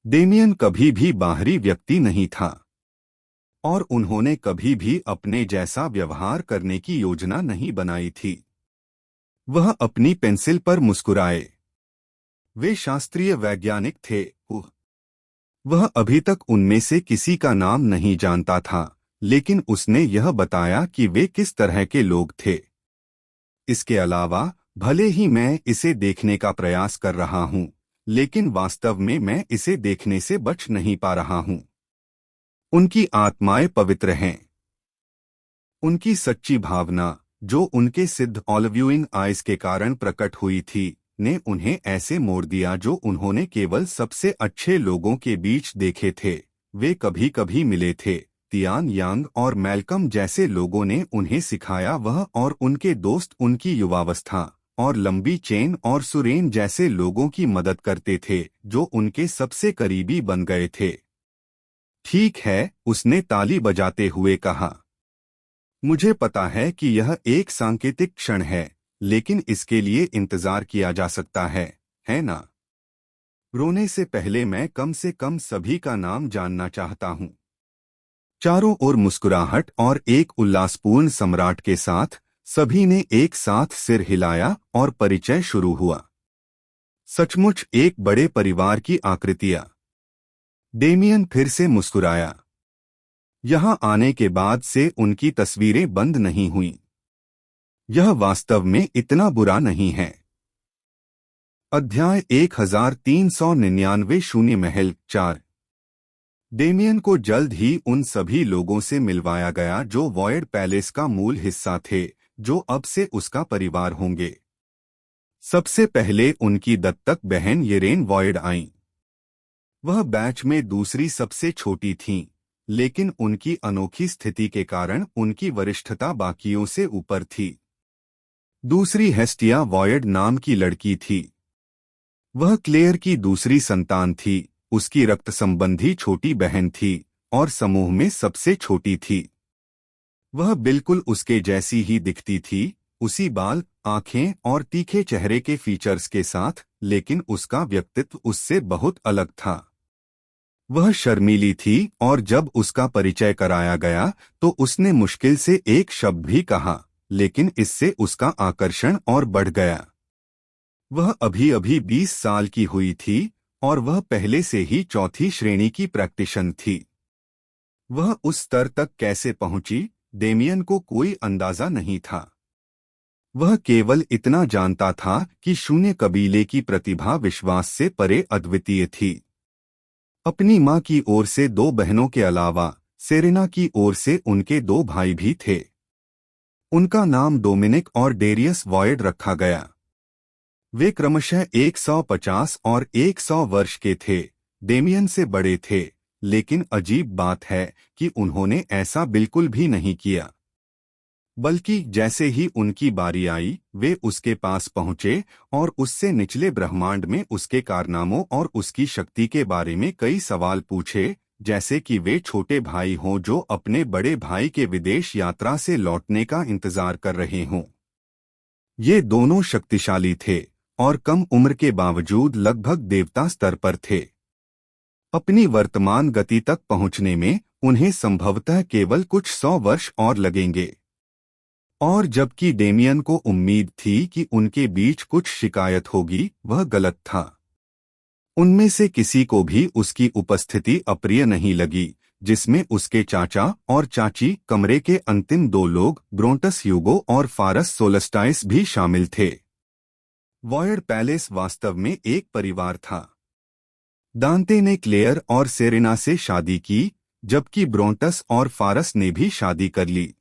डेमियन कभी भी बाहरी व्यक्ति नहीं था, और उन्होंने कभी भी अपने जैसा व्यवहार करने की योजना नहीं बनाई थी। वह अपनी पेंसिल पर मुस्कुराए। वे शास्त्रीय वैज्ञानिक थे। वह अभी तक उनमें से किसी का नाम नहीं जानता था, लेकिन उसने यह बताया कि वे किस तरह के लोग थे। इसके अलावा, भले ही मैं इसे देखने का प्रयास कर रहा हूं, लेकिन वास्तव में मैं इसे देखने से बच नहीं पा रहा हूं। उनकी आत्माएं पवित्र हैं। उनकी सच्ची भावना, जो उनके सिद्ध ऑलव्यूइंग आइज के कारण प्रकट हुई थी, ने उन्हें ऐसे मोड़ दिया जो उन्होंने केवल सबसे अच्छे लोगों के बीच देखे थे। वे कभी कभी मिले थे। तियान यांग और मैल्कम जैसे लोगों ने उन्हें सिखाया, वह और उनके दोस्त उनकी युवावस्था और लंबी चेन और सुरेन जैसे लोगों की मदद करते थे, जो उनके सबसे करीबी बन गए थे। ठीक है, उसने ताली बजाते हुए कहा। मुझे पता है कि यह एक सांकेतिक क्षण है, लेकिन इसके लिए इंतजार किया जा सकता है ना? रोने से पहले मैं कम से कम सभी का नाम जानना चाहता हूं। चारों ओर मुस्कुराहट और एक उल्लासपूर्ण सम्राट के साथ सभी ने एक साथ सिर हिलाया और परिचय शुरू हुआ। सचमुच एक बड़े परिवार की आकृतियां। डेमियन फिर से मुस्कुराया। यहां आने के बाद से उनकी तस्वीरें बंद नहीं हुईं। यह वास्तव में इतना बुरा नहीं है। अध्याय 1399 शून्य महल 4। डेमियन को जल्द ही उन सभी लोगों से मिलवाया गया जो वॉयड पैलेस का मूल हिस्सा थे, जो अब से उसका परिवार होंगे। सबसे पहले उनकी दत्तक बहन येरेन वॉयड आईं। वह बैच में दूसरी सबसे छोटी थीं, लेकिन उनकी अनोखी स्थिति के कारण उनकी वरिष्ठता बाकियों से ऊपर थी। दूसरी हेस्टिया वॉयड नाम की लड़की थी। वह क्लेयर की दूसरी संतान थी, उसकी रक्त संबंधी छोटी बहन थी और समूह में सबसे छोटी थी। वह बिल्कुल उसके जैसी ही दिखती थी, उसी बाल, आंखें और तीखे चेहरे के फीचर्स के साथ, लेकिन उसका व्यक्तित्व उससे बहुत अलग था। वह शर्मीली थी और जब उसका परिचय कराया गया तो उसने मुश्किल से एक शब्द भी कहा, लेकिन इससे उसका आकर्षण और बढ़ गया। वह अभी अभी 20 साल की हुई थी और वह पहले से ही चौथी श्रेणी की प्रैक्टिशनर थी। वह उस स्तर तक कैसे पहुंची, डेमियन को कोई अंदाजा नहीं था। वह केवल इतना जानता था कि शून्य कबीले की प्रतिभा विश्वास से परे अद्वितीय थी। अपनी मां की ओर से 2 बहनों के अलावा सेरेना की ओर से उनके 2 भाई भी थे। उनका नाम डोमिनिक और डेरियस वॉयड रखा गया। वे क्रमशः 150 और 100 वर्ष के थे, डेमियन से बड़े थे, लेकिन अजीब बात है कि उन्होंने ऐसा बिल्कुल भी नहीं किया। बल्कि जैसे ही उनकी बारी आई, वे उसके पास पहुंचे और उससे निचले ब्रह्मांड में उसके कारनामों और उसकी शक्ति के बारे में कई सवाल पूछे, जैसे कि वे छोटे भाई हों जो अपने बड़े भाई के विदेश यात्रा से लौटने का इंतजार कर रहे हों। ये दोनों शक्तिशाली थे और कम उम्र के बावजूद लगभग देवता स्तर पर थे। अपनी वर्तमान गति तक पहुंचने में उन्हें संभवतः केवल कुछ 100 वर्ष और लगेंगे। और जबकि डेमियन को उम्मीद थी कि उनके बीच कुछ शिकायत होगी, वह गलत था। उनमें से किसी को भी उसकी उपस्थिति अप्रिय नहीं लगी, जिसमें उसके चाचा और चाची, कमरे के अंतिम 2 लोग, ब्रोंटस ह्यूगो और फारस सोलस्टाइस भी शामिल थे। वॉयड पैलेस वास्तव में एक परिवार था। दांते ने क्लेयर और सेरेना से शादी की, जबकि ब्रोंटस और फारस ने भी शादी कर ली।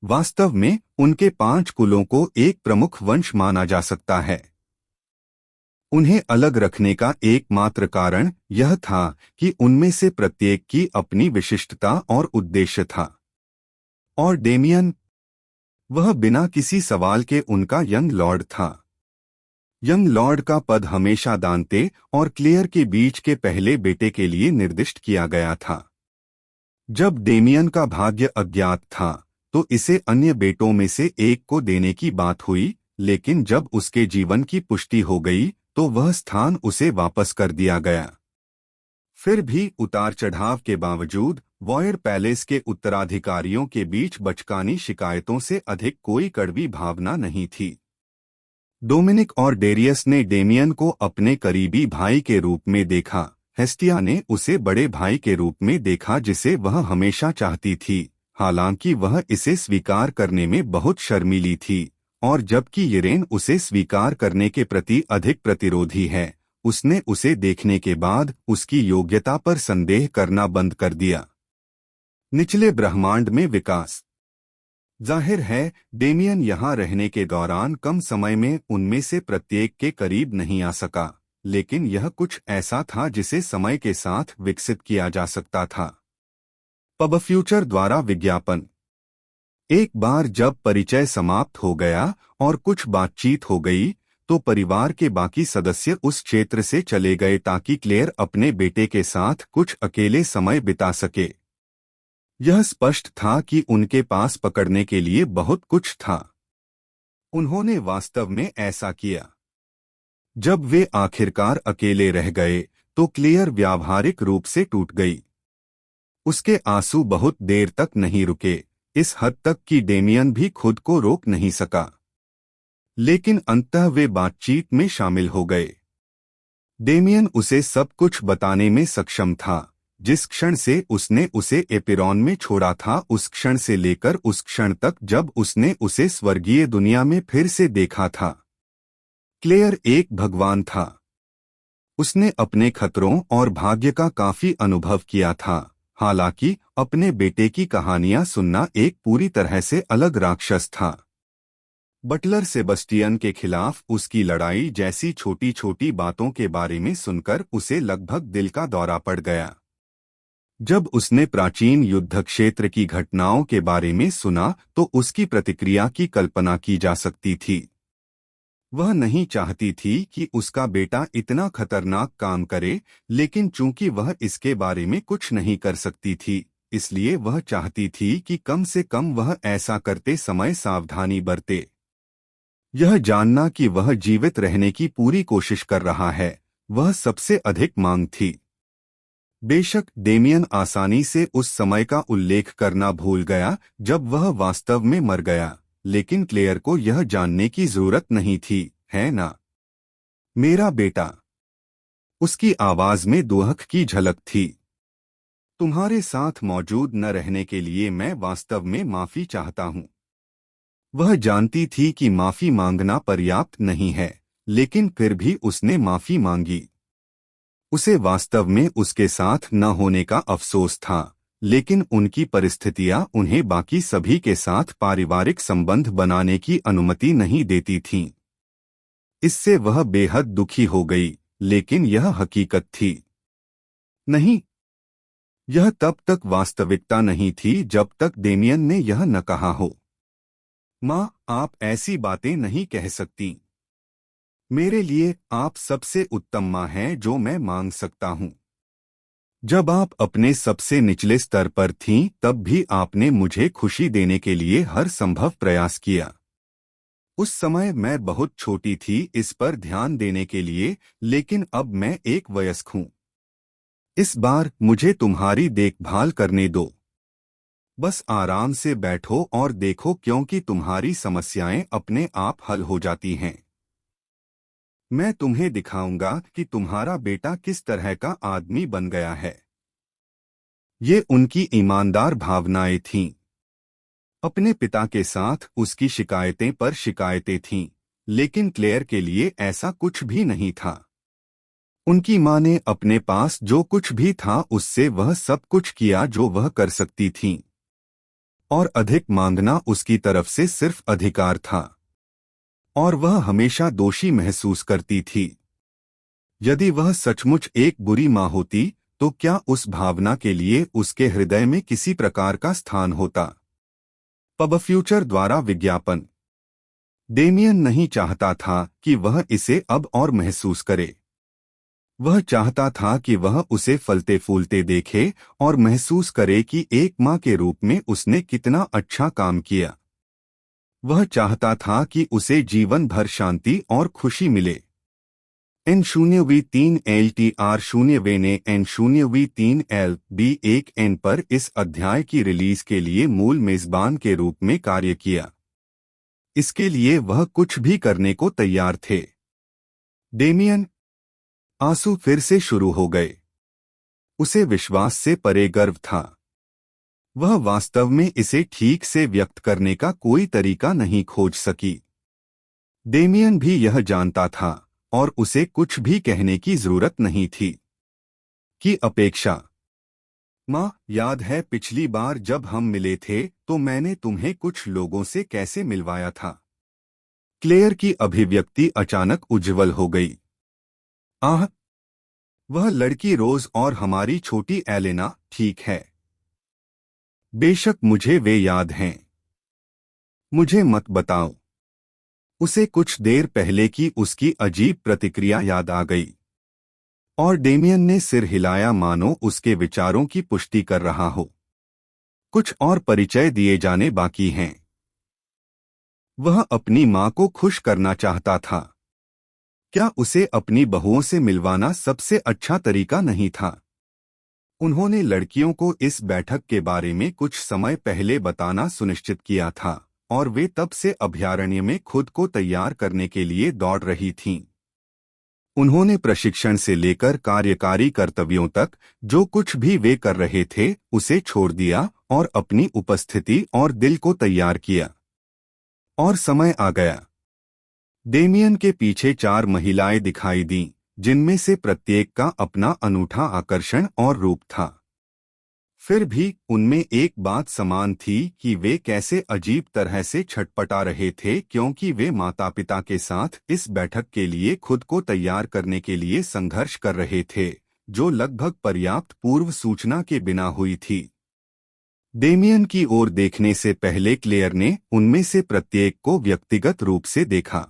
वास्तव में उनके 5 कुलों को एक प्रमुख वंश माना जा सकता है। उन्हें अलग रखने का एकमात्र कारण यह था कि उनमें से प्रत्येक की अपनी विशिष्टता और उद्देश्य था। और डेमियन, वह बिना किसी सवाल के उनका यंग लॉर्ड था। यंग लॉर्ड का पद हमेशा दांते और क्लेयर के बीच के पहले बेटे के लिए निर्दिष्ट किया गया था। जब डेमियन का भाग्य अज्ञात था तो इसे अन्य बेटों में से एक को देने की बात हुई, लेकिन जब उसके जीवन की पुष्टि हो गई तो वह स्थान उसे वापस कर दिया गया। फिर भी उतार चढ़ाव के बावजूद वॉयड पैलेस के उत्तराधिकारियों के बीच बचकानी शिकायतों से अधिक कोई कड़वी भावना नहीं थी। डोमिनिक और डेरियस ने डेमियन को अपने करीबी भाई के रूप में देखा। हेस्टिया ने उसे बड़े भाई के रूप में देखा जिसे वह हमेशा चाहती थी, हालांकि वह इसे स्वीकार करने में बहुत शर्मीली थी। और जबकि येरेन उसे स्वीकार करने के प्रति अधिक प्रतिरोधी है, उसने उसे देखने के बाद उसकी योग्यता पर संदेह करना बंद कर दिया। निचले ब्रह्मांड में विकास। जाहिर है, डेमियन यहाँ रहने के दौरान कम समय में उनमें से प्रत्येक के करीब नहीं आ सका, लेकिन यह कुछ ऐसा था जिसे समय के साथ विकसित किया जा सकता था। पब फ्यूचर द्वारा विज्ञापन। एक बार जब परिचय समाप्त हो गया और कुछ बातचीत हो गई, तो परिवार के बाकी सदस्य उस क्षेत्र से चले गए ताकि क्लेयर अपने बेटे के साथ कुछ अकेले समय बिता सके। यह स्पष्ट था कि उनके पास पकड़ने के लिए बहुत कुछ था। उन्होंने वास्तव में ऐसा किया। जब वे आखिरकार अकेले रह गए तो क्लेयर व्यावहारिक रूप से टूट गई। उसके आंसू बहुत देर तक नहीं रुके, इस हद तक कि डेमियन भी खुद को रोक नहीं सका। लेकिन अंततः वे बातचीत में शामिल हो गए। डेमियन उसे सब कुछ बताने में सक्षम था। जिस क्षण से उसने उसे एपिरॉन में छोड़ा था, उस क्षण से लेकर उस क्षण तक जब उसने उसे स्वर्गीय दुनिया में फिर से देखा था। क्लेयर एक भगवान था। उसने अपने खतरों और भाग्य का काफी अनुभव किया था। हालांकि अपने बेटे की कहानियां सुनना एक पूरी तरह से अलग राक्षस था। बटलर सेबस्टियन के खिलाफ उसकी लड़ाई जैसी छोटी छोटी बातों के बारे में सुनकर उसे लगभग दिल का दौरा पड़ गया। जब उसने प्राचीन युद्ध क्षेत्र की घटनाओं के बारे में सुना तो उसकी प्रतिक्रिया की कल्पना की जा सकती थी। वह नहीं चाहती थी कि उसका बेटा इतना खतरनाक काम करे, लेकिन चूंकि वह इसके बारे में कुछ नहीं कर सकती थी, इसलिए वह चाहती थी कि कम से कम वह ऐसा करते समय सावधानी बरते। यह जानना कि वह जीवित रहने की पूरी कोशिश कर रहा है, वह सबसे अधिक मांग थी। बेशक डेमियन आसानी से उस समय का उल्लेख करना भूल गया जब वह वास्तव में मर गया, लेकिन क्लेयर को यह जानने की जरूरत नहीं थी, है ना? मेरा बेटा। उसकी आवाज में दुहक की झलक थी। तुम्हारे साथ मौजूद न रहने के लिए मैं वास्तव में माफी चाहता हूँ। वह जानती थी कि माफी मांगना पर्याप्त नहीं है, लेकिन फिर भी उसने माफी मांगी। उसे वास्तव में उसके साथ न होने का अफसोस था, लेकिन उनकी परिस्थितियां उन्हें बाकी सभी के साथ पारिवारिक संबंध बनाने की अनुमति नहीं देती थीं। इससे वह बेहद दुखी हो गई, लेकिन यह हकीकत थी। नहीं, यह तब तक वास्तविकता नहीं थी जब तक डेमियन ने यह न कहा हो। माँ, आप ऐसी बातें नहीं कह सकती। मेरे लिए आप सबसे उत्तम माँ हैं जो मैं मांग सकता हूँ। जब आप अपने सबसे निचले स्तर पर थीं, तब भी आपने मुझे खुशी देने के लिए हर संभव प्रयास किया। उस समय मैं बहुत छोटी थी इस पर ध्यान देने के लिए, लेकिन अब मैं एक वयस्क हूँ। इस बार मुझे तुम्हारी देखभाल करने दो। बस आराम से बैठो और देखो, क्योंकि तुम्हारी समस्याएं अपने आप हल हो जाती हैं। मैं तुम्हें दिखाऊंगा कि तुम्हारा बेटा किस तरह का आदमी बन गया है। ये उनकी ईमानदार भावनाएं थीं। अपने पिता के साथ उसकी शिकायतें पर शिकायतें थीं, लेकिन क्लेयर के लिए ऐसा कुछ भी नहीं था। उनकी मां ने अपने पास जो कुछ भी था उससे वह सब कुछ किया जो वह कर सकती थीं, और अधिक मांगना उसकी तरफ से सिर्फ अधिकार था, और वह हमेशा दोषी महसूस करती थी। यदि वह सचमुच एक बुरी मां होती, तो क्या उस भावना के लिए उसके हृदय में किसी प्रकार का स्थान होता? पब फ्यूचर द्वारा विज्ञापन। डेमियन नहीं चाहता था कि वह इसे अब और महसूस करे। वह चाहता था कि वह उसे फलते फूलते देखे और महसूस करे कि एक मां के रूप में उसने कितना अच्छा काम किया। वह चाहता था कि उसे जीवन भर शांति और खुशी मिले। N0V3 LTR0V ने N0V3 LB1N पर इस अध्याय की रिलीज के लिए मूल मेजबान के रूप में कार्य किया। इसके लिए वह कुछ भी करने को तैयार थे। डेमियन। आंसू फिर से शुरू हो गए। उसे विश्वास से परे गर्व था। वह वास्तव में इसे ठीक से व्यक्त करने का कोई तरीका नहीं खोज सकी। डेमियन भी यह जानता था, और उसे कुछ भी कहने की जरूरत नहीं थी। की अपेक्षा। माँ, याद है पिछली बार जब हम मिले थे तो मैंने तुम्हें कुछ लोगों से कैसे मिलवाया था? क्लेयर की अभिव्यक्ति अचानक उज्ज्वल हो गई। आह, वह लड़की रोज और हमारी छोटी एलेना, ठीक है। बेशक मुझे वे याद हैं। मुझे मत बताओ। उसे कुछ देर पहले की उसकी अजीब प्रतिक्रिया याद आ गई, और डेमियन ने सिर हिलाया मानो उसके विचारों की पुष्टि कर रहा हो। कुछ और परिचय दिए जाने बाकी हैं। वह अपनी मां को खुश करना चाहता था। क्या उसे अपनी बहुओं से मिलवाना सबसे अच्छा तरीका नहीं था? उन्होंने लड़कियों को इस बैठक के बारे में कुछ समय पहले बताना सुनिश्चित किया था, और वे तब से अभयारण्य में खुद को तैयार करने के लिए दौड़ रही थीं। उन्होंने प्रशिक्षण से लेकर कार्यकारी कर्तव्यों तक जो कुछ भी वे कर रहे थे उसे छोड़ दिया और अपनी उपस्थिति और दिल को तैयार किया। और समय आ गया। डेमियन के पीछे 4 महिलाएं दिखाई दीं, जिनमें से प्रत्येक का अपना अनूठा आकर्षण और रूप था। फिर भी उनमें एक बात समान थी कि वे कैसे अजीब तरह से छटपटा रहे थे, क्योंकि वे माता-पिता के साथ इस बैठक के लिए खुद को तैयार करने के लिए संघर्ष कर रहे थे, जो लगभग पर्याप्त पूर्व सूचना के बिना हुई थी। डेमियन की ओर देखने से पहले क्लेयर ने उनमें से प्रत्येक को व्यक्तिगत रूप से देखा।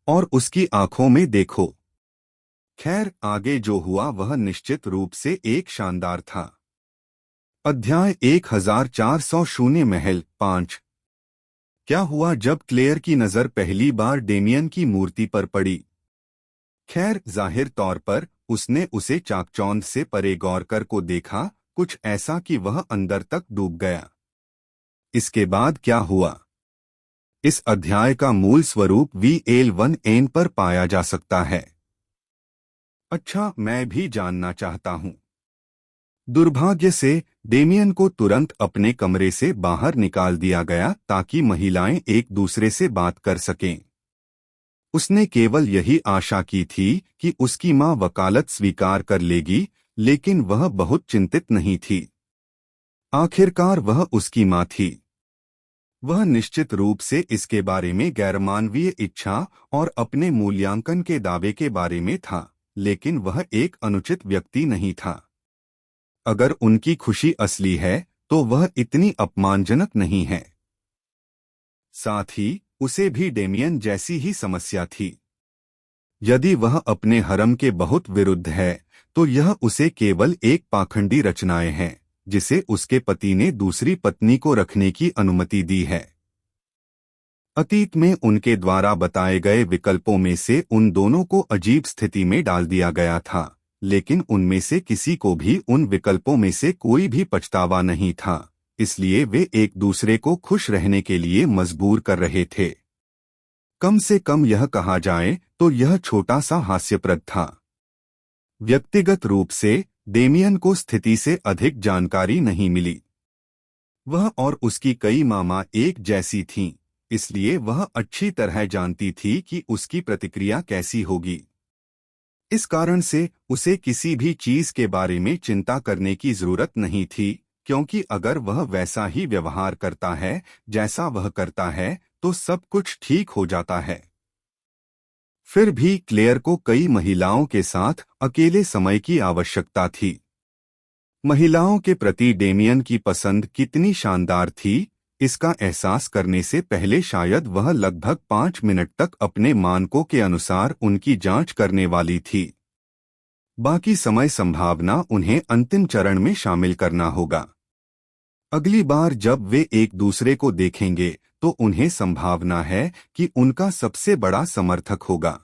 और उसकी आंखों में देखो। खैर, आगे जो हुआ वह निश्चित रूप से एक शानदार था। अध्याय 1400 महल 5। क्या हुआ जब क्लेयर की नजर पहली बार डेमियन की मूर्ति पर पड़ी? खैर, जाहिर तौर पर उसने उसे चाकचौंध से परे गौर कर को देखा, कुछ ऐसा कि वह अंदर तक डूब गया। इसके बाद क्या हुआ? इस अध्याय का मूल स्वरूप VL1N पर पाया जा सकता है। अच्छा, मैं भी जानना चाहता हूं। दुर्भाग्य से डेमियन को तुरंत अपने कमरे से बाहर निकाल दिया गया ताकि महिलाएं एक दूसरे से बात कर सकें। उसने केवल यही आशा की थी कि उसकी मां वकालत स्वीकार कर लेगी, लेकिन वह बहुत चिंतित नहीं थी। आखिरकार वह उसकी मां थी। वह निश्चित रूप से इसके बारे में गैरमानवीय इच्छा और अपने मूल्यांकन के दावे के बारे में था, लेकिन वह एक अनुचित व्यक्ति नहीं था। अगर उनकी खुशी असली है तो वह इतनी अपमानजनक नहीं है। साथ ही उसे भी डेमियन जैसी ही समस्या थी। यदि वह अपने हरम के बहुत विरुद्ध है तो यह उसे केवल एक पाखंडी रचनाएं हैं जिसे उसके पति ने दूसरी पत्नी को रखने की अनुमति दी है। अतीत में उनके द्वारा बताए गए विकल्पों में से उन दोनों को अजीब स्थिति में डाल दिया गया था, लेकिन उनमें से किसी को भी उन विकल्पों में से कोई भी पछतावा नहीं था, इसलिए वे एक दूसरे को खुश रहने के लिए मजबूर कर रहे थे। कम से कम यह कहा जाए तो यह छोटा सा हास्यप्रद था। व्यक्तिगत रूप से डेमियन को स्थिति से अधिक जानकारी नहीं मिली। वह और उसकी कई मामा एक जैसी थीं, इसलिए वह अच्छी तरह जानती थी कि उसकी प्रतिक्रिया कैसी होगी। इस कारण से उसे किसी भी चीज के बारे में चिंता करने की जरूरत नहीं थी, क्योंकि अगर वह वैसा ही व्यवहार करता है जैसा वह करता है तो सब कुछ ठीक हो जाता है। फिर भी क्लेयर को कई महिलाओं के साथ अकेले समय की आवश्यकता थी। महिलाओं के प्रति डेमियन की पसंद कितनी शानदार थी, इसका एहसास करने से पहले शायद वह लगभग 5 मिनट तक अपने मानकों के अनुसार उनकी जांच करने वाली थी। बाकी समय संभावना उन्हें अंतिम चरण में शामिल करना होगा। अगली बार जब वे एक दूसरे को देखेंगे तो उन्हें संभावना है कि उनका सबसे बड़ा समर्थक होगा,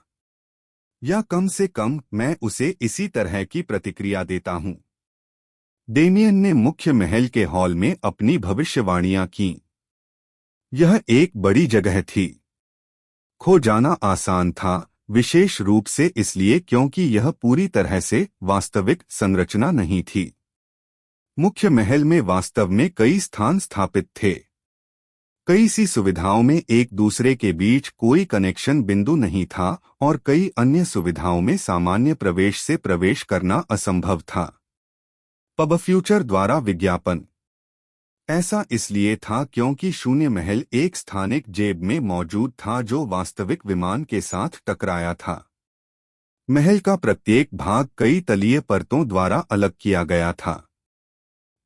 या कम से कम मैं उसे इसी तरह की प्रतिक्रिया देता हूं। डेमियन ने मुख्य महल के हॉल में अपनी भविष्यवाणियां कीं। यह एक बड़ी जगह थी। खो जाना आसान था, विशेष रूप से इसलिए क्योंकि यह पूरी तरह से वास्तविक संरचना नहीं थी। मुख्य महल में वास्तव में कई स्थान स्थापित थे। कई सी सुविधाओं में एक दूसरे के बीच कोई कनेक्शन बिंदु नहीं था और कई अन्य सुविधाओं में सामान्य प्रवेश से प्रवेश करना असंभव था। पब फ्यूचर द्वारा विज्ञापन। ऐसा इसलिए था क्योंकि शून्य महल एक स्थानिक जेब में मौजूद था जो वास्तविक विमान के साथ टकराया था। महल का प्रत्येक भाग कई तलीय परतों द्वारा अलग किया गया था।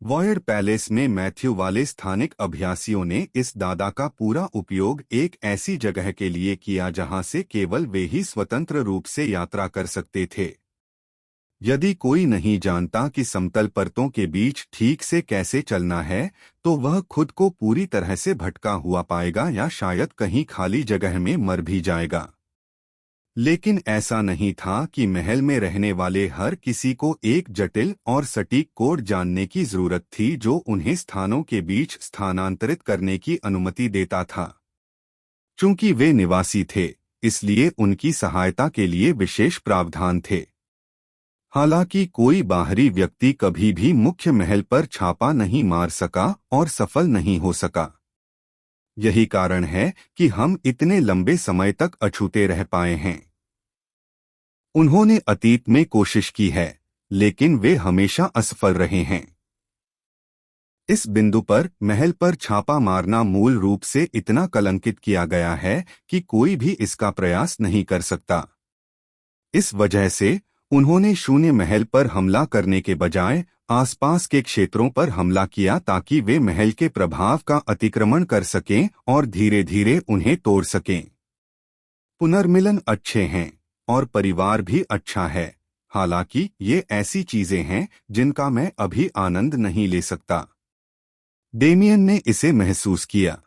वॉयड पैलेस में मैथ्यू वाले स्थानिक अभ्यासियों ने इस दादा का पूरा उपयोग एक ऐसी जगह के लिए किया जहां से केवल वे ही स्वतंत्र रूप से यात्रा कर सकते थे। यदि कोई नहीं जानता कि समतल परतों के बीच ठीक से कैसे चलना है तो वह खुद को पूरी तरह से भटका हुआ पाएगा या शायद कहीं खाली जगह में मर भी जाएगा। लेकिन ऐसा नहीं था कि महल में रहने वाले हर किसी को एक जटिल और सटीक कोड जानने की जरूरत थी जो उन्हें स्थानों के बीच स्थानांतरित करने की अनुमति देता था। चूंकि वे निवासी थे, इसलिए उनकी सहायता के लिए विशेष प्रावधान थे। हालांकि कोई बाहरी व्यक्ति कभी भी मुख्य महल पर छापा नहीं मार सका और सफल नहीं हो सका। यही कारण है कि हम इतने लंबे समय तक अछूते रह पाए हैं। उन्होंने अतीत में कोशिश की है, लेकिन वे हमेशा असफल रहे हैं। इस बिंदु पर महल पर छापा मारना मूल रूप से इतना कलंकित किया गया है कि कोई भी इसका प्रयास नहीं कर सकता। इस वजह से उन्होंने शून्य महल पर हमला करने के बजाय आसपास के क्षेत्रों पर हमला किया ताकि वे महल के प्रभाव का अतिक्रमण कर सकें और धीरे धीरे उन्हें तोड़ सकें। पुनर्मिलन अच्छे हैं और परिवार भी अच्छा है, हालांकि ये ऐसी चीजें हैं जिनका मैं अभी आनंद नहीं ले सकता। डेमियन ने इसे महसूस किया।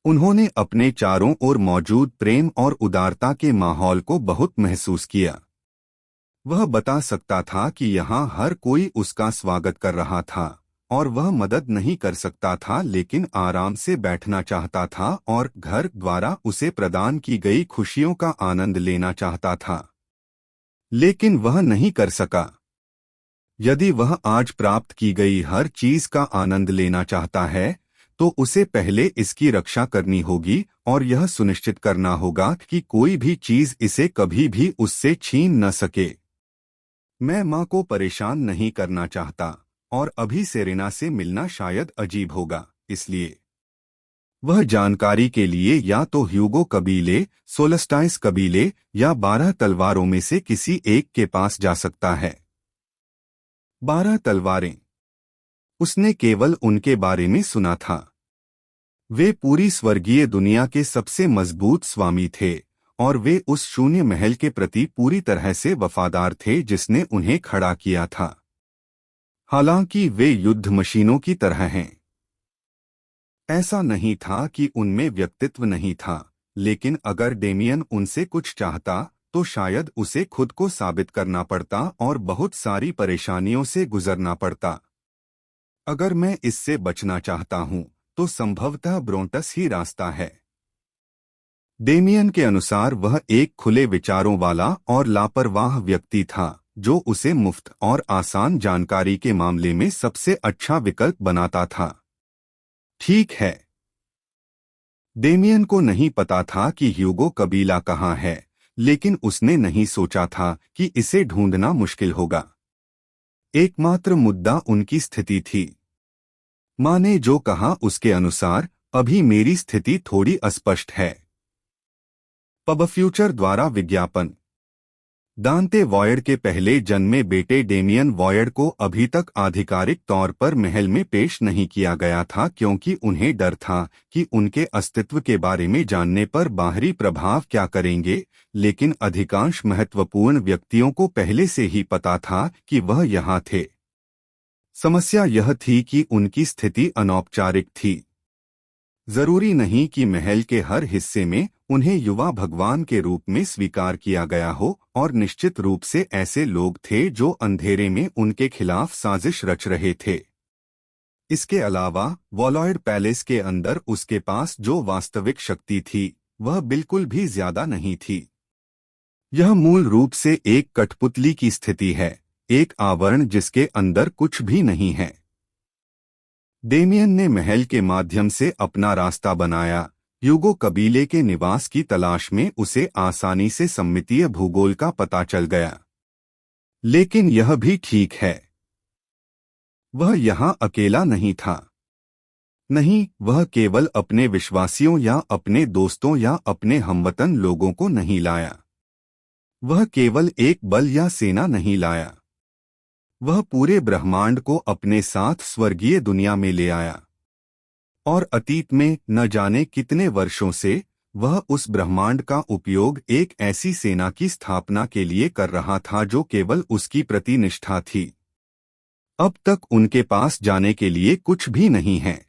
उन्होंने अपने चारों ओर मौजूद प्रेम और उदारता के माहौल को बहुत महसूस किया। वह बता सकता था कि यहाँ हर कोई उसका स्वागत कर रहा था और वह मदद नहीं कर सकता था, लेकिन आराम से बैठना चाहता था और घर द्वारा उसे प्रदान की गई खुशियों का आनंद लेना चाहता था। लेकिन वह नहीं कर सका। यदि वह आज प्राप्त की गई हर चीज का आनंद लेना चाहता है, तो उसे पहले इसकी रक्षा करनी होगी और यह सुनिश्चित करना होगा कि कोई भी चीज इसे कभी भी उससे छीन न सके। मैं माँ को परेशान नहीं करना चाहता और अभी सेरेना से मिलना शायद अजीब होगा, इसलिए वह जानकारी के लिए या तो ह्यूगो कबीले, सोलस्टाइस कबीले या 12 तलवारों में से किसी एक के पास जा सकता है। 12 तलवारें। उसने केवल उनके बारे में सुना था। वे पूरी स्वर्गीय दुनिया के सबसे मजबूत स्वामी थे और वे उस शून्य महल के प्रति पूरी तरह से वफादार थे जिसने उन्हें खड़ा किया था। हालांकि वे युद्ध मशीनों की तरह हैं। ऐसा नहीं था कि उनमें व्यक्तित्व नहीं था, लेकिन अगर डेमियन उनसे कुछ चाहता तो शायद उसे खुद को साबित करना पड़ता और बहुत सारी परेशानियों से गुजरना पड़ता। अगर मैं इससे बचना चाहता हूं, तो संभवतः ब्रोंटस ही रास्ता है। डेमियन के अनुसार वह एक खुले विचारों वाला और लापरवाह व्यक्ति था जो उसे मुफ्त और आसान जानकारी के मामले में सबसे अच्छा विकल्प बनाता था। ठीक है। डेमियन को नहीं पता था कि ह्यूगो कबीला कहाँ है, लेकिन उसने नहीं सोचा था कि इसे ढूंढना मुश्किल होगा। एकमात्र मुद्दा उनकी स्थिति थी। माँ ने जो कहा उसके अनुसार अभी मेरी स्थिति थोड़ी अस्पष्ट है। पब फ्यूचर द्वारा विज्ञापन। दांते वॉयड के पहले जन्मे बेटे डेमियन वॉयड को अभी तक आधिकारिक तौर पर महल में पेश नहीं किया गया था, क्योंकि उन्हें डर था कि उनके अस्तित्व के बारे में जानने पर बाहरी प्रभाव क्या करेंगे, लेकिन अधिकांश महत्वपूर्ण व्यक्तियों को पहले से ही पता था कि वह यहाँ थे। समस्या यह थी कि उनकी स्थिति अनौपचारिक थी। जरूरी नहीं कि महल के हर हिस्से में उन्हें युवा भगवान के रूप में स्वीकार किया गया हो, और निश्चित रूप से ऐसे लोग थे जो अंधेरे में उनके खिलाफ साजिश रच रहे थे। इसके अलावा वॉलॉयड पैलेस के अंदर उसके पास जो वास्तविक शक्ति थी वह बिल्कुल भी ज्यादा नहीं थी। यह मूल रूप से एक कठपुतली की स्थिति है, एक आवरण जिसके अंदर कुछ भी नहीं है। डेमियन ने महल के माध्यम से अपना रास्ता बनाया। ह्यूगो कबीले के निवास की तलाश में उसे आसानी से सममितीय भूगोल का पता चल गया। लेकिन यह भी ठीक है, वह यहाँ अकेला नहीं था। नहीं, वह केवल अपने विश्वासियों या अपने दोस्तों या अपने हमवतन लोगों को नहीं लाया। वह केवल एक बल या सेना नहीं लाया। वह पूरे ब्रह्मांड को अपने साथ स्वर्गीय दुनिया में ले आया। और अतीत में न जाने कितने वर्षों से वह उस ब्रह्मांड का उपयोग एक ऐसी सेना की स्थापना के लिए कर रहा था जो केवल उसकी प्रति निष्ठा थी। अब तक उनके पास जाने के लिए कुछ भी नहीं है।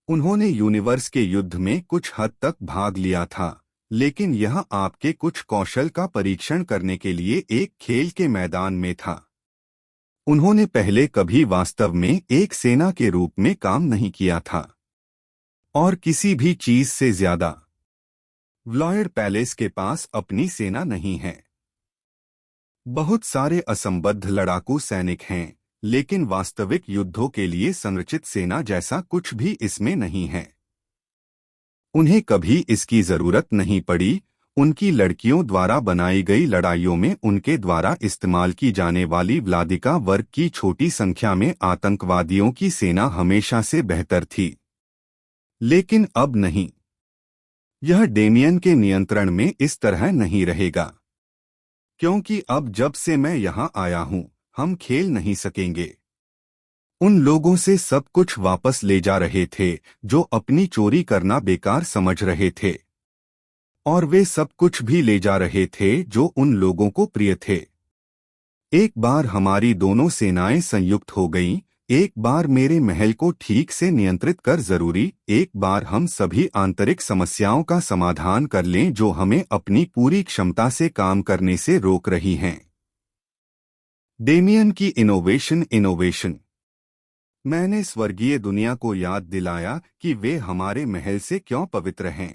उन्होंने यूनिवर्स के युद्ध में कुछ हद तक भाग लिया था, लेकिन यह आपके कुछ कौशल का परीक्षण करने के लिए एक खेल के मैदान में था। उन्होंने पहले कभी वास्तव में एक सेना के रूप में काम नहीं किया था। और किसी भी चीज से ज्यादा व्लॉयड पैलेस के पास अपनी सेना नहीं है। बहुत सारे असंबद्ध लड़ाकू सैनिक हैं, लेकिन वास्तविक युद्धों के लिए संरचित सेना जैसा कुछ भी इसमें नहीं है। उन्हें कभी इसकी जरूरत नहीं पड़ी। उनकी लड़कियों द्वारा बनाई गई लड़ाइयों में उनके द्वारा इस्तेमाल की जाने वाली व्लादिका वर्ग की छोटी संख्या में आतंकवादियों की सेना हमेशा से बेहतर थी। लेकिन अब नहीं। यह डेमियन के नियंत्रण में इस तरह नहीं रहेगा, क्योंकि अब जब से मैं यहां आया हूं, हम खेल नहीं सकेंगे। उन लोगों से सब कुछ वापस ले जा रहे थे जो अपनी चोरी करना बेकार समझ रहे थे, और वे सब कुछ भी ले जा रहे थे जो उन लोगों को प्रिय थे। एक बार हमारी दोनों सेनाएं संयुक्त हो गईं, एक बार मेरे महल को ठीक से नियंत्रित कर जरूरी, एक बार हम सभी आंतरिक समस्याओं का समाधान कर लें जो हमें अपनी पूरी क्षमता से काम करने से रोक रही हैं। डेमियन की इनोवेशन। मैंने स्वर्गीय दुनिया को याद दिलाया कि वे हमारे महल से क्यों पवित्र हैं।